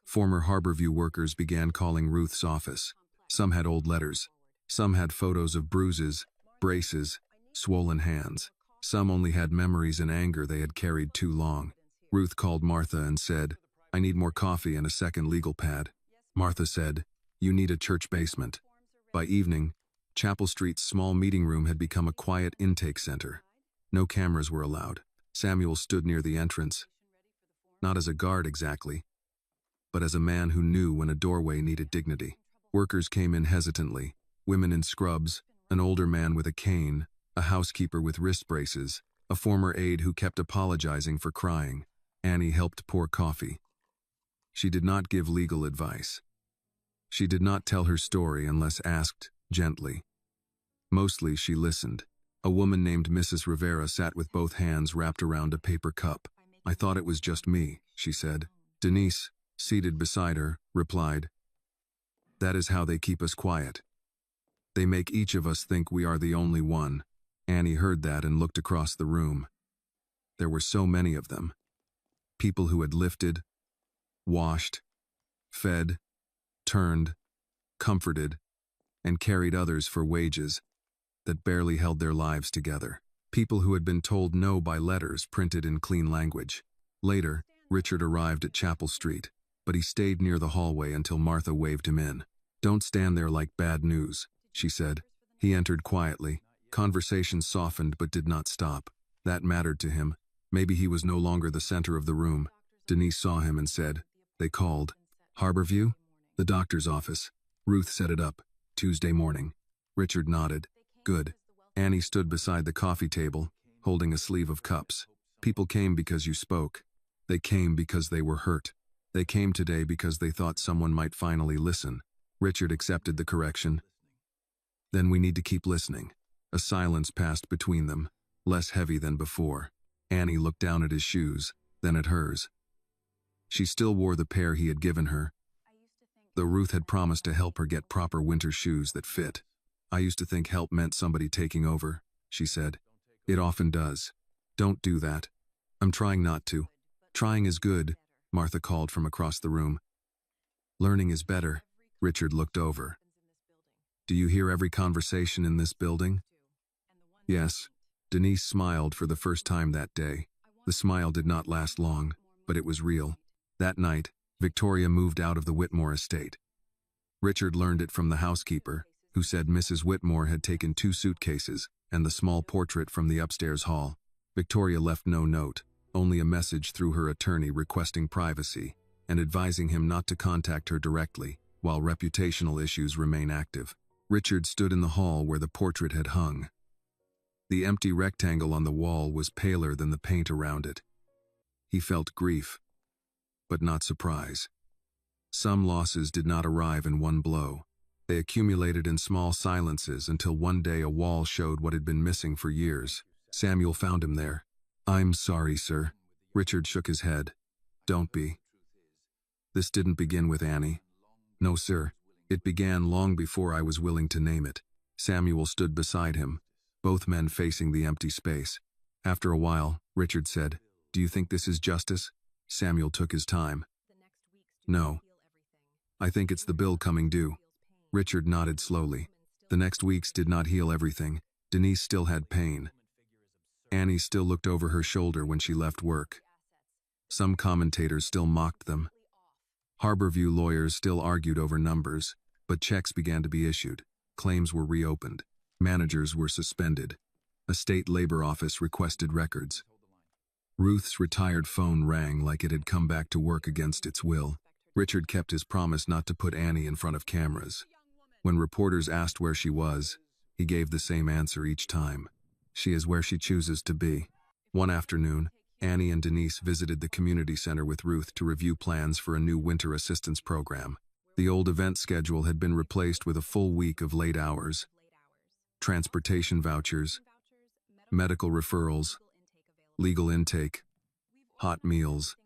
A: Former Harborview workers began calling Ruth's office. Some had old letters. Some had photos of bruises, braces, swollen hands. Some only had memories and anger they had carried too long. Ruth called Martha and said, "I need more coffee and a second legal pad." Martha said, "You need a church basement." By evening, Chapel Street's small meeting room had become a quiet intake center. No cameras were allowed. Samuel stood near the entrance. Not as a guard exactly, but as a man who knew when a doorway needed dignity. Workers came in hesitantly, women in scrubs, an older man with a cane, a housekeeper with wrist braces, a former aide who kept apologizing for crying. Annie helped pour coffee. She did not give legal advice. She did not tell her story unless asked gently. Mostly she listened. A woman named Mrs. Rivera sat with both hands wrapped around a paper cup. "I thought it was just me," she said. Denise, seated beside her, replied, "That is how they keep us quiet. They make each of us think we are the only one." Annie heard that and looked across the room. There were so many of them. People who had lifted, washed, fed, turned, comforted, and carried others for wages that barely held their lives together. People who had been told no by letters printed in clean language. Later, Richard arrived at Chapel Street, but he stayed near the hallway until Martha waved him in. "Don't stand there like bad news," she said. He entered quietly. Conversation softened but did not stop. That mattered to him. Maybe he was no longer the center of the room. Denise saw him and said, "They called." "Harborview?" "The doctor's office. Ruth set it up. Tuesday morning." Richard nodded. "Good." Annie stood beside the coffee table, holding a sleeve of cups. "People came because you spoke. They came because they were hurt. They came today because they thought someone might finally listen." Richard accepted the correction. "Then we need to keep listening." A silence passed between them, less heavy than before. Annie looked down at his shoes, then at hers. She still wore the pair he had given her, though Ruth had promised to help her get proper winter shoes that fit. "I used to think help meant somebody taking over," she said. "It often does. Don't do that." "I'm trying not to." "Trying is good," Martha called from across the room. "Learning is better." Richard looked over. "Do you hear every conversation in this building?" "Yes." Denise smiled for the first time that day. The smile did not last long, but it was real. That night, Victoria moved out of the Whitmore estate. Richard learned it from the housekeeper, who said Mrs. Whitmore had taken 2 suitcases and the small portrait from the upstairs hall. Victoria left no note, only a message through her attorney requesting privacy and advising him not to contact her directly while reputational issues remain active. Richard stood in the hall where the portrait had hung. The empty rectangle on the wall was paler than the paint around it. He felt grief, but not surprise. Some losses did not arrive in one blow. They accumulated in small silences until one day a wall showed what had been missing for years. Samuel found him there. "I'm sorry, sir." Richard shook his head. "Don't be. This didn't begin with Annie." "No, sir. It began long before I was willing to name it." Samuel stood beside him, both men facing the empty space. After a while, Richard said, "Do you think this is justice?" Samuel took his time. "No. I think it's the bill coming due." Richard nodded slowly. The next weeks did not heal everything. Denise still had pain. Annie still looked over her shoulder when she left work. Some commentators still mocked them. Harborview lawyers still argued over numbers, but checks began to be issued. Claims were reopened. Managers were suspended. A state labor office requested records. Ruth's retired phone rang like it had come back to work against its will. Richard kept his promise not to put Annie in front of cameras. When reporters asked where she was, he gave the same answer each time. "She is where she chooses to be." One afternoon, Annie and Denise visited the community center with Ruth to review plans for a new winter assistance program. The old event schedule had been replaced with a full week of late hours, transportation vouchers, medical referrals, legal intake, hot meals,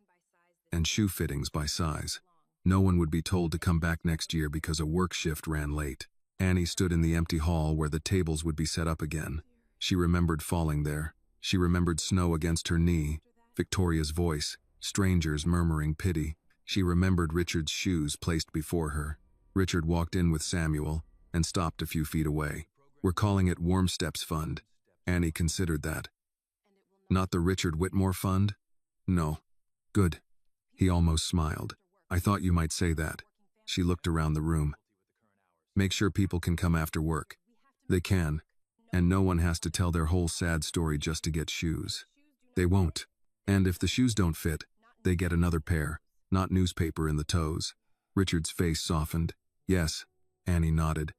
A: and shoe fittings by size. No one would be told to come back next year because a work shift ran late. Annie stood in the empty hall where the tables would be set up again. She remembered falling there. She remembered snow against her knee, Victoria's voice, strangers murmuring pity. She remembered Richard's shoes placed before her. Richard walked in with Samuel and stopped a few feet away. "We're calling it Warm Steps Fund." Annie considered that. "Not the Richard Whitmore Fund?" "No." "Good." He almost smiled. "I thought you might say that." She looked around the room. "Make sure people can come after work." "They can. And no one has to tell their whole sad story just to get shoes." "They won't. And if the shoes don't fit, they get another pair, not newspaper in the toes." Richard's face softened. "Yes." Annie nodded.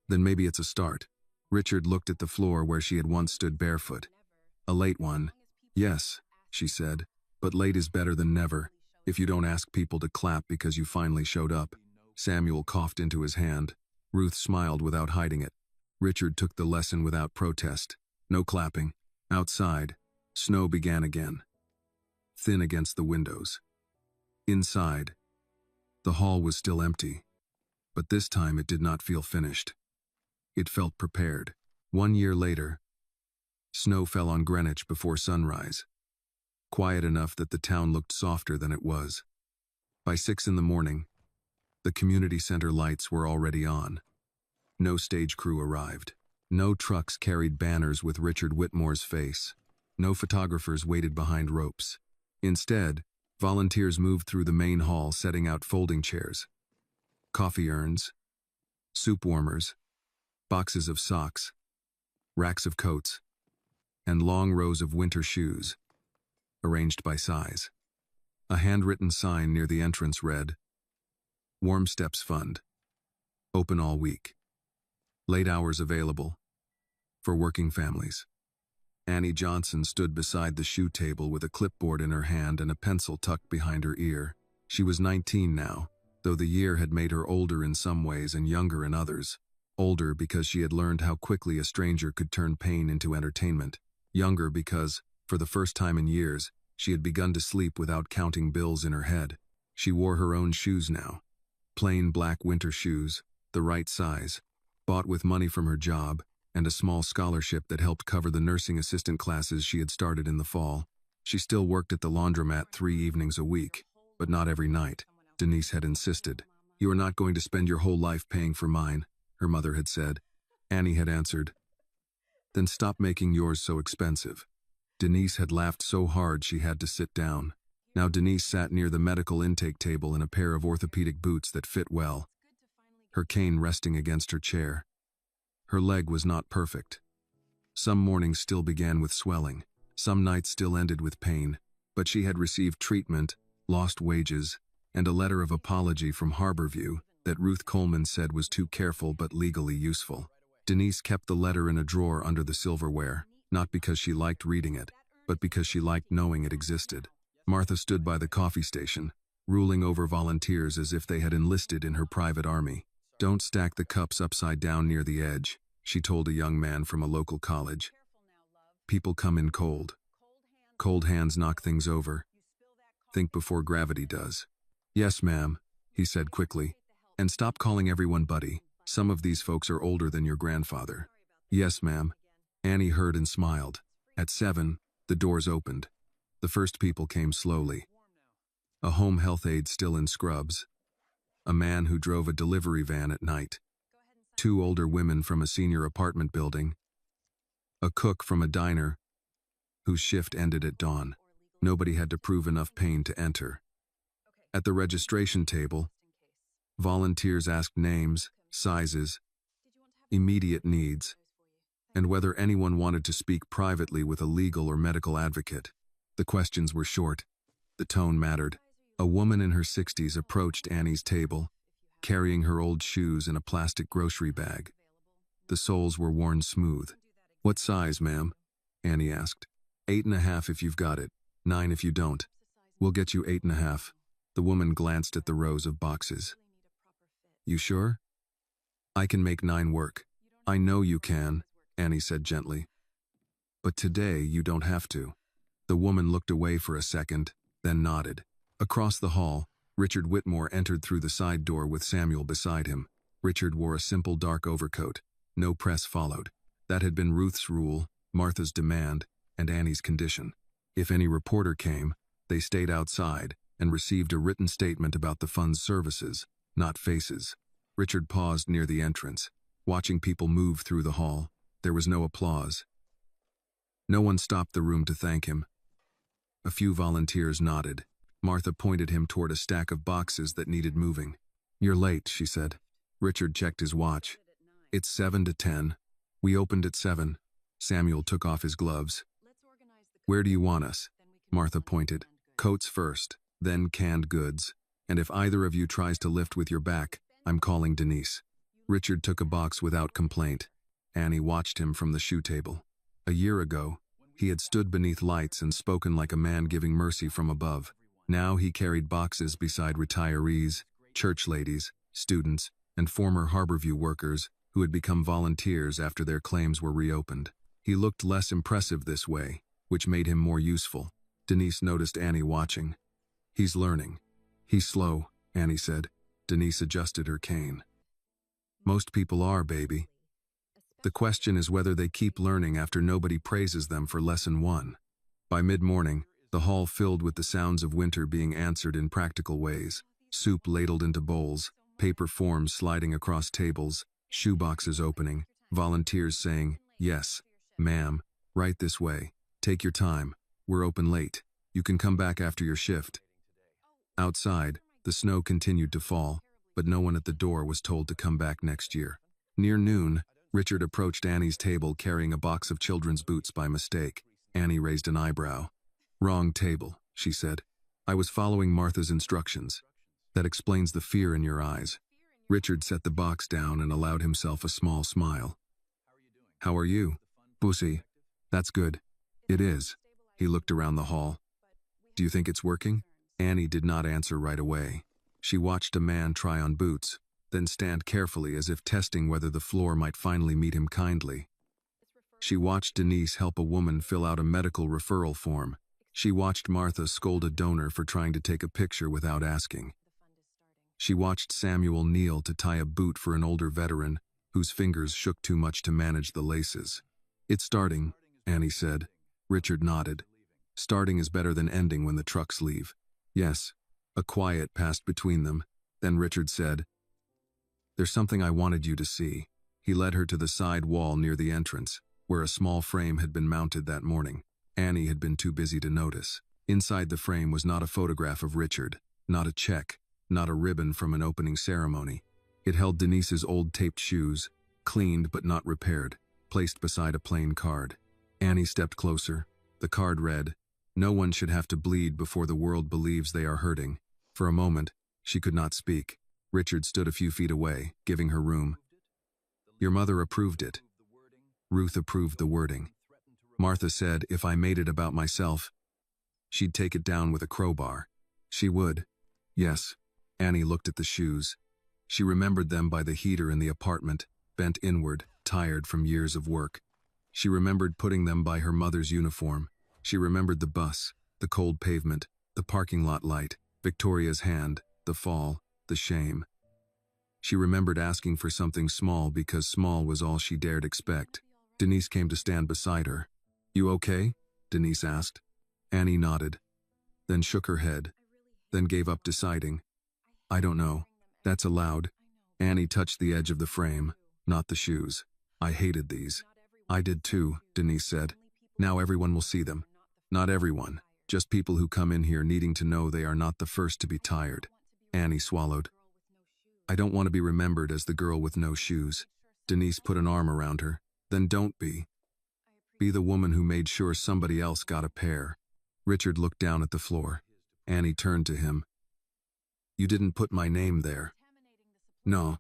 A: "Then maybe it's a start." Richard looked at the floor where she had once stood barefoot. "A late one." "Yes," she said, "but late is better than never, if you don't ask people to clap because you finally showed up." Samuel coughed into his hand. Ruth smiled without hiding it. Richard took the lesson without protest. No clapping. Outside, snow began again, thin against the windows. Inside, the hall was still empty, but this time it did not feel finished. It felt prepared. 1 year later, snow fell on Greenwich before sunrise, quiet enough that the town looked softer than it was. By 6 in the morning, the community center lights were already on. No stage crew arrived. No trucks carried banners with Richard Whitmore's face. No photographers waited behind ropes. Instead, volunteers moved through the main hall setting out folding chairs, coffee urns, soup warmers, boxes of socks, racks of coats, and long rows of winter shoes, arranged by size. A handwritten sign near the entrance read, "Warm Steps Fund. Open all week. Late hours available. For working families." Annie Johnson stood beside the shoe table with a clipboard in her hand and a pencil tucked behind her ear. She was 19 now, though the year had made her older in some ways and younger in others. Older because she had learned how quickly a stranger could turn pain into entertainment. Younger because, for the first time in years, she had begun to sleep without counting bills in her head. She wore her own shoes now. Plain black winter shoes, the right size, bought with money from her job, and a small scholarship that helped cover the nursing assistant classes she had started in the fall. She still worked at the laundromat 3 evenings a week, but not every night. Denise had insisted. "You are not going to spend your whole life paying for mine," her mother had said. Annie had answered, "Then stop making yours so expensive." Denise had laughed so hard she had to sit down. Now Denise sat near the medical intake table in a pair of orthopedic boots that fit well, her cane resting against her chair. Her leg was not perfect. Some mornings still began with swelling. Some nights still ended with pain, but she had received treatment, lost wages, and a letter of apology from Harborview that Ruth Coleman said was too careful but legally useful. Denise kept the letter in a drawer under the silverware, not because she liked reading it, but because she liked knowing it existed. Martha stood by the coffee station, ruling over volunteers as if they had enlisted in her private army. "Don't stack the cups upside down near the edge," she told a young man from a local college. "People come in cold. Cold hands knock things over. Think before gravity does." "Yes, ma'am," he said quickly. "And stop calling everyone buddy. Some of these folks are older than your grandfather." "Yes, ma'am." Annie heard and smiled. At 7, the doors opened. The first people came slowly. A home health aide still in scrubs. A man who drove a delivery van at night. 2 older women from a senior apartment building. A cook from a diner whose shift ended at dawn. Nobody had to prove enough pain to enter. At the registration table, volunteers asked names, sizes, immediate needs, and whether anyone wanted to speak privately with a legal or medical advocate. The questions were short. The tone mattered. A woman in her 60s approached Annie's table, carrying her old shoes in a plastic grocery bag. The soles were worn smooth. "What size, ma'am?" Annie asked. 8.5 if you've got it, 9 if you don't. "We'll get you 8.5. The woman glanced at the rows of boxes. "You sure?" "I can make 9 work." "I know you can," Annie said gently. "But today you don't have to." The woman looked away for a second, then nodded. Across the hall, Richard Whitmore entered through the side door with Samuel beside him. Richard wore a simple dark overcoat. No press followed. That had been Ruth's rule, Martha's demand, and Annie's condition. If any reporter came, they stayed outside and received a written statement about the fund's services, not faces. Richard paused near the entrance, watching people move through the hall. There was no applause. No one stopped the room to thank him. A few volunteers nodded. Martha pointed him toward a stack of boxes that needed moving. "You're late," she said. Richard checked his watch. "It's 7 to 10. We opened at 7. Samuel took off his gloves. "Where do you want us?" Martha pointed. "Coats first, then canned goods. And if either of you tries to lift with your back, I'm calling Denise." Richard took a box without complaint. Annie watched him from the shoe table. A year ago, he had stood beneath lights and spoken like a man giving mercy from above. Now he carried boxes beside retirees, church ladies, students, and former Harborview workers who had become volunteers after their claims were reopened. He looked less impressive this way, which made him more useful. Denise noticed Annie watching. "He's learning." "He's slow," Annie said. Denise adjusted her cane. "Most people are, baby. The question is whether they keep learning after nobody praises them for lesson 1. By mid-morning, the hall filled with the sounds of winter being answered in practical ways. Soup ladled into bowls, paper forms sliding across tables, shoeboxes opening, volunteers saying, "Yes, ma'am, right this way. Take your time. We're open late. You can come back after your shift." Outside, the snow continued to fall, but no one at the door was told to come back next year. Near noon, Richard approached Annie's table carrying a box of children's boots by mistake. Annie raised an eyebrow. "Wrong table," she said. "I was following Martha's instructions. That explains the fear in your eyes." Richard set the box down and allowed himself a small smile. "How are you?" "Pussy. That's good." "It is." He looked around the hall. "Do you think it's working?" Annie did not answer right away. She watched a man try on boots. then stand carefully as if testing whether the floor might finally meet him kindly. She watched Denise help a woman fill out a medical referral form. She watched Martha scold a donor for trying to take a picture without asking. She watched Samuel kneel to tie a boot for an older veteran whose fingers shook too much to manage the laces. "It's starting," Annie said. Richard nodded. "Starting is better than ending when the trucks leave." "Yes." A quiet passed between them. Then Richard said, "There's something I wanted you to see." He led her to the side wall near the entrance, where a small frame had been mounted that morning. Annie had been too busy to notice. Inside the frame was not a photograph of Richard, not a check, not a ribbon from an opening ceremony. It held Denise's old taped shoes, cleaned but not repaired, placed beside a plain card. Annie stepped closer. The card read, "No one should have to bleed before the world believes they are hurting." For a moment, she could not speak. Richard stood a few feet away, giving her room. "Your mother approved it." Ruth approved the wording. Martha said if I made it about myself, she'd take it down with a crowbar. She would. Yes. Annie looked at the shoes. She remembered them by the heater in the apartment, bent inward, tired from years of work. She remembered putting them by her mother's uniform. She remembered the bus, the cold pavement, the parking lot light, Victoria's hand, the fall, the shame. She remembered asking for something small because small was all she dared expect. Denise came to stand beside her. "You okay?" Denise asked. Annie nodded, then shook her head, then gave up deciding. "I don't know. That's allowed." Annie touched the edge of the frame, not the shoes. "I hated these." "I did too," Denise said. "Now everyone will see them." "Not everyone, just people who come in here needing to know they are not the first to be tired." Annie swallowed. "I don't want to be remembered as the girl with no shoes." Denise put an arm around her. "Then don't be. Be the woman who made sure somebody else got a pair." Richard looked down at the floor. Annie turned to him. "You didn't put my name there." "No,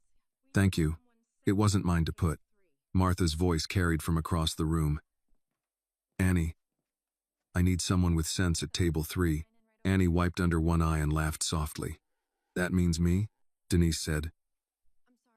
A: thank you. It wasn't mine to put." Martha's voice carried from across the room. "Annie, I need someone with sense at table 3. Annie wiped under one eye and laughed softly. "That means me?" Denise said.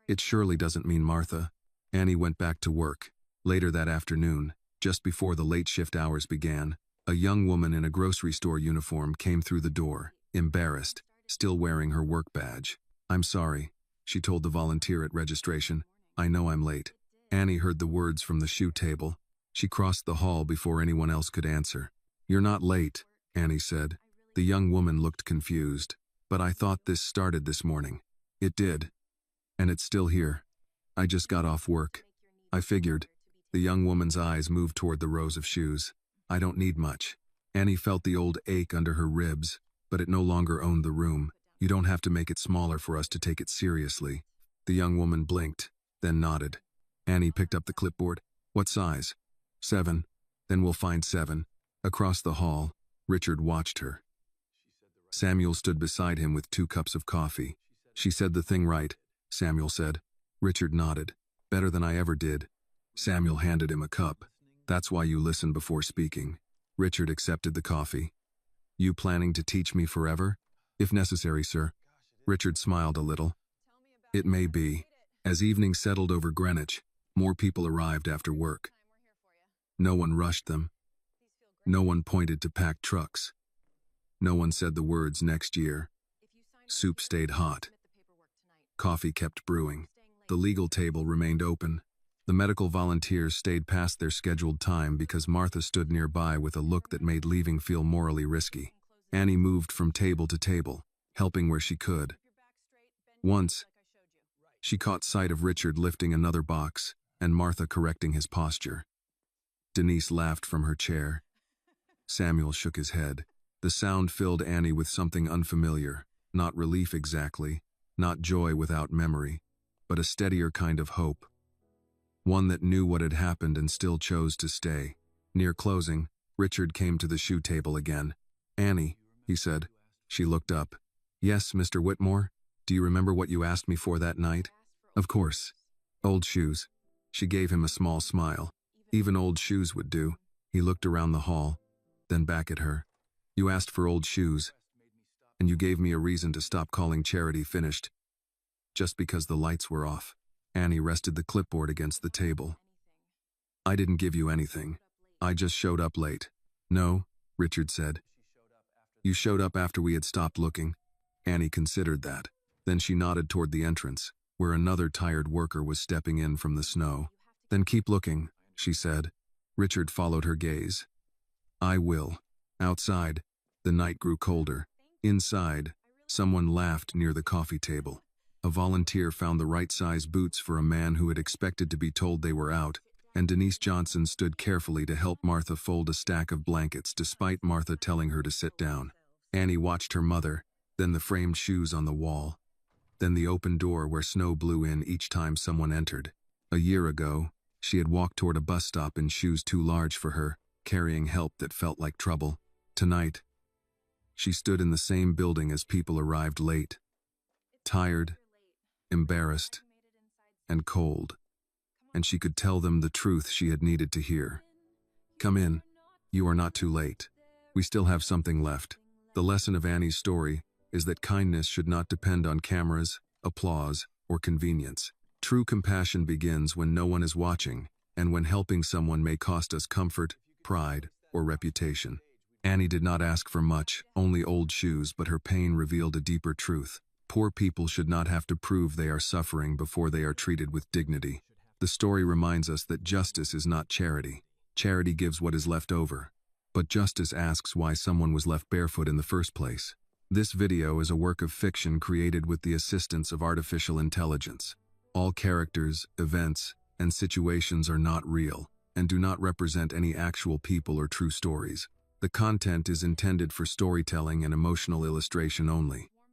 A: "It surely doesn't mean Martha." Annie went back to work. Later that afternoon, just before the late shift hours began, a young woman in a grocery store uniform came through the door, embarrassed, still wearing her work badge. "I'm sorry," she told the volunteer at registration. "I know I'm late." Annie heard the words from the shoe table. She crossed the hall before anyone else could answer. "You're not late," Annie said. The young woman looked confused. "But I thought this started this morning." "It did. And it's still here. I just got off work." "I figured." The young woman's eyes moved toward the rows of shoes. "I don't need much." Annie felt the old ache under her ribs, but it no longer owned the room. "You don't have to make it smaller for us to take it seriously." The young woman blinked, then nodded. Annie picked up the clipboard. "What size?" 7. "Then we'll find 7. Across the hall, Richard watched her. Samuel stood beside him with 2 cups of coffee. "She said the thing right," Samuel said. Richard nodded. "Better than I ever did." Samuel handed him a cup. "That's why you listen before speaking." Richard accepted the coffee. "You planning to teach me forever?" "If necessary, sir." Richard smiled a little. "It may be." As evening settled over Greenwich, more people arrived after work. No one rushed them. No one pointed to packed trucks. No one said the words "next year." Soup stayed hot. Coffee kept brewing. The legal table remained open. The medical volunteers stayed past their scheduled time because Martha stood nearby with a look that made leaving feel morally risky. Annie moved from table to table, helping where she could. Once, she caught sight of Richard lifting another box and Martha correcting his posture. Denise laughed from her chair. Samuel shook his head. The sound filled Annie with something unfamiliar, not relief exactly, not joy without memory, but a steadier kind of hope. One that knew what had happened and still chose to stay. Near closing, Richard came to the shoe table again. "Annie," he said. She looked up. "Yes, Mr. Whitmore? Do you remember what you asked me for that night?" "Of course." "Old shoes." She gave him a small smile. "Even old shoes would do." He looked around the hall, then back at her. "You asked for old shoes, and you gave me a reason to stop calling charity finished." just because the lights were off. Annie rested the clipboard against the table. I didn't give you anything. I just showed up late. No, Richard said. You showed up after we had stopped looking. Annie considered that. Then she nodded toward the entrance, where another tired worker was stepping in from the snow. Then keep looking, she said. Richard followed her gaze. I will. Outside, the night grew colder. Inside, someone laughed near the coffee table. A volunteer found the right size boots for a man who had expected to be told they were out, and Denise Johnson stood carefully to help Martha fold a stack of blankets despite Martha telling her to sit down. Annie watched her mother, then the framed shoes on the wall, then the open door where snow blew in each time someone entered. A year ago, she had walked toward a bus stop in shoes too large for her, carrying help that felt like trouble. Tonight, she stood in the same building as people arrived late, tired, embarrassed, and cold, and she could tell them the truth she had needed to hear. Come in. You are not too late. We still have something left. The lesson of Annie's story is that kindness should not depend on cameras, applause, or convenience. True compassion begins when no one is watching, and when helping someone may cost us comfort, pride, or reputation. Annie did not ask for much, only old shoes, but her pain revealed a deeper truth. Poor people should not have to prove they are suffering before they are treated with dignity. The story reminds us that justice is not charity. Charity gives what is left over. But justice asks why someone was left barefoot in the first place. This video is a work of fiction created with the assistance of artificial intelligence. All characters, events, and situations are not real, and do not represent any actual people or true stories. The content is intended for storytelling and emotional illustration only.